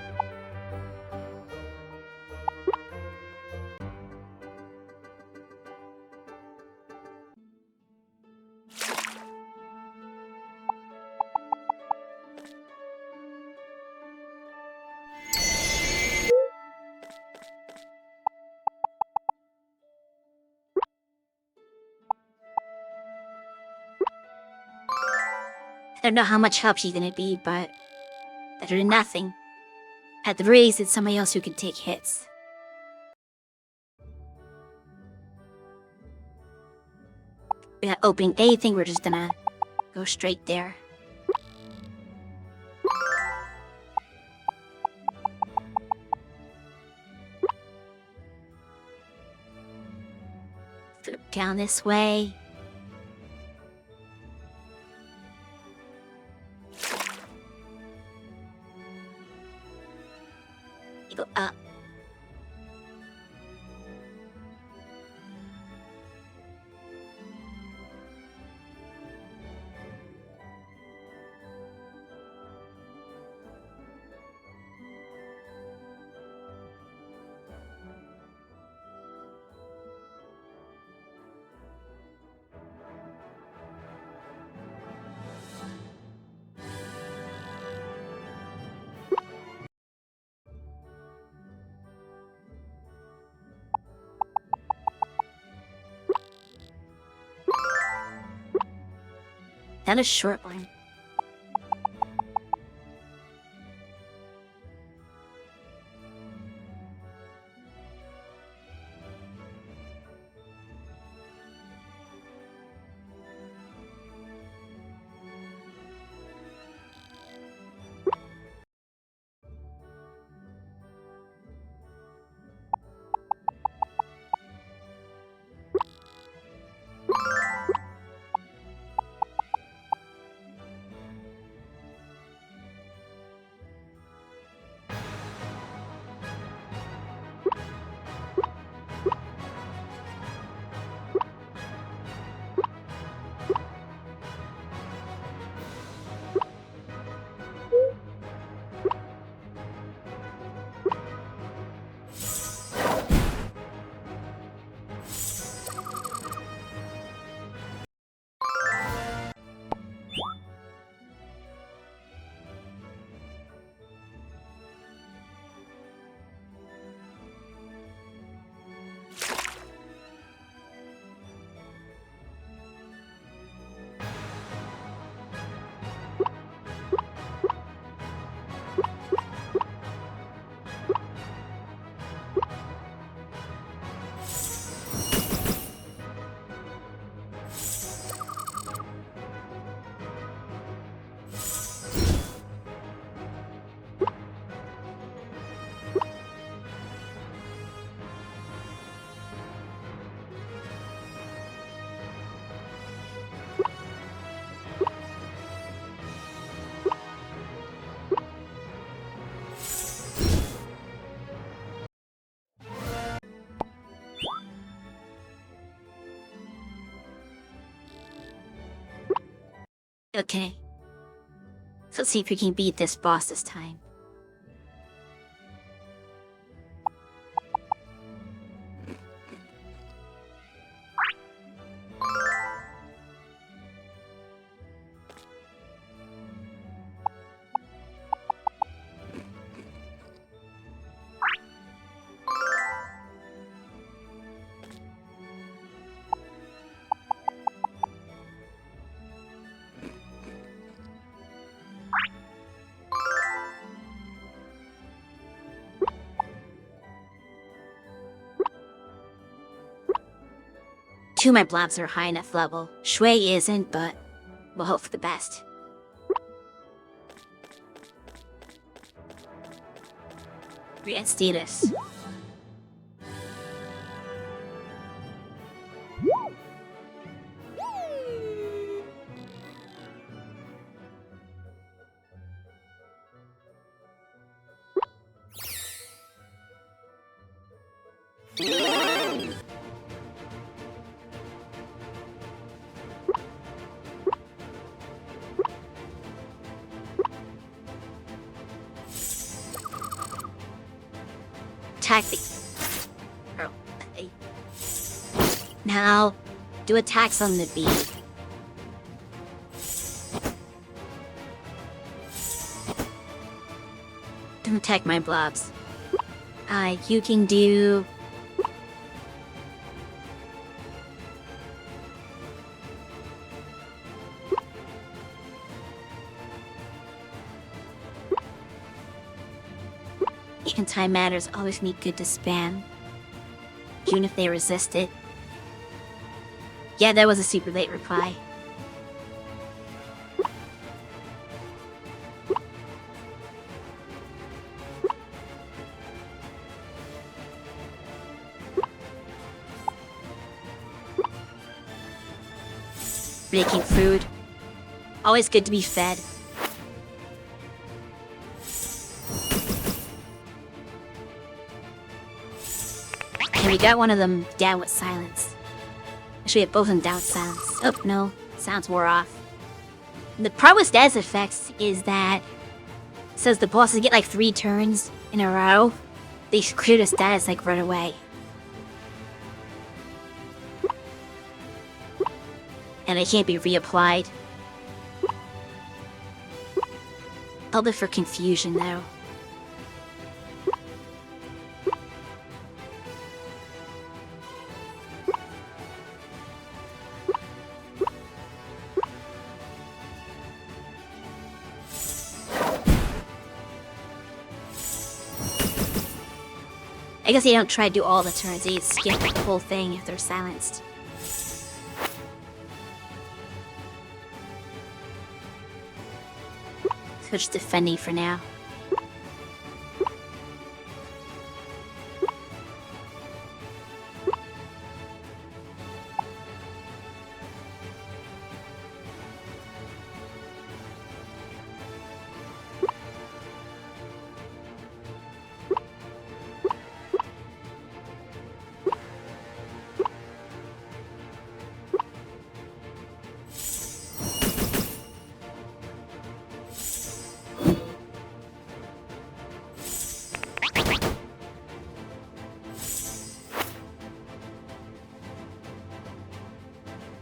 I don't know how much help she's gonna be, but better than nothing. At the very least, it's somebody else who can take hits. We're not opening anything, we're just gonna go straight there. Flip down this way. You go up. Down a short one. Okay. Let's see if we can beat this boss this time. Two of my blobs are high enough level. Shui isn't, but we'll hope for the best. Let's do this. Attack the... Oh. Now, do attacks on the bee. Don't attack my blobs. You can do... Anti-matters always need good to spam. Even if they resist it. Yeah, that was a super late reply. Making food. Always good to be fed. And we got one of them down with silence. Actually, we have both of them down with silence. Oh, no. Sounds wore off. And the problem with status effects is that it says the bosses get like 3 turns in a row. They clear the status like right away. And they can't be reapplied. Probably for confusion, though. I guess they don't try to do all the turns, they skip the whole thing if they're silenced. So just defending for now.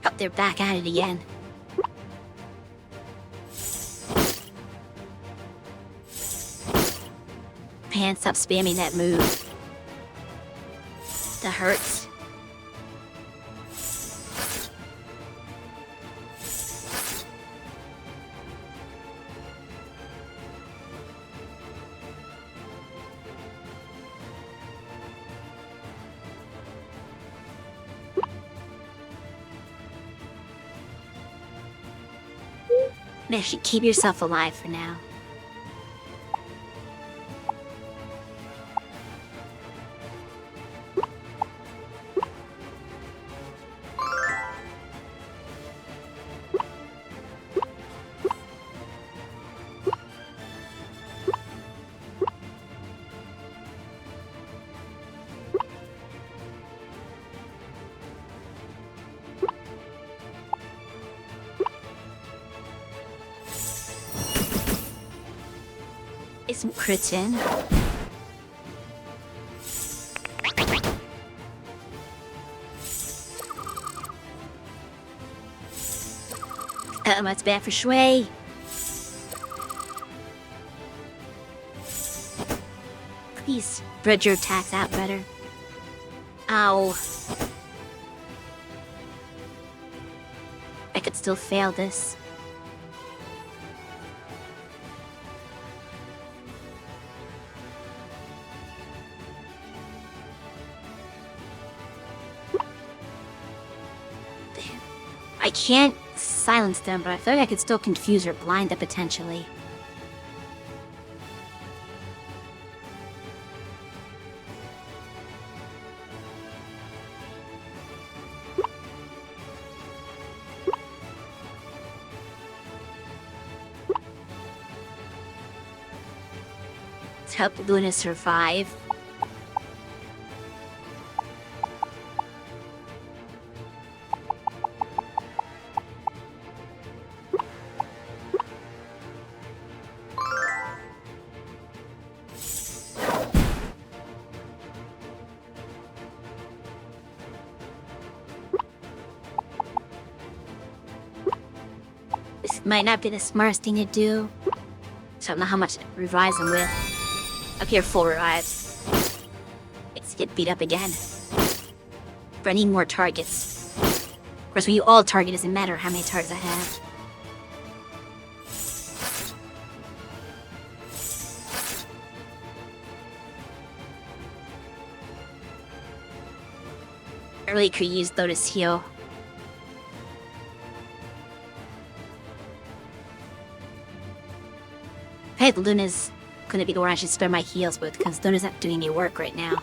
Oh, they're back at it again. Man, stop spamming that move. That hurts. Actually, keep yourself alive for now. some crits in. That's bad for Shui. Please spread your attacks out better. Ow. I could still fail this. I can't silence them, but I feel like I could still confuse or blind them potentially. Let's help Luna survive. This might not be the smartest thing to do. So I don't know how much revives I'm with. Okay, you're full revives. Let's get beat up again. But I need more targets. Of course, when you all target, it doesn't matter how many targets I have. I really could use Lotus Heal. Hey, Luna's gonna be the one I should spare my heals with, because Luna's not doing any work right now.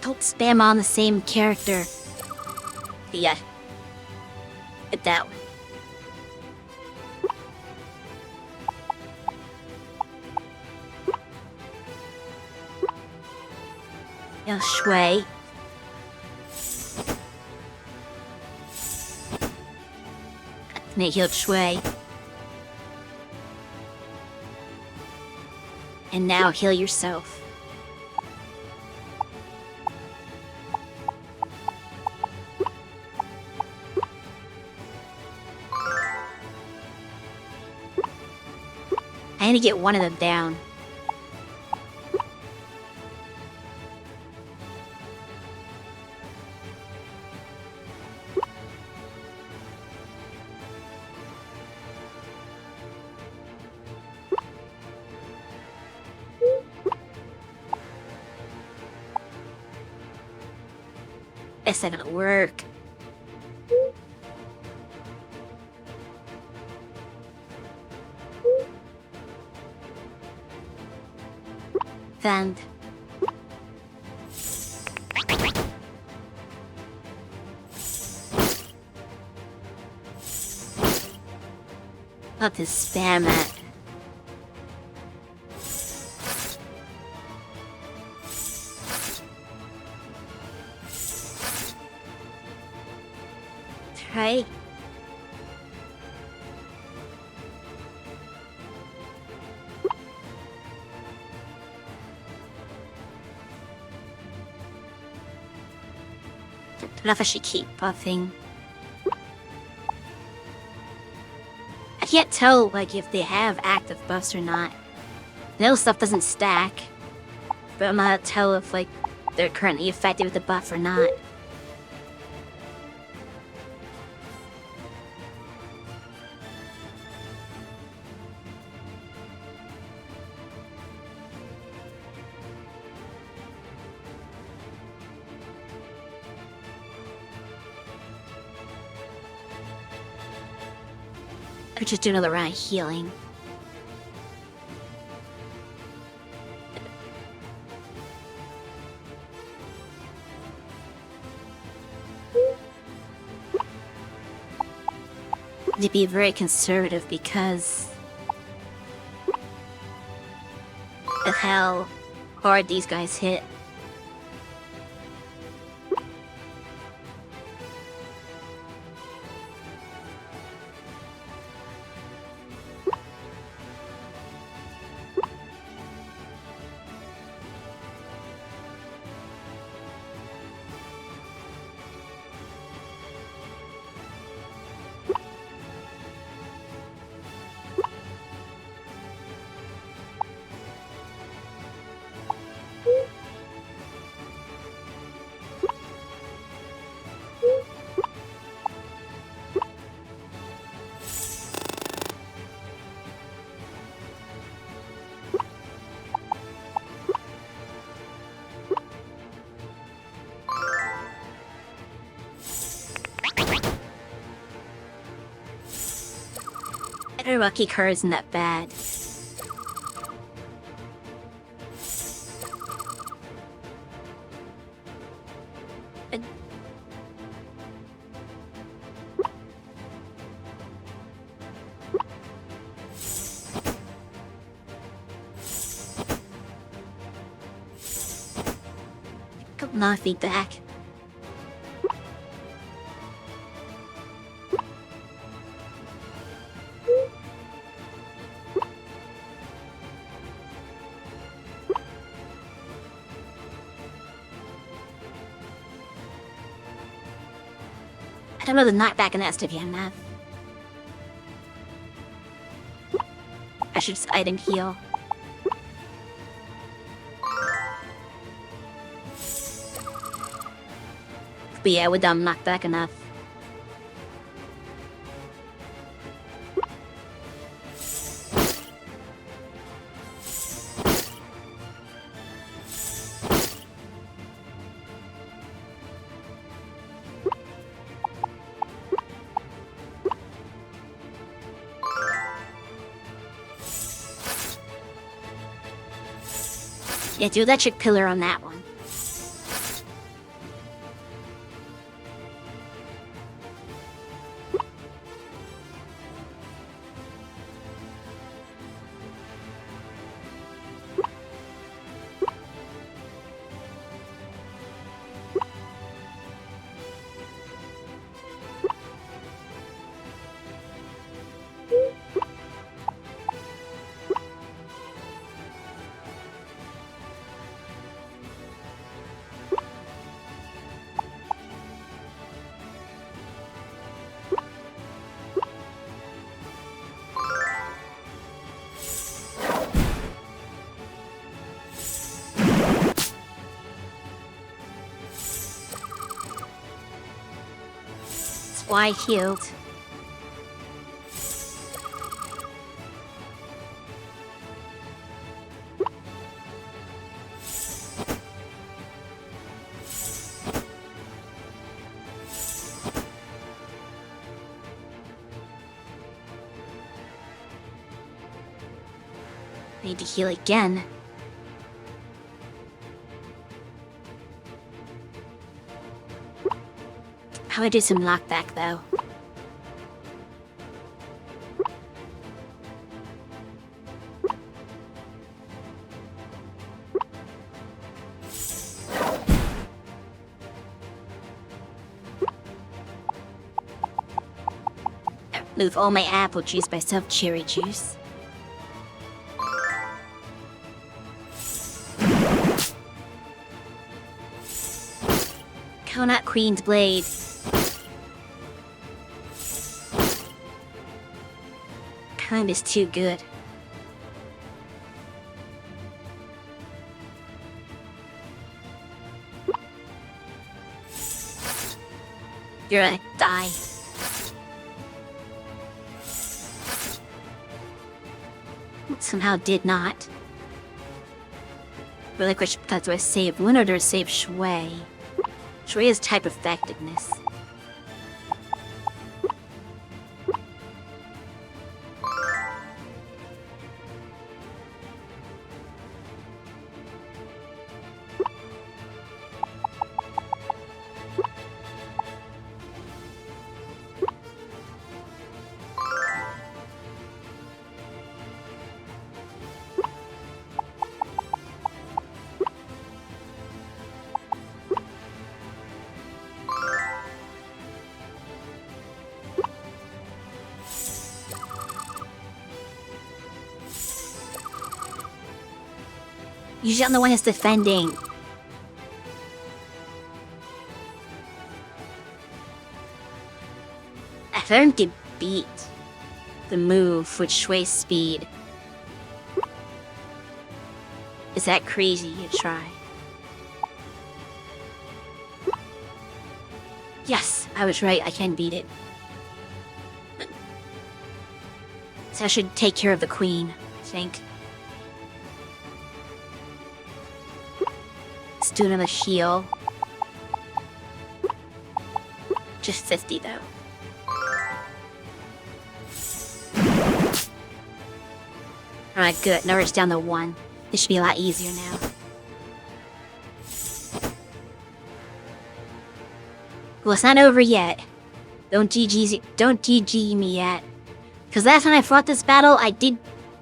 Don't spam on the same character. Yeah. Hit that one. Yeah, Shui. And it healed Shui. And now heal yourself. I need to get one of them down. It's not gonna work. Then love to spam it. Right. I don't know if I should keep buffing. I can't tell, like, if they have active buffs or not. I know stuff doesn't stack, but I'm not to tell if, like, they're currently affected with the buff or not. I'll just do another round of healing. To be very conservative because of how hard these guys hit. The Rocky card isn't that bad. Couple more feedback. I don't know the knockback and that stuff you have. I should just item heal. But yeah, we're done knockback enough. Yeah, do electric pillar on that one. Why healed? Need to heal again. How do I do some knockback though? Move all my apple juice by self-cherry juice. Coconut Queen's Blade. Kind is too good. You're gonna die. Somehow did not. Relinquish because do I save Luna or do I save Shui? Shui is type effectiveness. Usually I'm the one that's defending. I learned to beat the move with Shui's speed. Is that crazy to try? Yes, I was right. I can beat it. So I should take care of the queen, I think. Let's do another heal. Just 50 though. Alright, good. Now it's down to 1. This should be a lot easier now. Well, it's not over yet. Don't GG me yet. Because last time I fought this battle, I did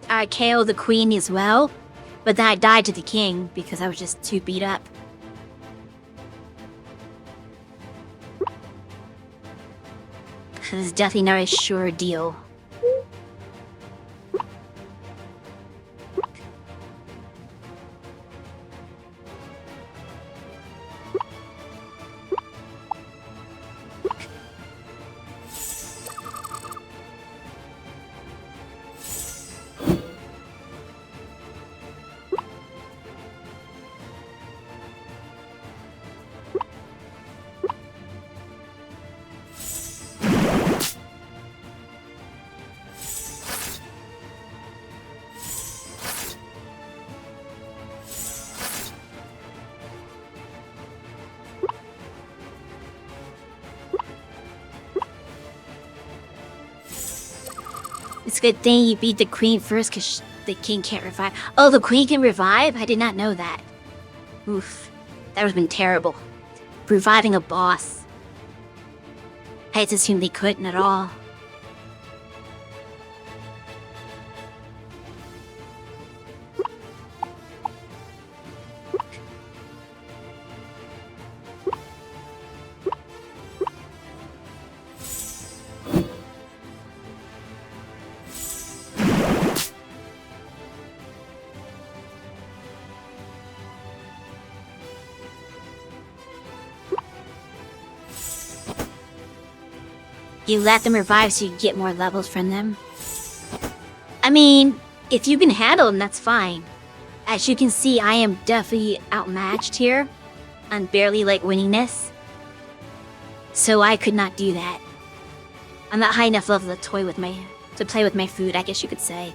KO the queen as well. But then I died to the king because I was just too beat up. This is definitely not a sure deal. It's a good thing you beat the queen first, because the king can't revive. Oh, the queen can revive? I did not know that. Oof. That would have been terrible. Reviving a boss. I had to assume they couldn't at all. You let them revive so you get more levels from them. I mean, if you can handle them, that's fine. As you can see, I am definitely outmatched here. I'm barely winning this. So I could not do that. I'm not high enough level to play with my food, I guess you could say.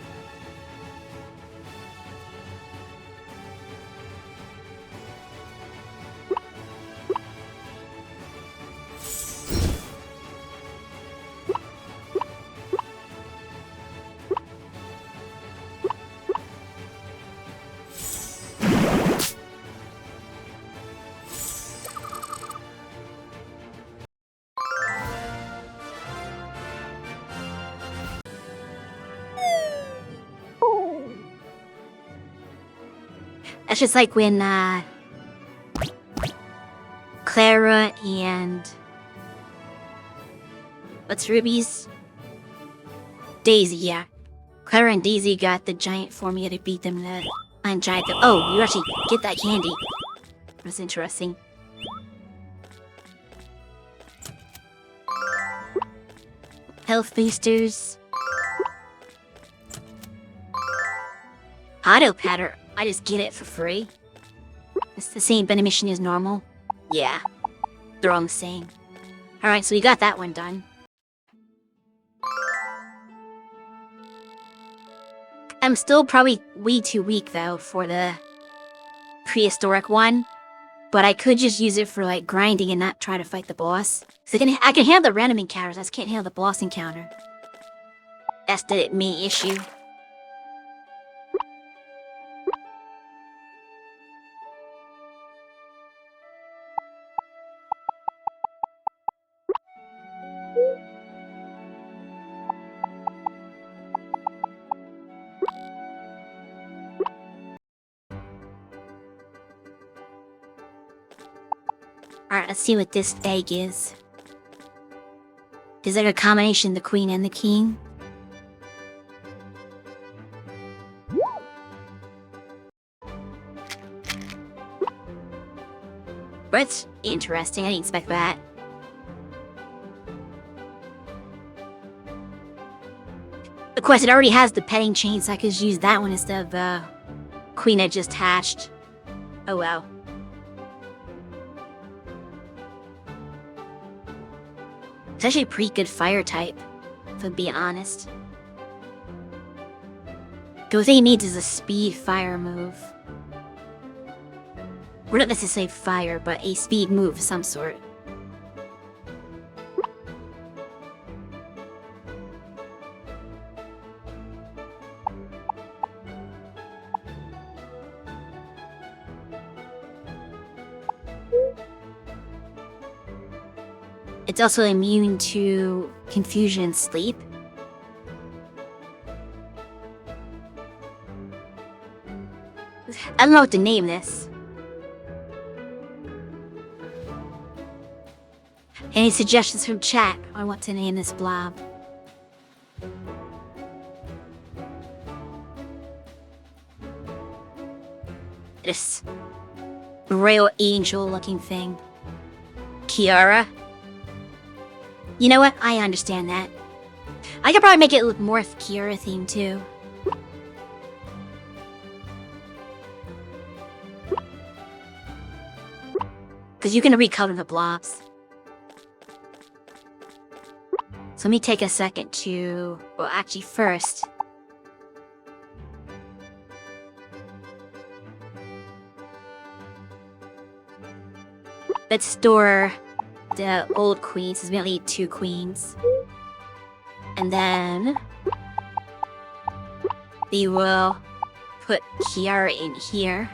That's just like when, Clara and... What's Ruby's? Daisy, yeah. Clara and Daisy got the giant formula to beat them, the Iron Giant. Oh, you actually get that candy. That's interesting. Health boosters. Auto patter. I just get it for free. It's the same mission as normal. Yeah. They're all the same. Alright, so we got that one done. I'm still probably way too weak, though, for the prehistoric one. But I could just use it for, grinding and not try to fight the boss. So I can handle the random encounters, I just can't handle the boss encounter. That's the main issue. Alright, let's see what this egg is. Is it a combination of the queen and the king? That's interesting, I didn't expect that. Of course, it already has the petting chain, so I could just use that one instead of the queen I just hatched. Oh well. It's actually a pretty good fire type, if I'm being honest. The only thing it needs is a speed fire move. Or not necessarily fire, but a speed move of some sort. It's also immune to confusion sleep. I don't know what to name this. Any suggestions from chat on what to name this blob? This real angel looking thing. Kiara? You know what? I understand that. I could probably make it look more Kiara themed too. Because you can recolor the blobs. So let me take a second to... Well, actually first... let's store the old queens, since we only need 2 queens. And then... we will put Kiara in here.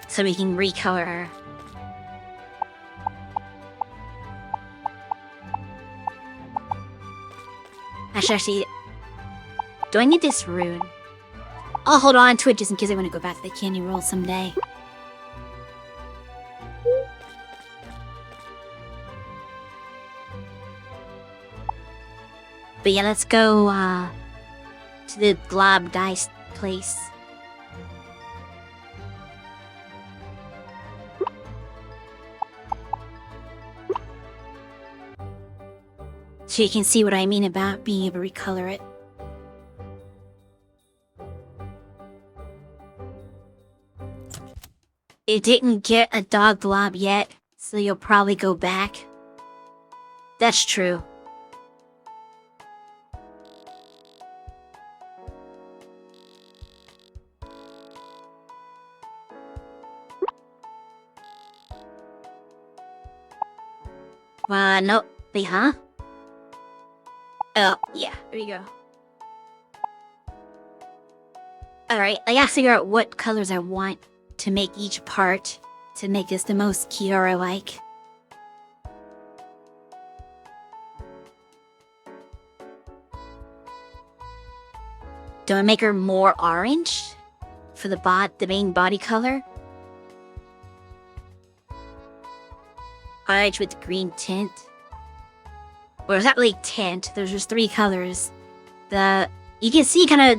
So we can recolor her. Actually, do I need this rune? I'll hold on to it just in case I want to go back to the candy roll someday. But yeah, let's go to the glob dice place. So you can see what I mean about being able to recolor it. It didn't get a dog blob yet, so you'll probably go back. That's true. No. Wait, huh? Oh, yeah, there you go. Alright, I gotta figure out what colors I want to make each part to make this the most Kiara-like. Do I make her more orange for the main body color? Orange with green tint. Well, it's not really tint. There's just 3 colors. You can see kind of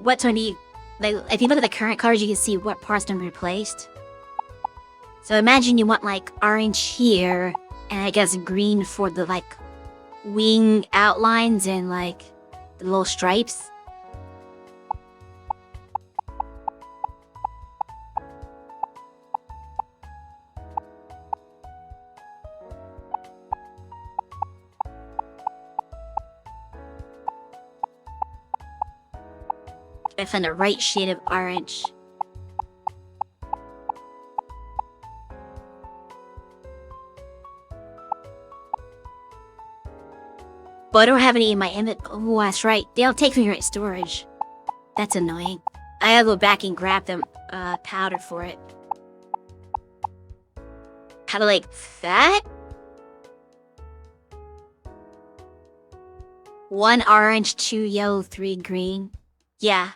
what's on the... Like, if you look at the current colors, you can see what parts have been replaced. So imagine you want, like, orange here, and I guess green for the, like, wing outlines and, like, the little stripes. I found the right shade of orange. But I don't have any in my inventory. Oh, that's right. They don't take from your storage. That's annoying. I gotta go back and grab them powder for it. Kinda like that? 1 orange, 2 yellow, 3 green. Yeah.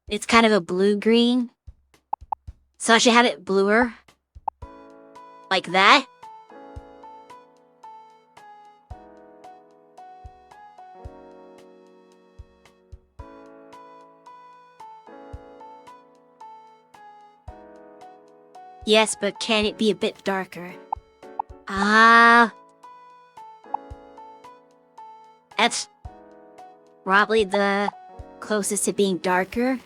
It's kind of a blue-green. So I should have it bluer. Like that. Yes, but can it be a bit darker? Ah. That's probably the closest to being darker.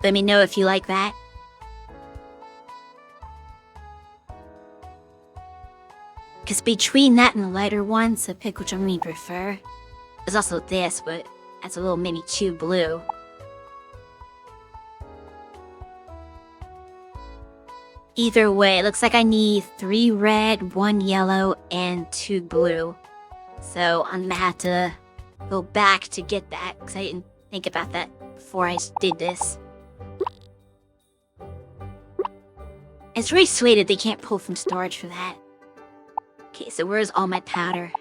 Let me know if you like that. Because between that and the lighter one, so pick which one you prefer. There's also this, but that's a little maybe too blue. Either way, it looks like I need 3 red, 1 yellow, and 2 blue. So I'm gonna have to go back to get that, because I didn't think about that before I did this. It's really sweet that they can't pull from storage for that. Okay, so where's all my powder?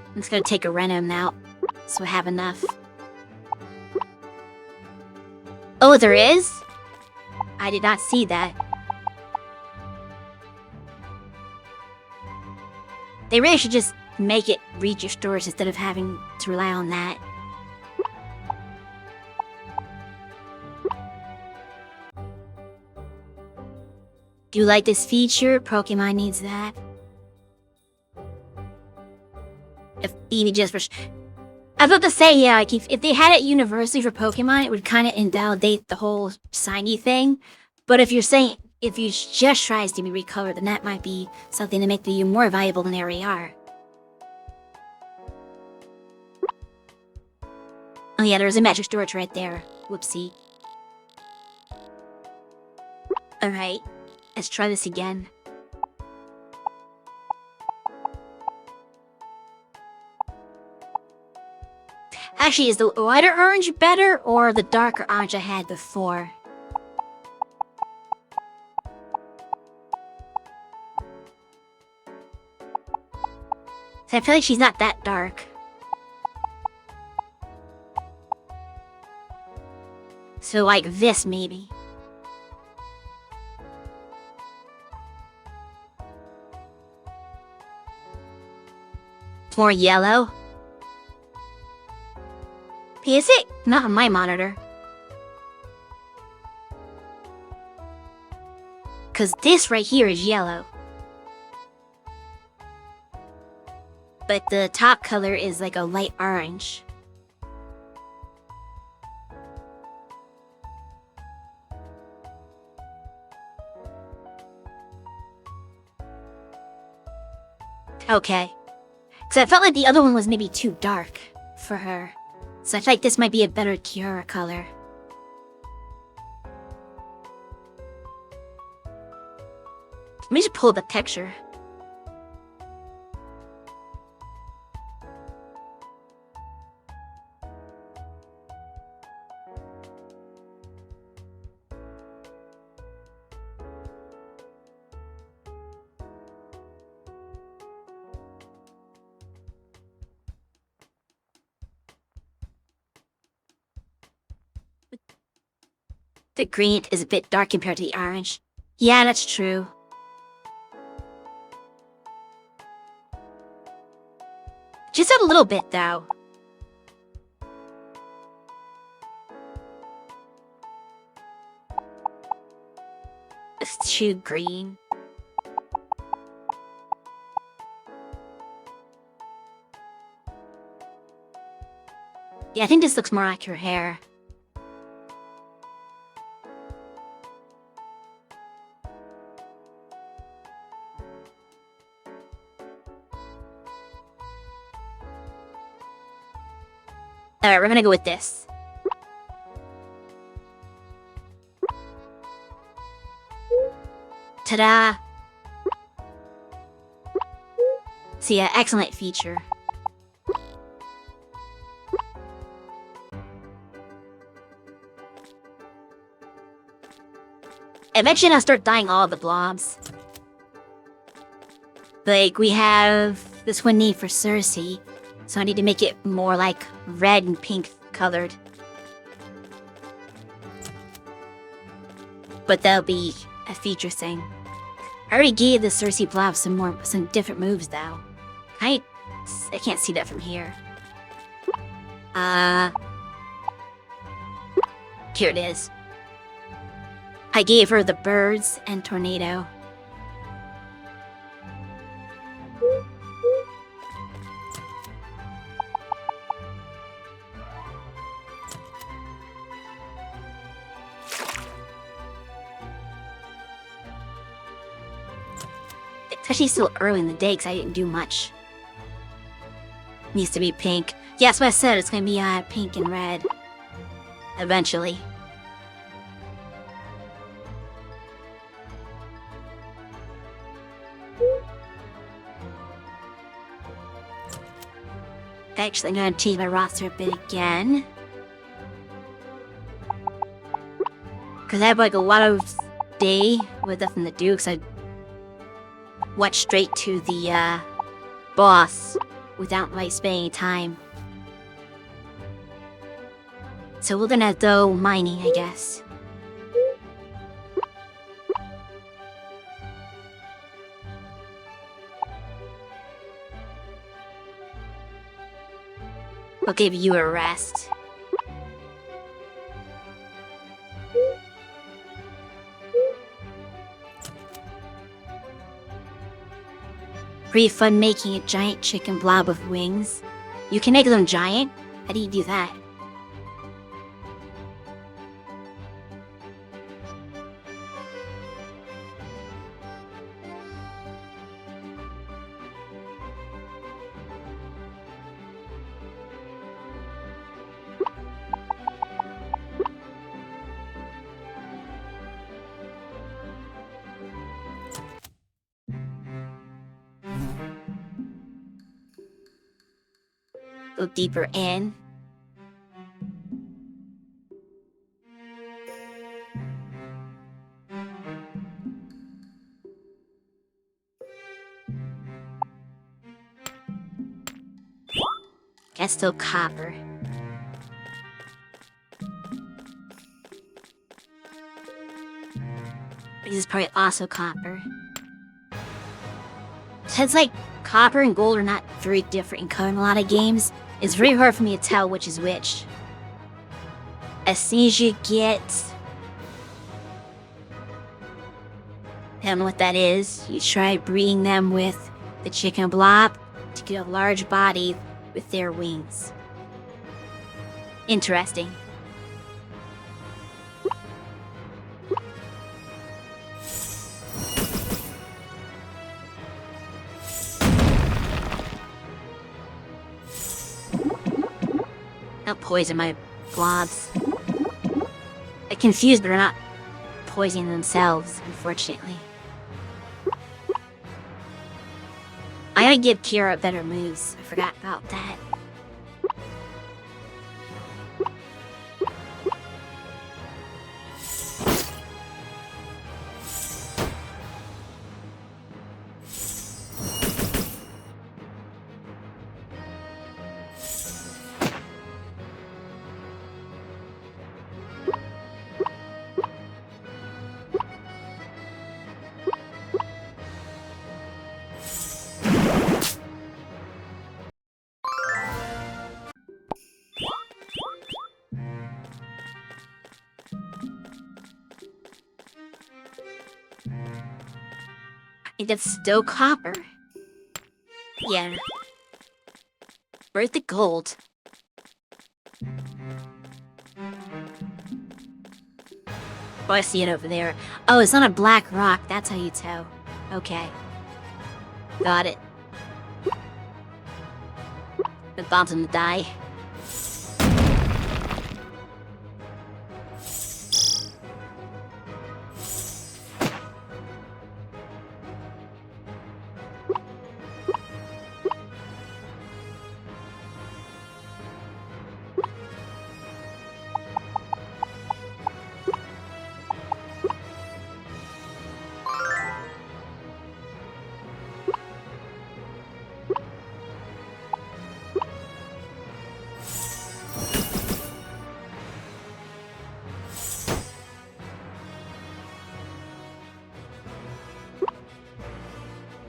I'm just gonna take a random out, so I have enough. Oh, there is? I did not see that. They really should just make it reach your storage instead of having to rely on that. Do you like this feature? Pokemon needs that. If even just for... I was about to say, yeah, like if they had it universally for Pokemon, it would kind of invalidate the whole shiny thing. But if you're saying, if you just tries to be recolored, then that might be something to make you more valuable than they already are. Oh yeah, there's a magic storage right there. Whoopsie. Alright, let's try this again. Actually, is the lighter orange better, or the darker orange I had before? So I feel like she's not that dark. So like this, maybe. It's more yellow. Is it? Not on my monitor. Cause this right here is yellow. But the top color is like a light orange. Okay. Cause I felt like the other one was maybe too dark for her. So I feel like this might be a better Kiara color. Let me just pull the texture. The green is a bit dark compared to the orange. Yeah, that's true. Just a little bit, though. It's too green. Yeah, I think this looks more like her hair. Alright, we're gonna go with this. Ta-da! So yeah, excellent feature. Eventually I'll start dyeing all the blobs. Like, we have This one need for Cersei, so I need to make it more like red and pink colored. But that'll be a future thing. I already gave the Cersei blob some different moves though. I can't see that from here. Here it is. I gave her the birds and tornado. It's actually still early in the day because I didn't do much. Needs to be pink. Yeah, that's what I said. It's gonna be pink and red. Eventually. Actually, I'm gonna change my roster a bit again. Because I have like a lot of day with nothing to do because I went straight to the boss without like spending any time. So we're gonna go mining, I guess. I'll give you a rest. Pretty fun making a giant chicken blob with wings. You can make them giant? How do you do that? Go deeper in. That's still copper. This is probably also copper. Since like copper and gold are not very different in color in a lot of games, it's very hard for me to tell which is which. As soon as you get... I don't know what that is. You try breeding them with the chicken blob to get a large body with their wings. Interesting. Don't poison my blobs. I'm confused, but they're not poisoning themselves, unfortunately. I gotta give Kira better moves. I forgot about that. I think that's still copper. Yeah. Where's the gold? Oh, I see it over there. Oh, it's on a black rock. That's how you tell. Okay. Got it. The bomb's gonna die.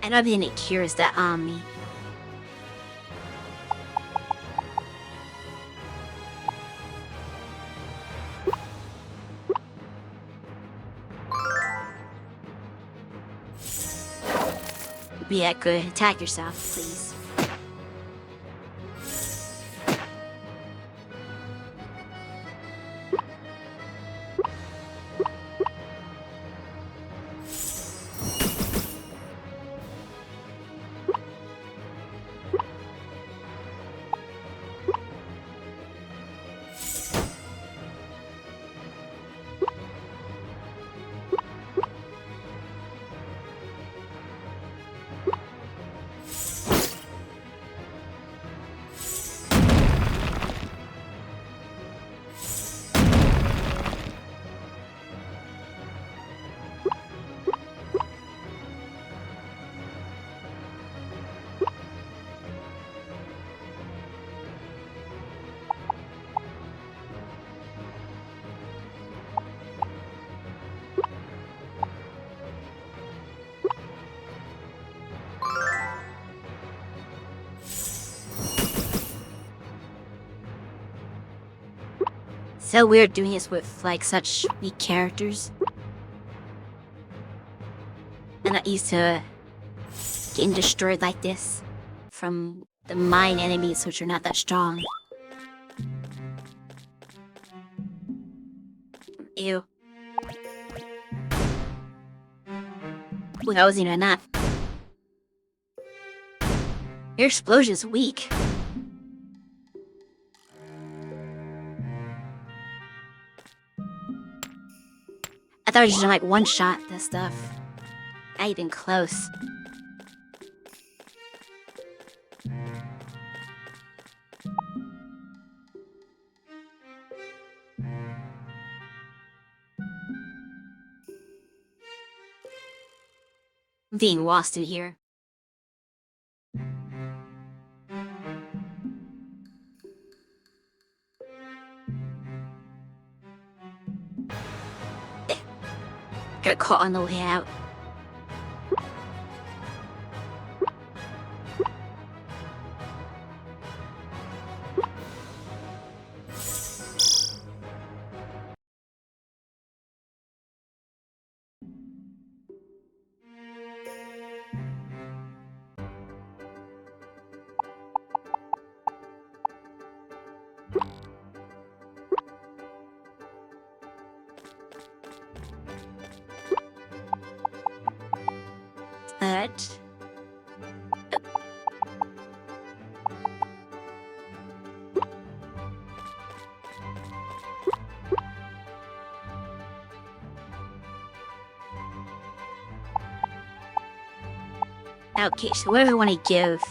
I don't think it cures the army. Yeah, good. Attack yourself, please. So weird doing this with, like, such weak characters. I'm not used to getting destroyed like this from the mine enemies, which are not that strong. Ew. Well, that wasn't even enough. Your explosion's weak. I thought it was just like one-shot this stuff. Not even close. I'm being lost in here. Got caught on the way out. But okay, so what do I want to give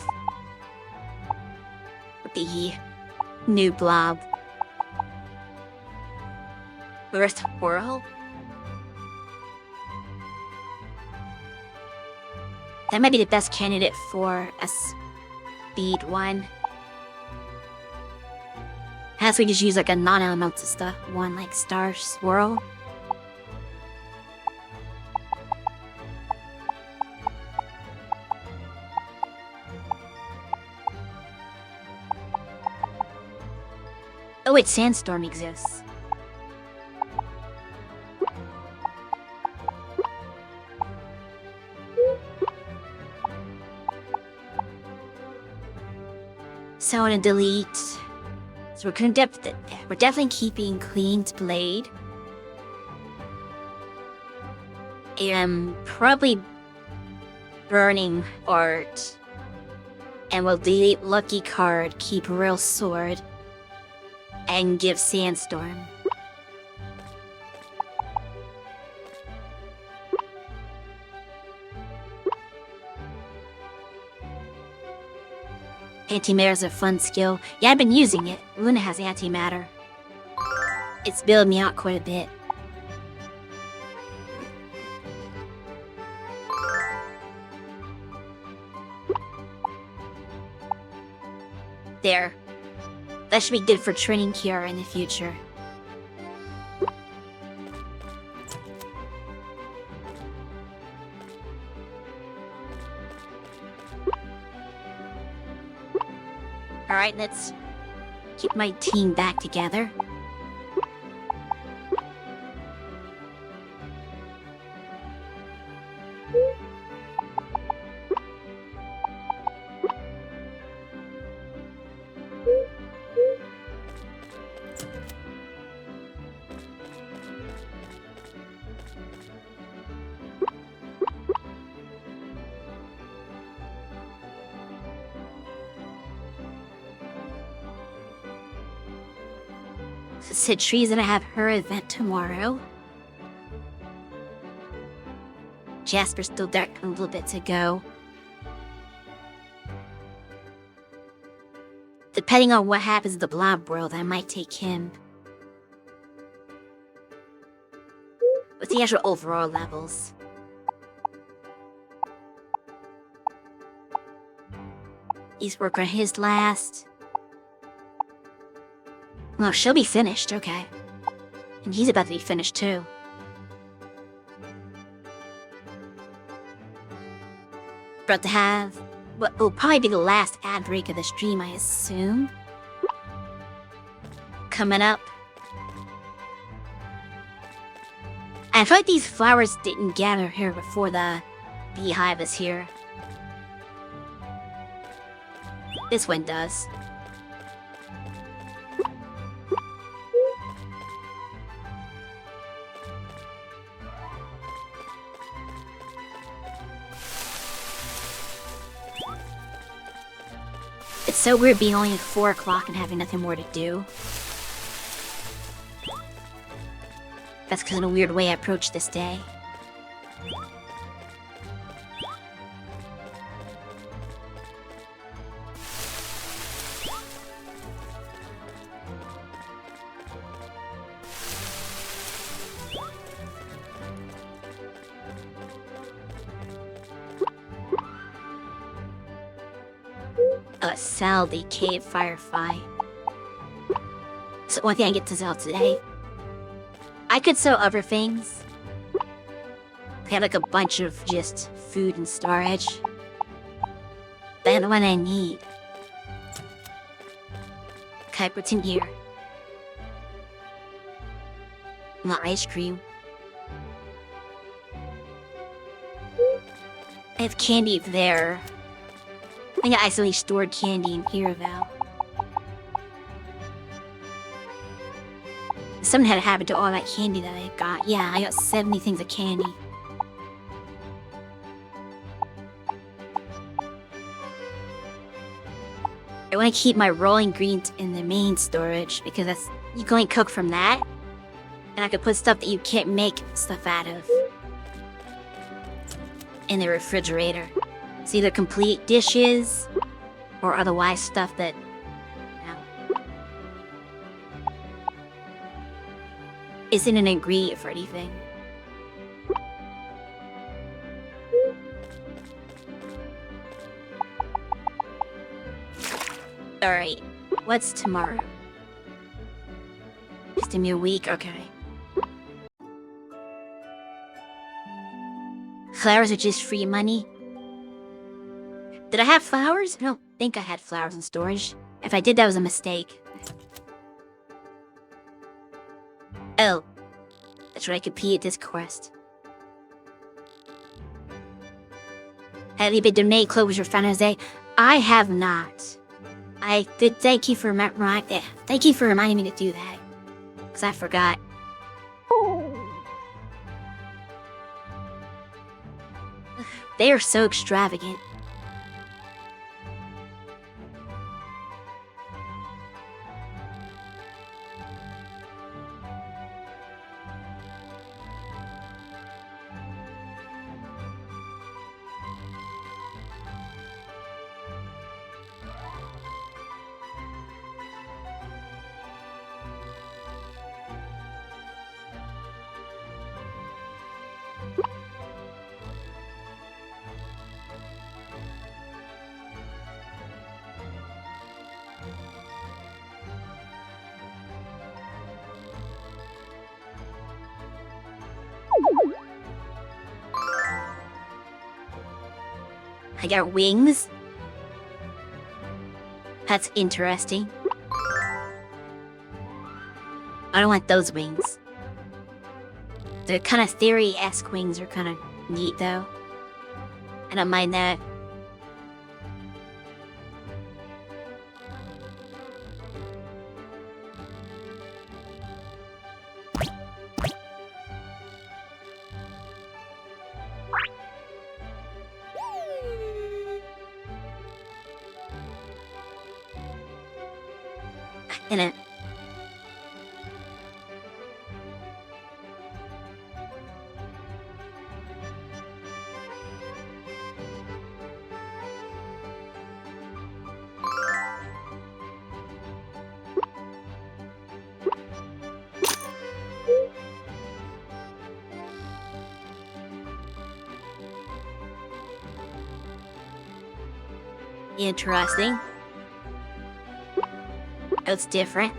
the new blob? Earth Whirl? That might be the best candidate for a speed one. As we just use like a non-elemental stuff one, like Star Swirl. Oh wait, Sandstorm exists. So I'm gonna delete. So we're definitely keeping Cleaned Blade. And probably Burning Art. And we'll delete Lucky Card, keep Real Sword, and give Sandstorm. Antimatter is a fun skill. Yeah, I've been using it. Luna has antimatter. It's built me out quite a bit. There. That should be good for training Kiara in the future. Alright, let's get my team back together. Citri's gonna have her event tomorrow. Jasper's still got a little bit to go. Depending on what happens in the blob world, I might take him. What's the actual overall levels? He's working on his last. Well, she'll be finished, okay. And he's about to be finished, too. About to have what will probably be the last ad break of the stream, I assume. Coming up. I feel like these flowers didn't gather here before the beehive is here. This one does. It's so weird being only at 4 o'clock and having nothing more to do. That's because in a weird way I approached this day. Sell the cave firefly. So one thing I get to sell today. I could sell other things. I have like a bunch of just food and storage. Then what I need. Okay, what's in here? The ice cream. I have candy there. I think I accidentally stored candy in here, though. Something had happened to all that candy that I got. Yeah, I got 70 things of candy. I want to keep my rolling greens in the main storage because that's you can only cook from that. And I could put stuff that you can't make stuff out of in the refrigerator. It's either complete dishes or otherwise stuff that, isn't an ingredient for anything. Alright, what's tomorrow? Just give me a week, okay. Flowers are just free money. Did I have flowers? I don't think I had flowers in storage. If I did, that was a mistake. Oh. That's right, I completed this quest. Have you been donate closure Fan Jose? I have not. I did thank you for thank you for reminding me to do that. Because I forgot. They are so extravagant. I got wings. That's interesting. I don't want those wings. The kind of theory-esque wings are kind of neat, though. I don't mind that. In it. Interesting. It's different.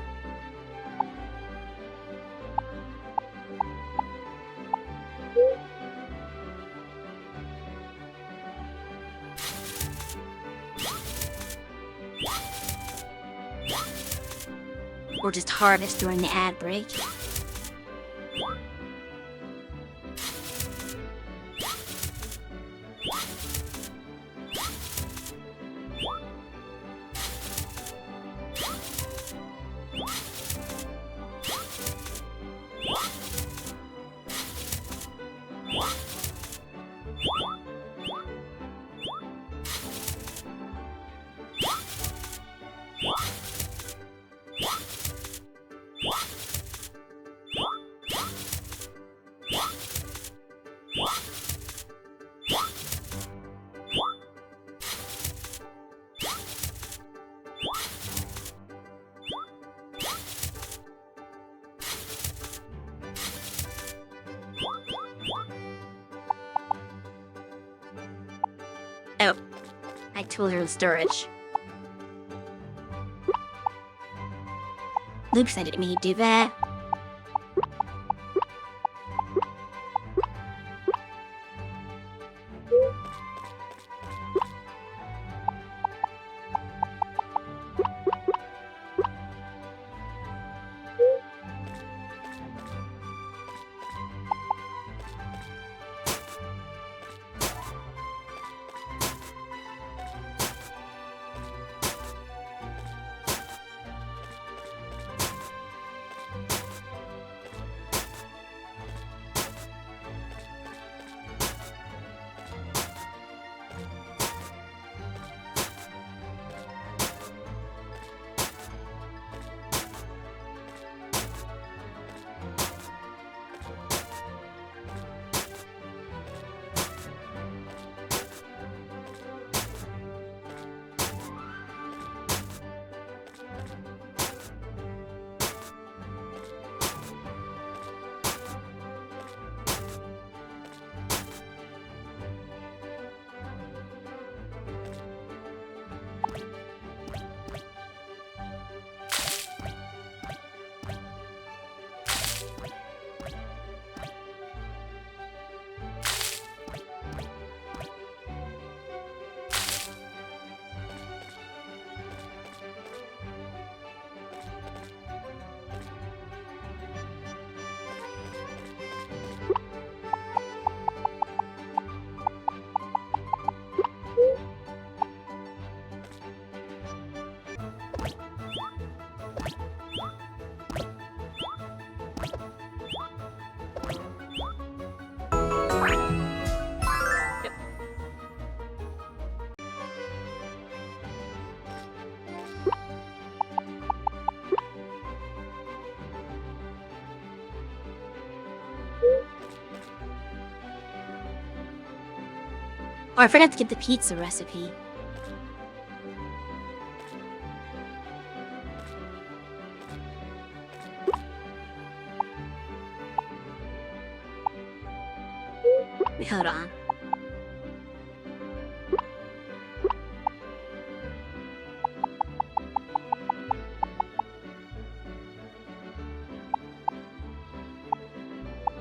Or just harvest during the ad break. Oh, I told her the storage. Oops, I didn't mean to do that. Oh, I forgot to get the pizza recipe. Wait, hold on.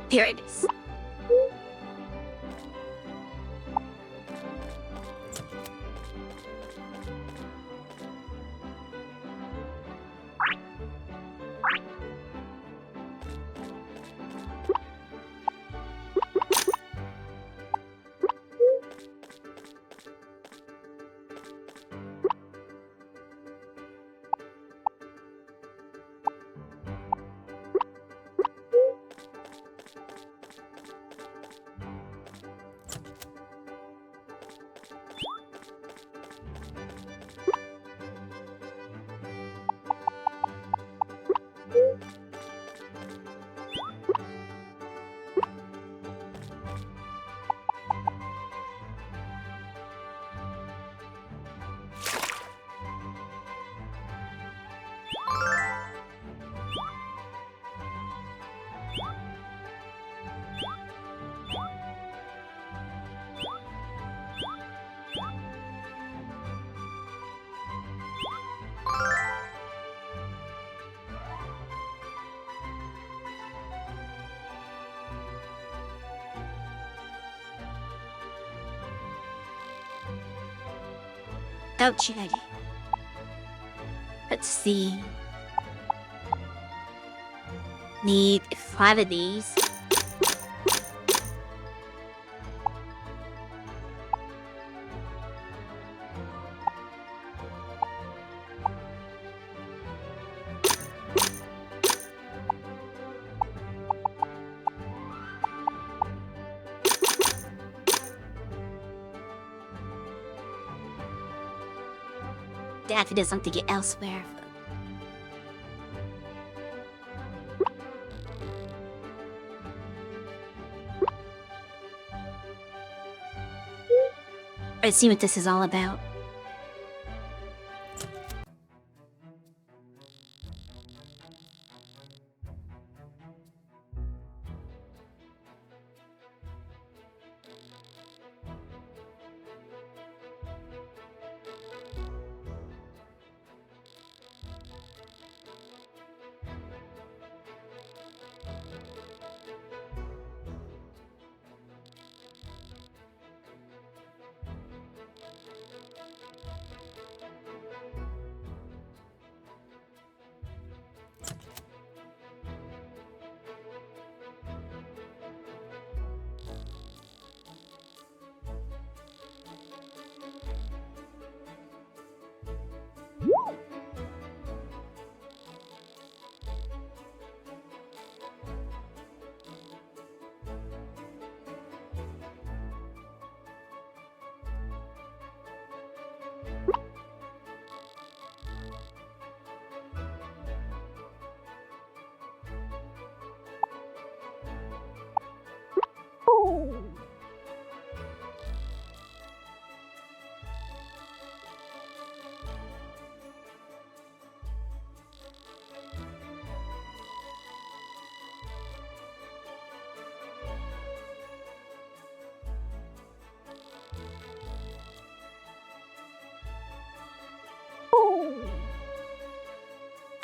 Here it is. don't you? Let's see. Need 5 of these. Daffy does something elsewhere. Let's see what this is all about.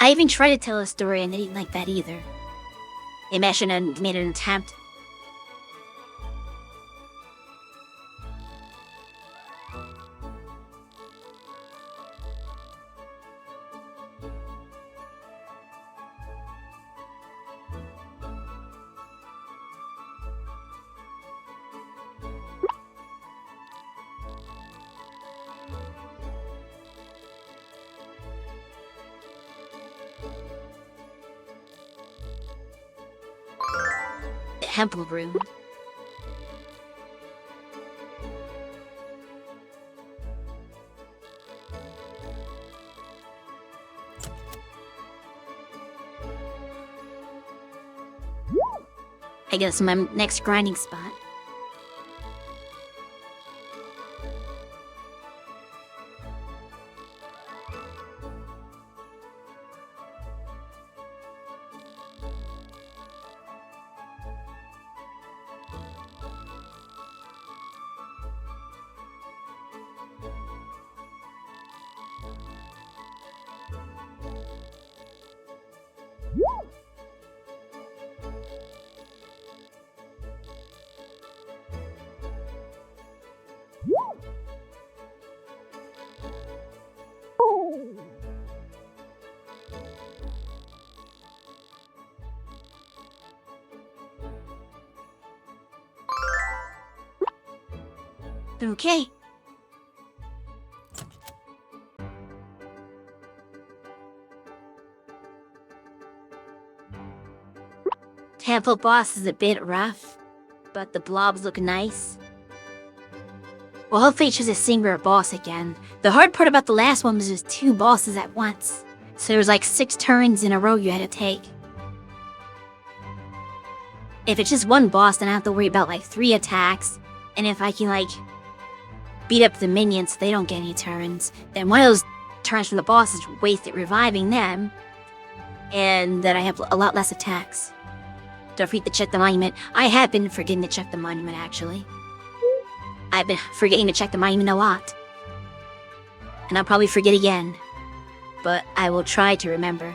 I even tried to tell a story and they didn't like that either. Maybe I should have made an attempt. The temple room. I guess my next grinding spot. Okay. Temple boss is a bit rough, but the blobs look nice. Well, hopefully it's just a singular boss again. The hard part about the last one was just 2 bosses at once. So there was like 6 turns in a row you had to take. If it's just 1 boss, then I have to worry about like 3 attacks. And if I can like beat up the minions so they don't get any turns, then one of those turns from the boss is wasted reviving them. And then I have a lot less attacks. Don't forget to check the monument. I have been forgetting to check the monument, actually. I've been forgetting to check the monument a lot. And I'll probably forget again. But I will try to remember.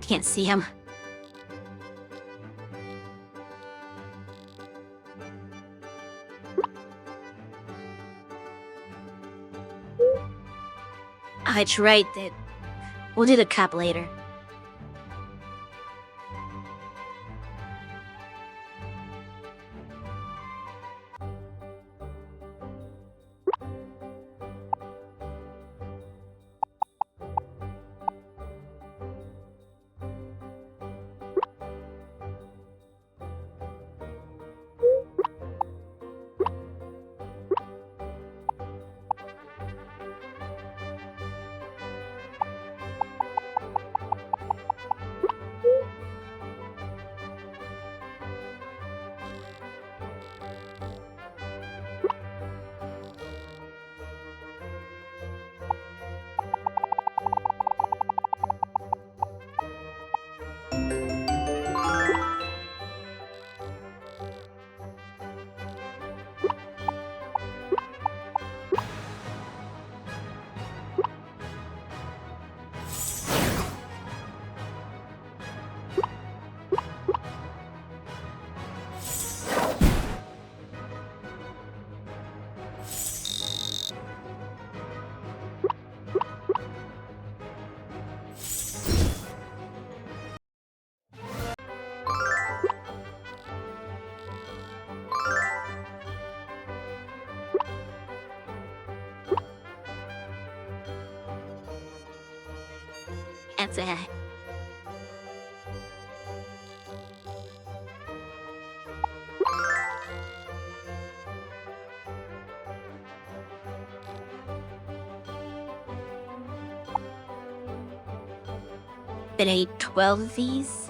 Can't see him. Oh, it's right, that we'll do the cup later. That's it. But I ate 12 of these?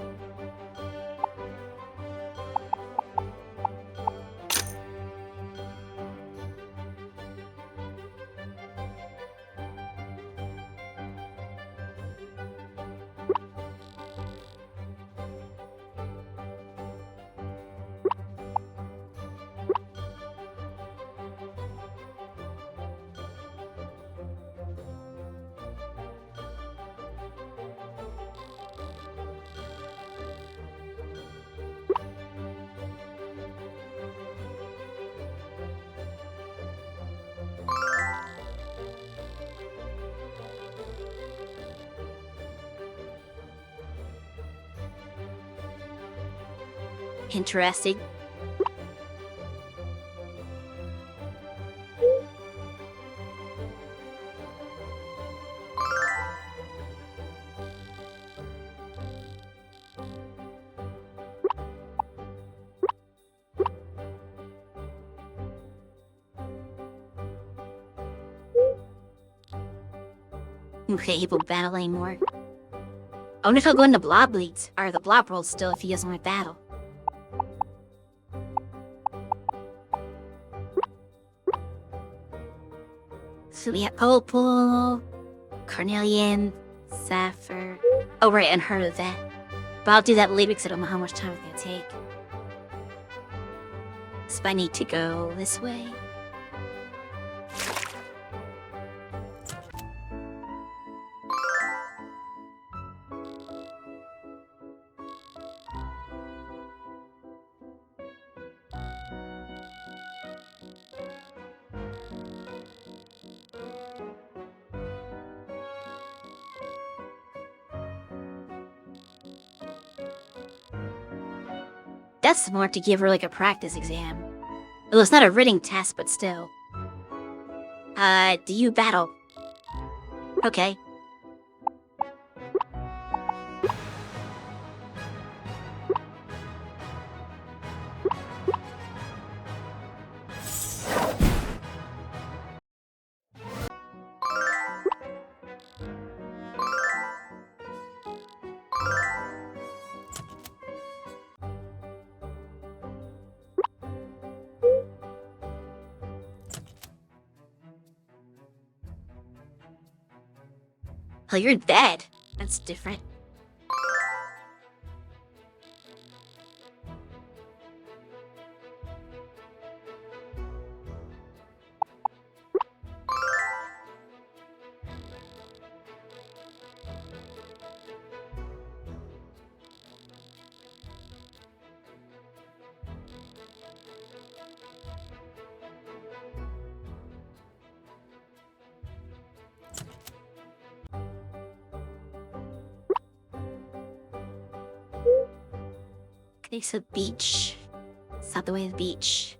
Interesting. Okay, he won't battle anymore. I wonder if he'll go into Blob Leagues, or the Blob World still if he doesn't want to battle. So we have Opal, Cornelian, Sapphire. Oh right, and heard of that. But I'll do that later because I don't know how much time it's gonna take. So I need to go this way. That's smart to give her like a practice exam. Well, it's not a written test, but still. Do you battle? Okay. Oh, you're dead. That's different. It's a beach. South the way of the beach.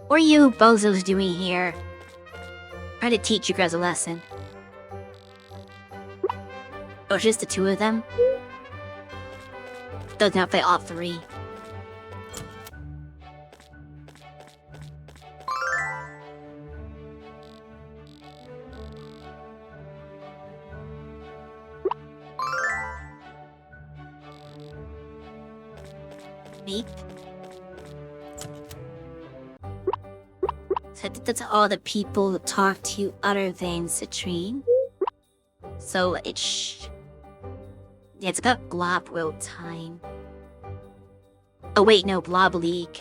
What are you bozos doing here? Trying to teach you guys a lesson. Oh, it's just the two of them? Does not fit all three. Me? So that's all the people who talk to you other than Citrine. So it's... Yeah, it's about Blob World time. Oh wait, no, Blob League.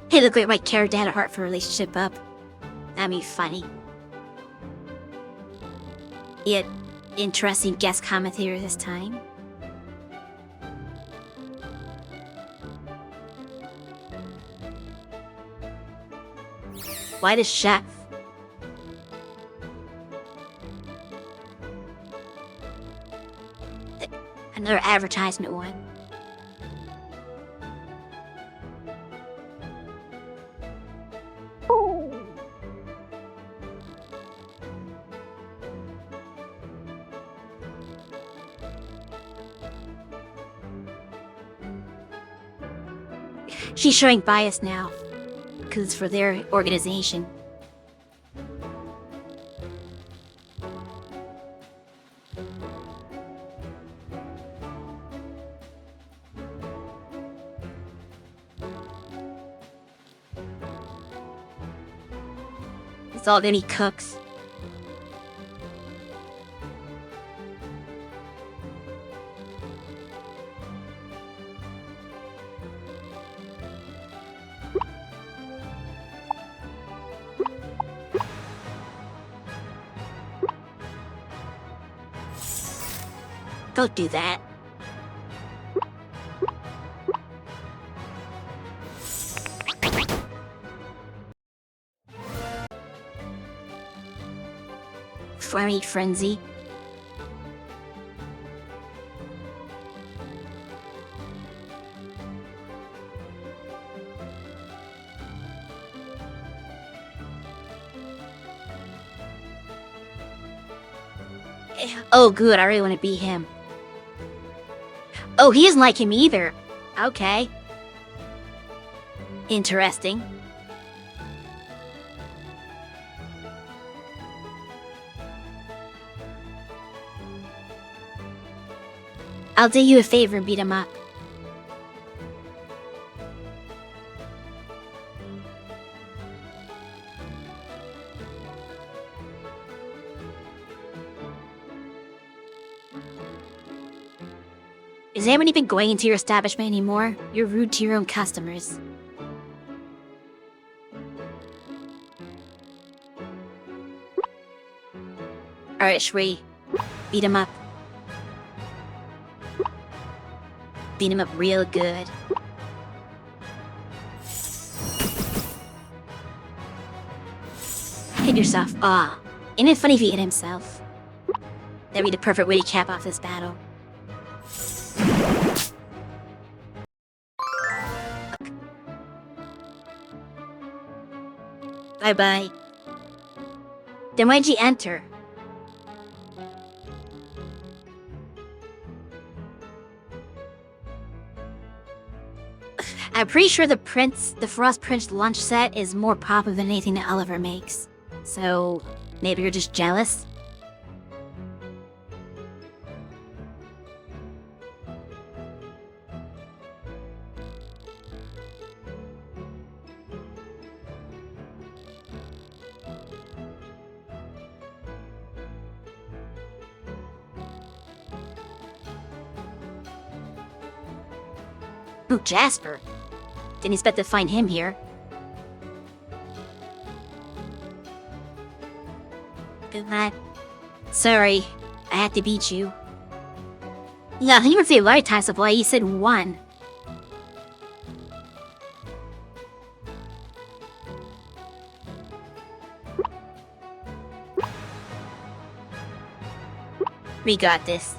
Hey, look at my character had a heart for a relationship up. That'd be funny. Yet, interesting guest commentator this time. Why the chef? Another advertisement one. She's showing bias now, because it's for their organization. It's all that he cooks. Don't do that. Fiery frenzy. Oh good, I really want to be him. Oh, he doesn't like him either. Okay. Interesting. I'll do you a favor and beat him up. Is anyone even going into your establishment anymore? You're rude to your own customers. Alright, Shri. Beat him up. Beat him up real good. Hit yourself. Ah. Ain't it funny if he hit himself? That'd be the perfect way to cap off this battle. Bye-bye. Then why'd you enter? I'm pretty sure the Frost Prince lunch set is more popular than anything that Oliver makes. So, maybe you're just jealous? Ooh, Jasper. Didn't expect to find him here. Good night. Sorry, I had to beat you. Yeah, I think it's a lifetime supply. You said 1. We got this.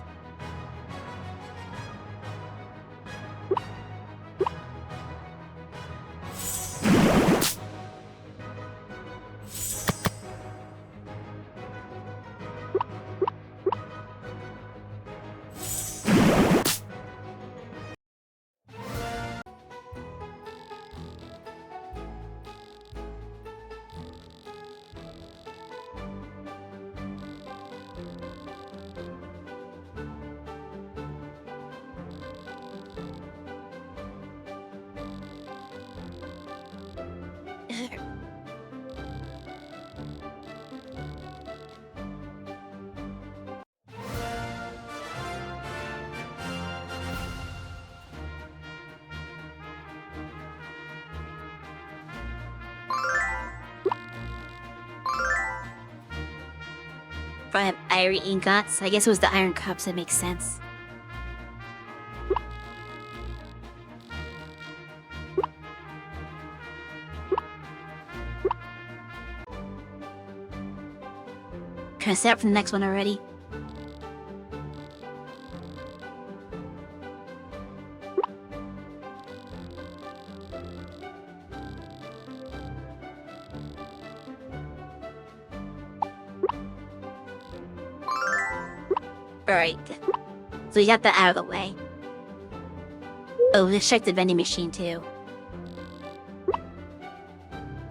If I have iron ingots, I guess it was the iron cups that makes sense. Can I set up for the next one already? Alright. So we got that out of the way. Oh, let's check the vending machine too.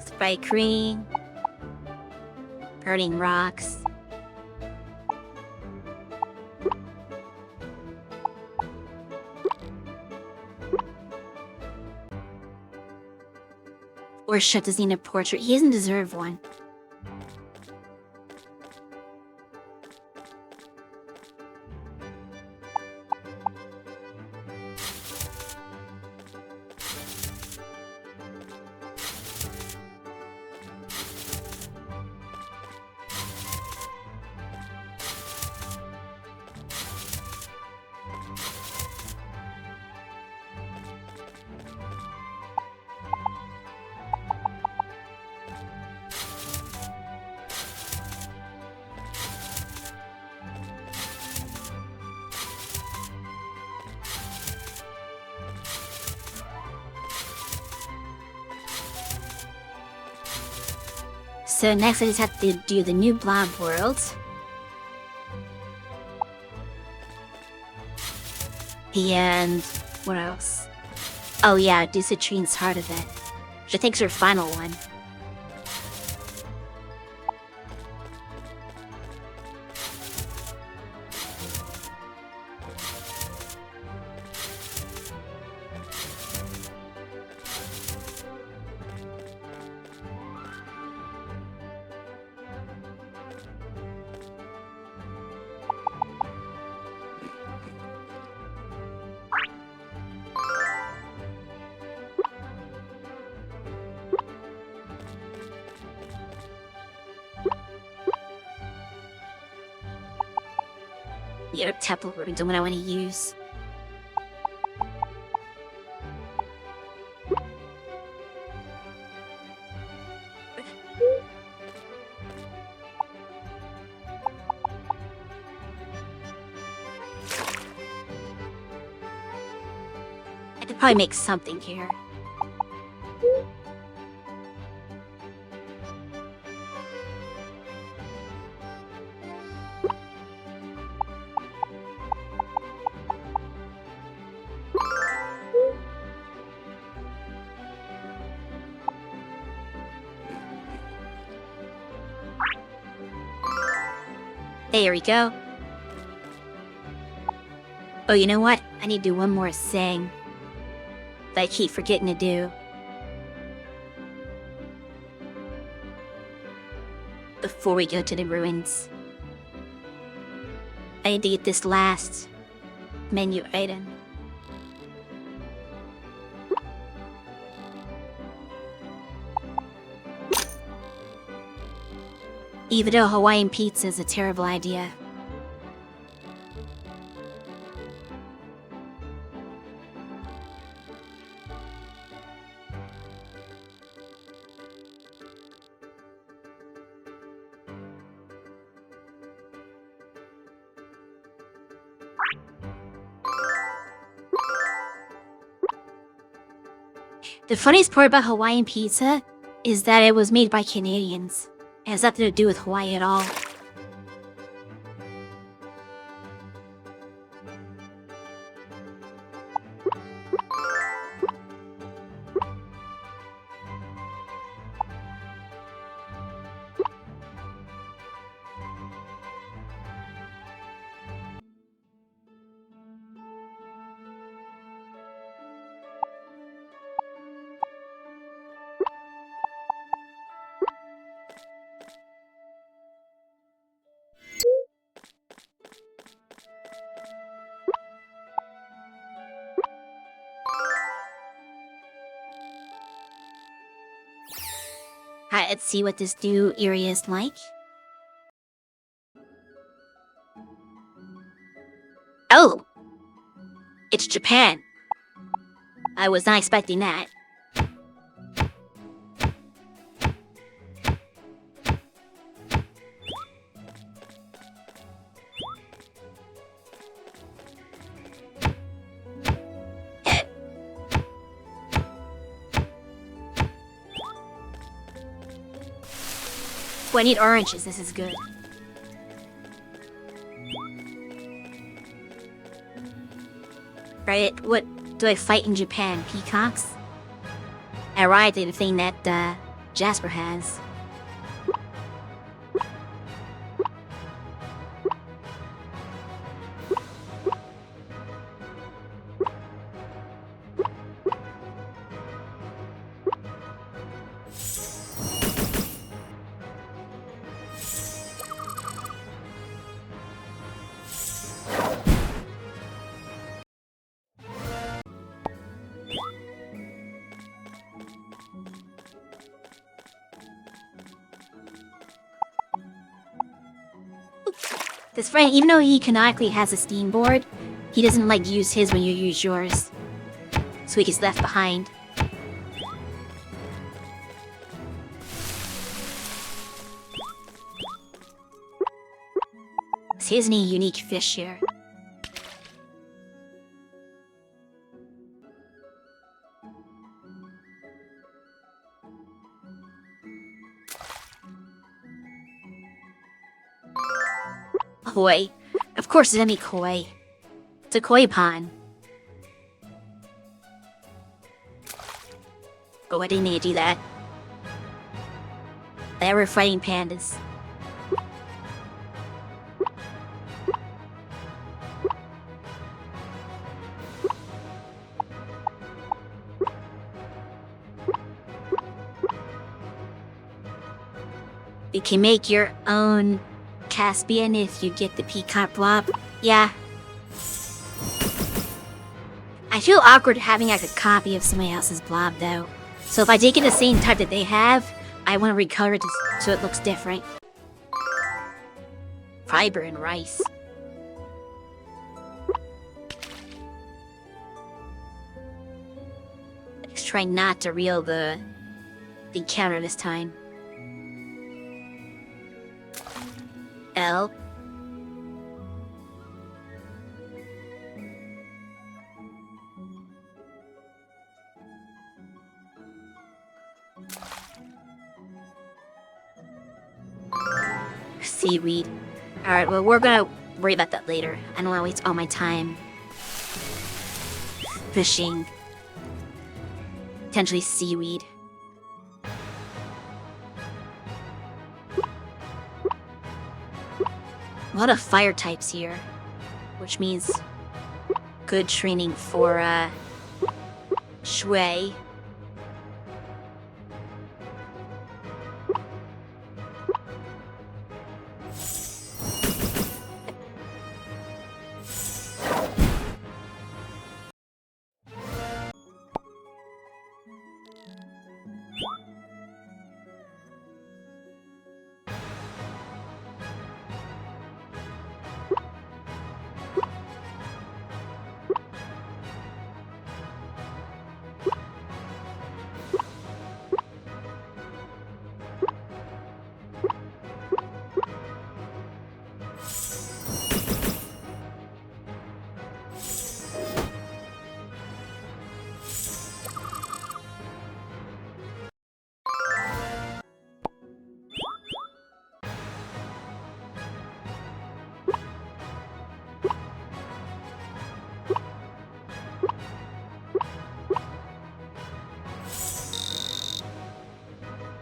Sprite cream. Burning rocks. Or Chef doesn't need a portrait. He doesn't deserve one. So next I just have to do the new blob world. And what else? Oh yeah, do Citrine's Heart event. She takes her final one. The other temple ruins are what I want to use. I could probably make something here. There we go. Oh, you know what? I need to do one more thing that I keep forgetting to do. Before we go to the ruins. I need to get this last menu item. Even though Hawaiian pizza is a terrible idea. The funniest part about Hawaiian pizza is that it was made by Canadians. It has nothing to do with Hawaii at all. Alright, let's see what this new area is like. Oh! It's Japan. I was not expecting that. Oh, I need oranges, this is good. Right, what do I fight in Japan? Peacocks? Ironically, the thing that Jasper has. This friend, even though he canonically has a Steam board, he doesn't like use his when you use yours. So he gets left behind. So he has any unique fish here. Koi. Of course it's gonna be koi. It's a koi pond. Oh, I didn't need to do that. They were fighting pandas. You can make your own Caspian if you get the peacock blob. Yeah. I feel awkward having like a copy of somebody else's blob though. So if I did get the same type that they have, I want to recolor it so it looks different. Fiber and rice. Let's try not to reel the counter this time. L. Seaweed. Alright, well, we're gonna worry about that later. I don't wanna waste all my time fishing. Potentially seaweed. A lot of fire types here, which means good training for, Shui.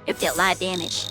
It did a lot of damage.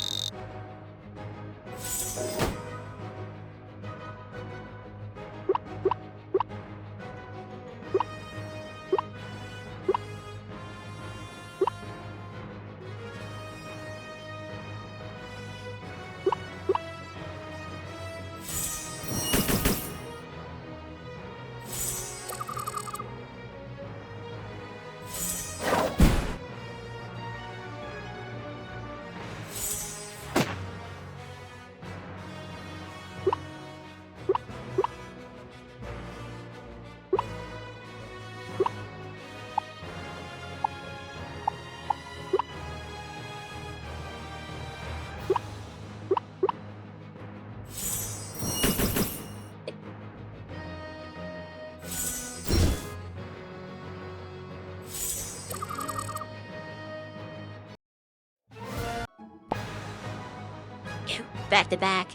Back to back.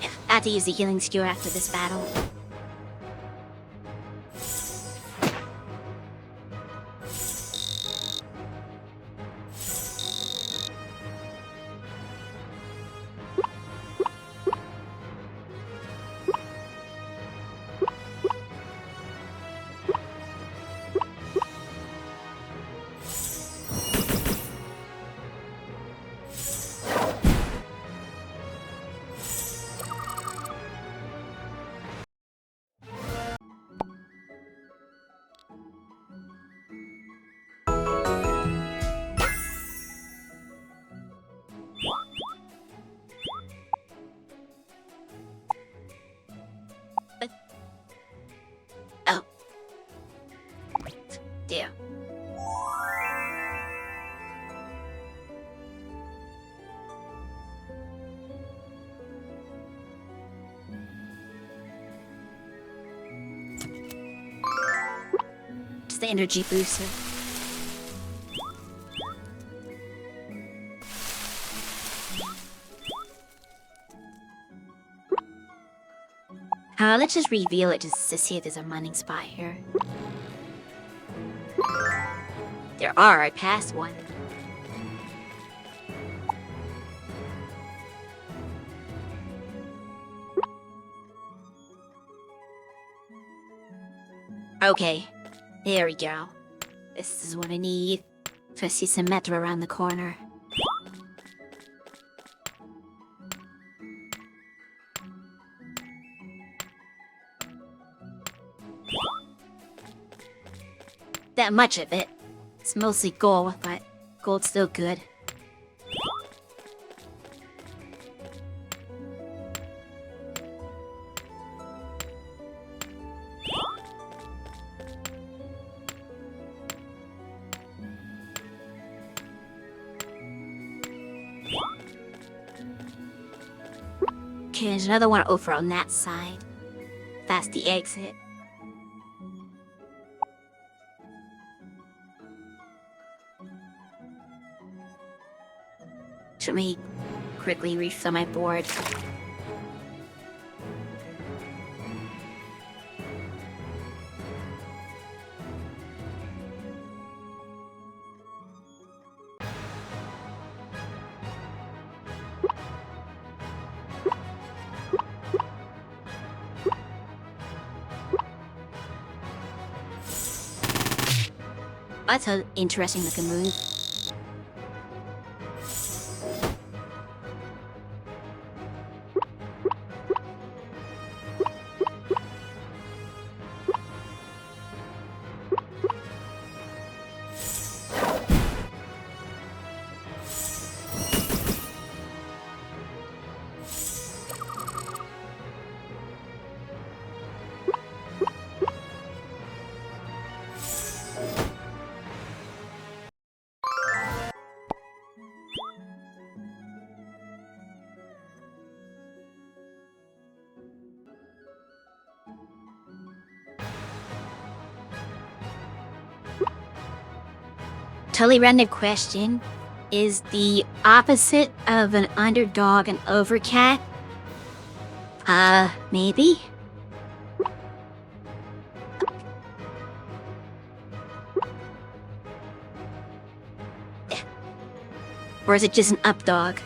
I have to use the healing skewer after this battle. Oh. Dear. Just the energy booster. Let's just reveal it just to see if there's a mining spot here. There are, I passed one. Okay, there we go. This is what I need. So I see some metro around the corner. That much of it. It's mostly gold, but gold's still good. Okay, there's another one over on that side. That's the exit. Let me quickly refill my board. That's an interesting looking move. Totally random question. Is the opposite of an underdog an overcat? Maybe? Or is it just an updog?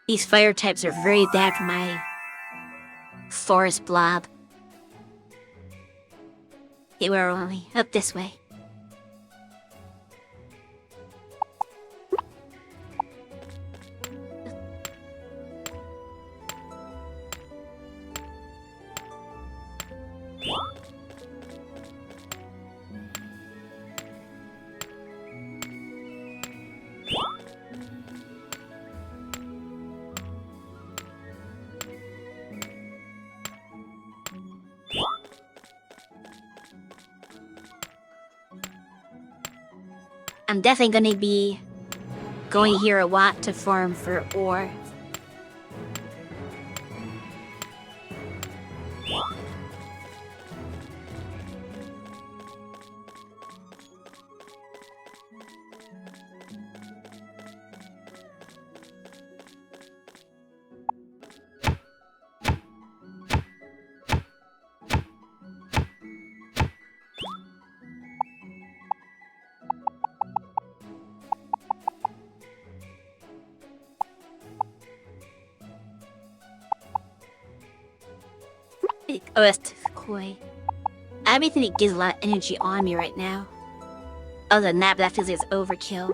These fire types are very bad for my forest blob. Okay, where are we? Up this way. I'm definitely gonna be going here a lot to farm for ore. Oh, that's koi. Everything that gives a lot of energy on me right now. Other than that, that feels like it's overkill.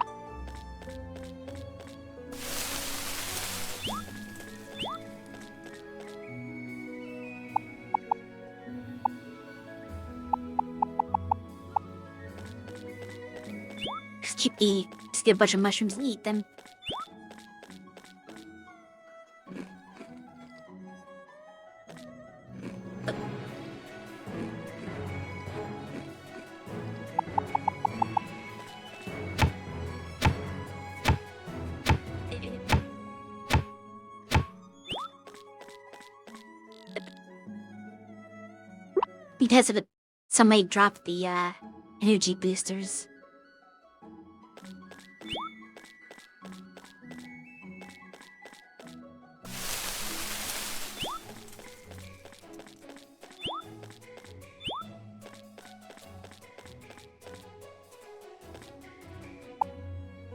Just get a bunch of mushrooms and eat them. Because of it, somebody dropped the energy boosters.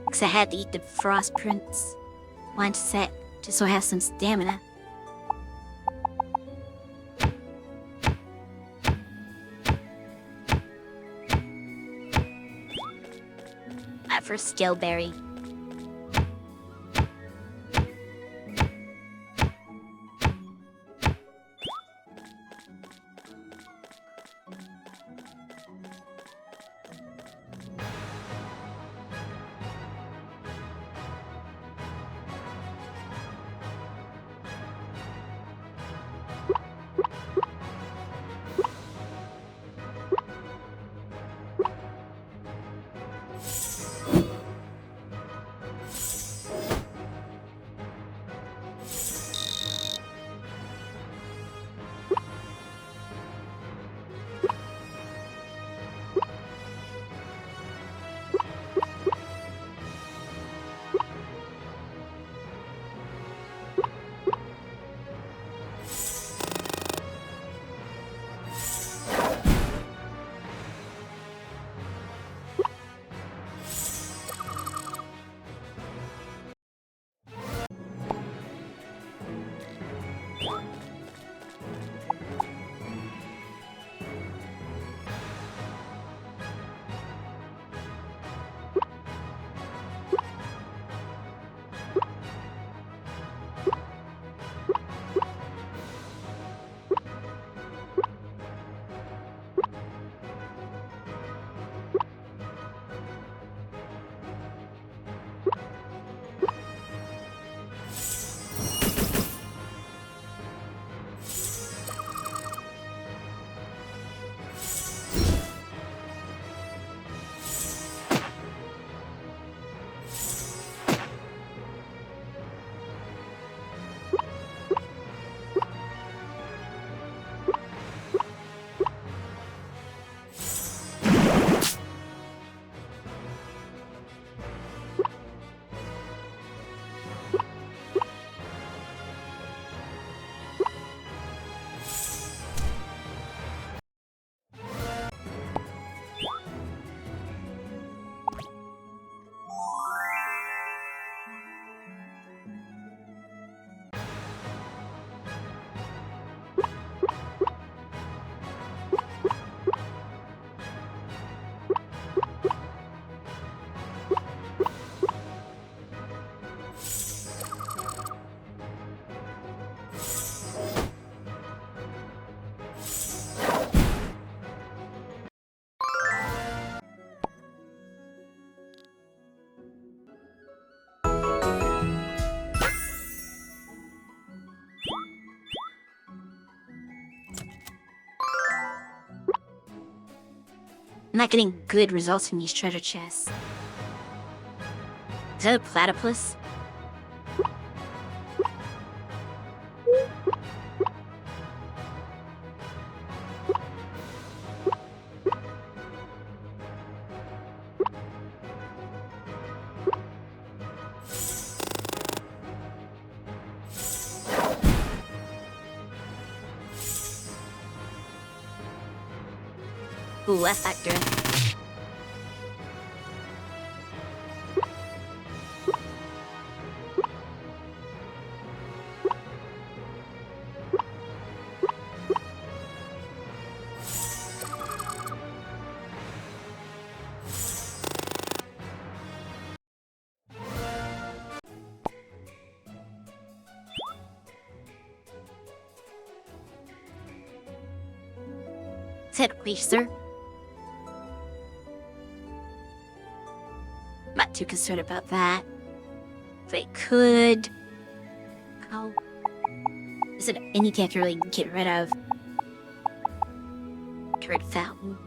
Because I had to eat the frost prince one set just so I have some stamina. For Stillberry. I'm not getting good results in these treasure chests. Is that a platypus? Ooh, that's accurate. Said Waster. Not too concerned about that. They could... How... Is it anything I can really get rid of? Current fountain.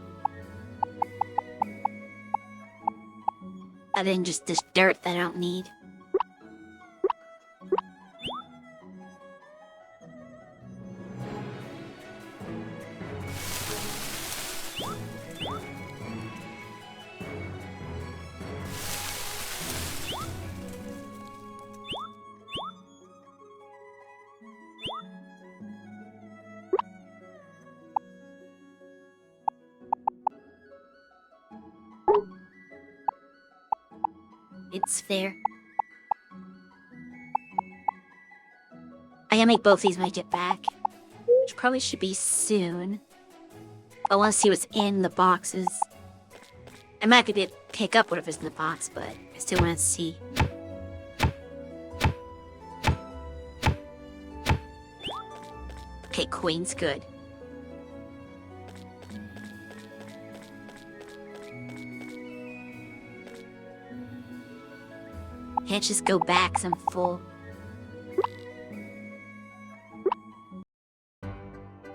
Other than just this dirt that I don't need. It's fair. I gotta make both these when I get back. Which probably should be soon. I want to see what's in the boxes. I might be able to pick up whatever's in the box, but I still want to see. Okay, Queen's good. Can't just go back 'cause I'm full.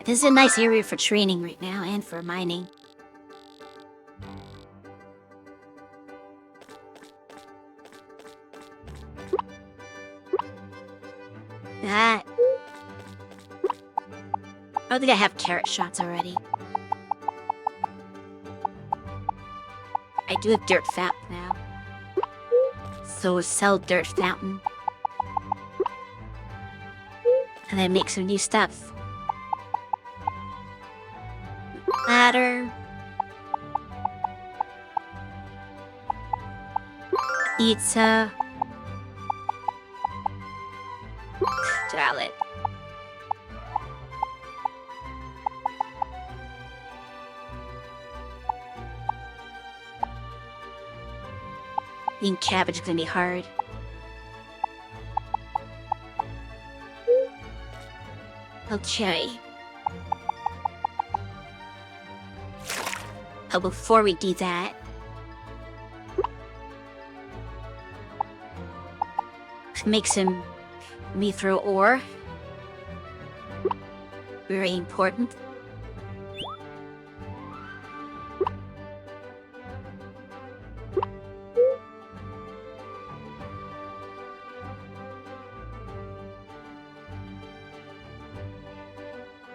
This is a nice area for training right now and for mining. That. I don't think I have carrot shots already. I do have dirt fountain now. So sell dirt fountain. And then make some new stuff. Ladder. Pizza. Salad. Eating cabbage is gonna be hard. Okay. Oh, before we do that... make some mithril ore. Very important.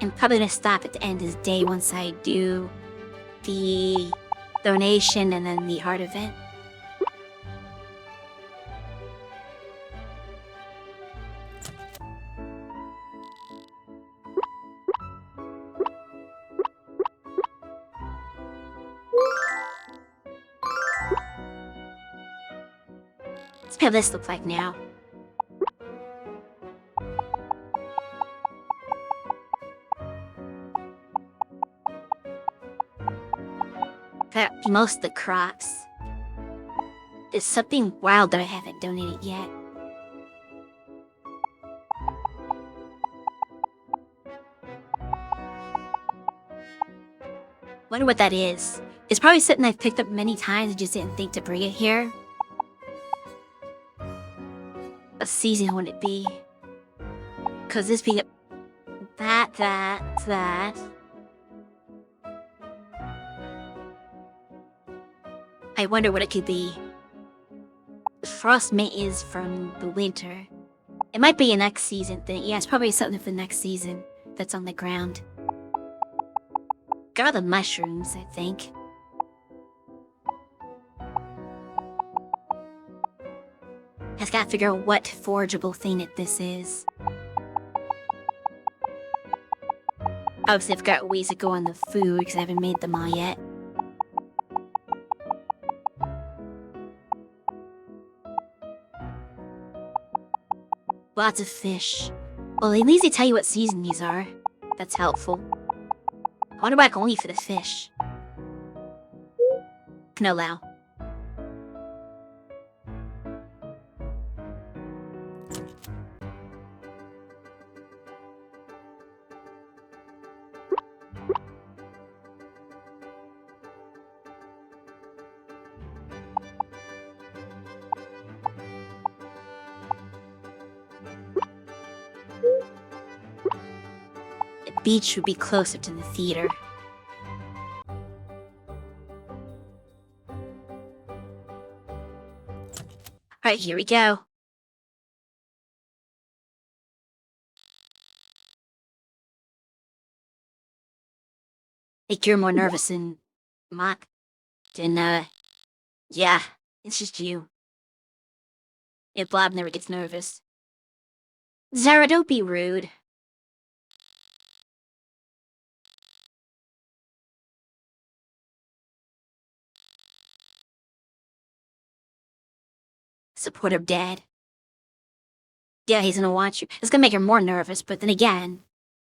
I'm probably gonna stop at the end of this day once I do the donation and then the heart event. Let's see how this looks like now. Got most of the crops. There's something wild that I haven't donated yet. Wonder what that is. It's probably something I've picked up many times and just didn't think to bring it here. What season would it be? Cause this being that. I wonder what it could be. Frostmate is from the winter. It might be a next season thing. Yeah, it's probably something for the next season that's on the ground. Got all the mushrooms, I think. Has gotta figure out what forageable thing this is. Obviously, I've got ways to go on the food because I haven't made them all yet. Lots of fish. Well, at least they tell you what season these are. That's helpful. I wonder what I can only eat for the fish. No, Lau. The beach would be closer to the theater. Alright, here we go. Like you're more nervous than Mock. Then, yeah, it's just you. Yeah, Blob never gets nervous. Zara, don't be rude. Supportive dad. Yeah, he's gonna watch you. It's gonna make her more nervous, but then again,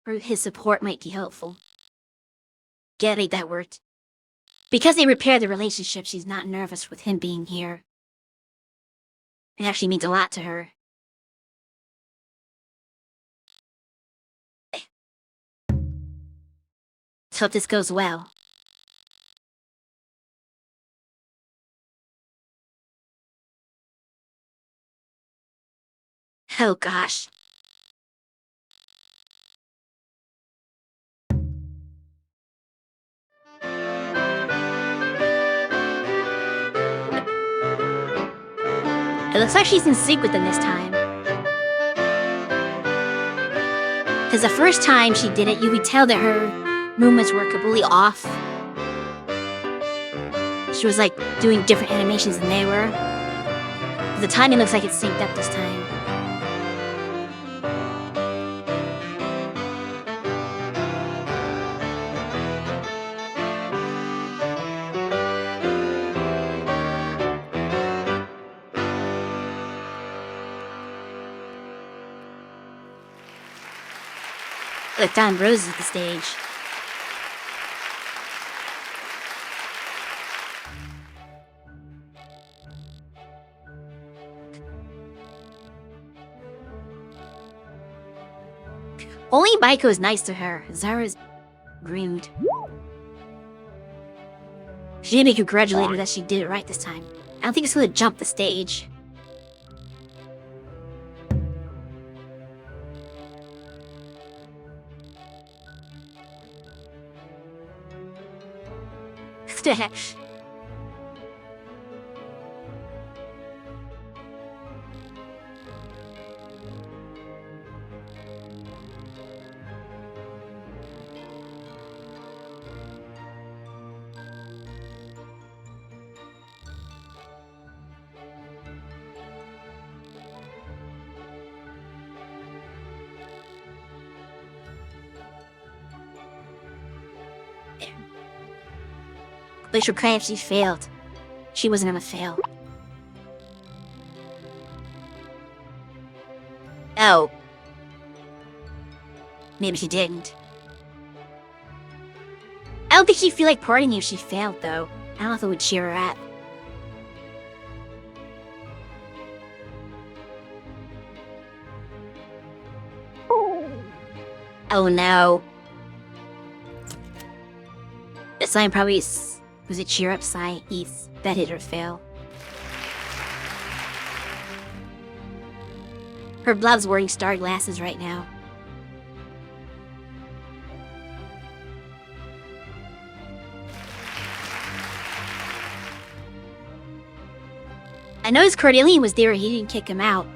his support might be helpful. Get it, that worked. Because they repaired the relationship, she's not nervous with him being here. It actually means a lot to her. Let's hope this goes well. Oh gosh. It looks like she's in sync with them this time. Because the first time she did it, you could tell that her movements were completely off. She was like doing different animations than they were. The timing looks like it's synced up this time. Look, Don Rose is at the stage. Only Maiko is nice to her. Zara's rude. She didn't congratulate her that she did it right this time. I don't think it's gonna jump the stage. But she cry if she failed. She wasn't gonna fail. Oh. Maybe she didn't. I don't think she'd feel like partying if she failed, though. I don't know if it would cheer her up. Oh no. The sign probably was a cheer up sign. That hit her fail. Her Blob's wearing star glasses right now. I noticed Cordeline was there, he didn't kick him out.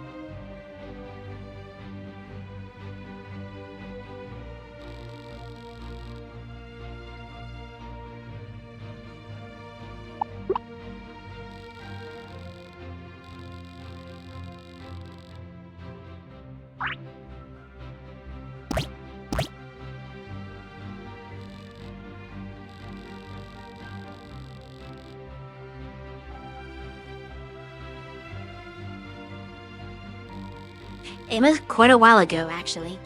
It was quite a while ago, actually.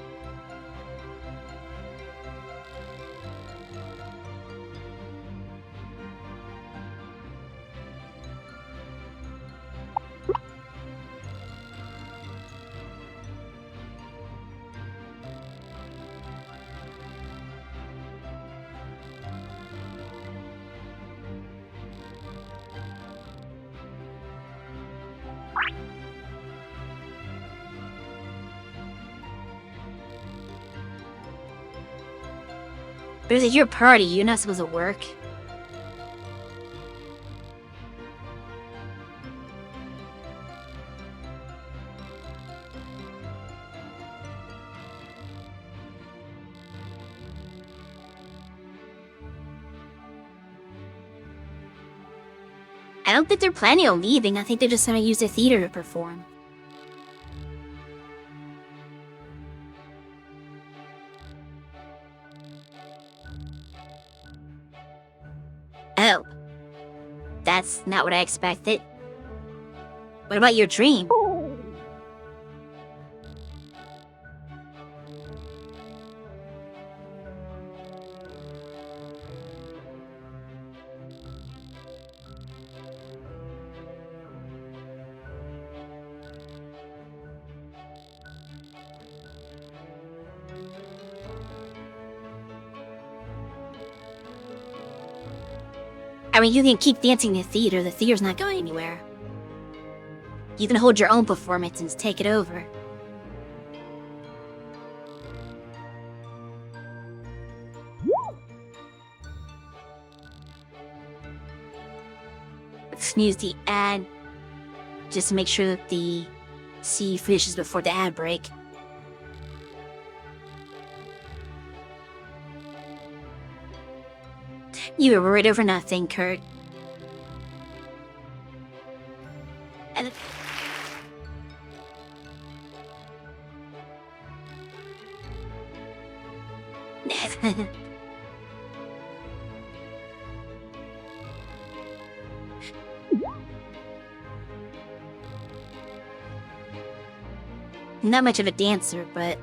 But it's your party, you're not supposed to work. I don't think they're planning on leaving. I think they're just gonna use the theater to perform. Oh. That's not what I expected. What about your dream? I mean, you can keep dancing in the theater. The theater's not going anywhere. You can hold your own performance and take it over. Snooze the ad. Just to make sure that the scene finishes before the ad break. You were worried over nothing, Kurt. And not much of a dancer, but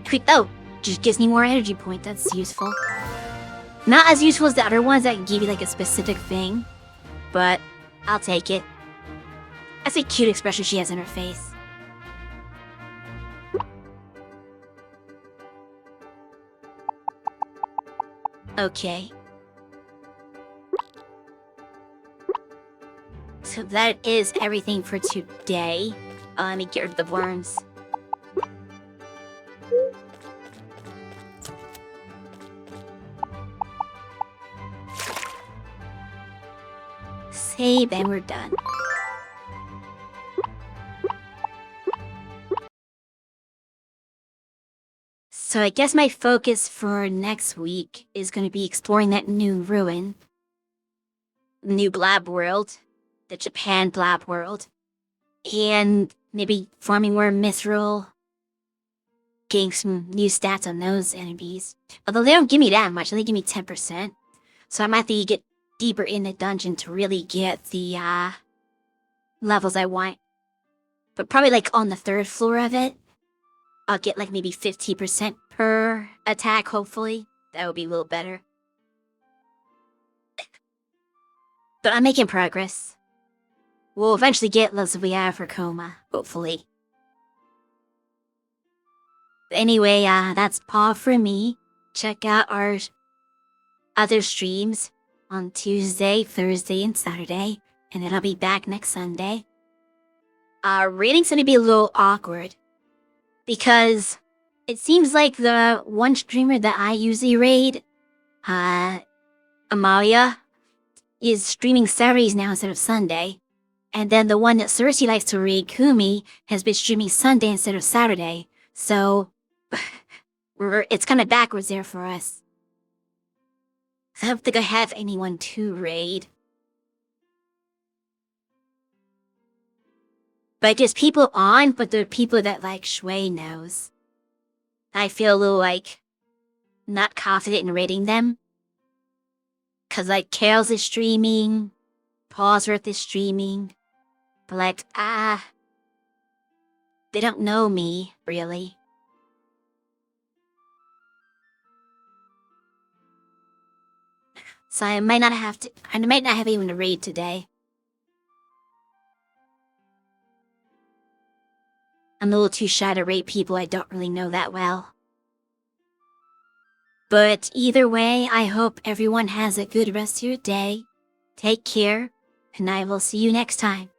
quick though, just gives me more energy point. That's useful. Not as useful as the other ones that can give you like a specific thing, but I'll take it. That's a cute expression she has in her face. Okay. So that is everything for today. Let me get rid of the worms. Save and we're done. So I guess my focus for next week is going to be exploring that new ruin. The new Blab world. The Japan Blab world. And maybe farming more mithril. Getting some new stats on those enemies. Although they don't give me that much, they give me 10%. So I might have to get deeper in the dungeon to really get the levels I want. But probably like on the 3rd floor of it, I'll get like maybe 50% per attack, hopefully. That would be a little better. But I'm making progress. We'll eventually get Lasvia for Coma, hopefully. But anyway, that's all for me. Check out our other streams on Tuesday, Thursday, and Saturday. And then I'll be back next Sunday. Reading's gonna be a little awkward. Because It seems like the one streamer that I usually raid, Amalia, is streaming Saturdays now instead of Sunday. And then the one that Cersei likes to raid, Kumi, has been streaming Sunday instead of Saturday. So, it's kind of backwards there for us. I don't think I have anyone to raid. But there's people on, but there are people that like Shui knows. I feel a little not confident in rating them. Cause Carol's is streaming, Paulsworth is streaming, but they don't know me, really. So I might not have anyone to raid today. I'm a little too shy to raid people I don't really know that well. But either way, I hope everyone has a good rest of your day. Take care, and I will see you next time.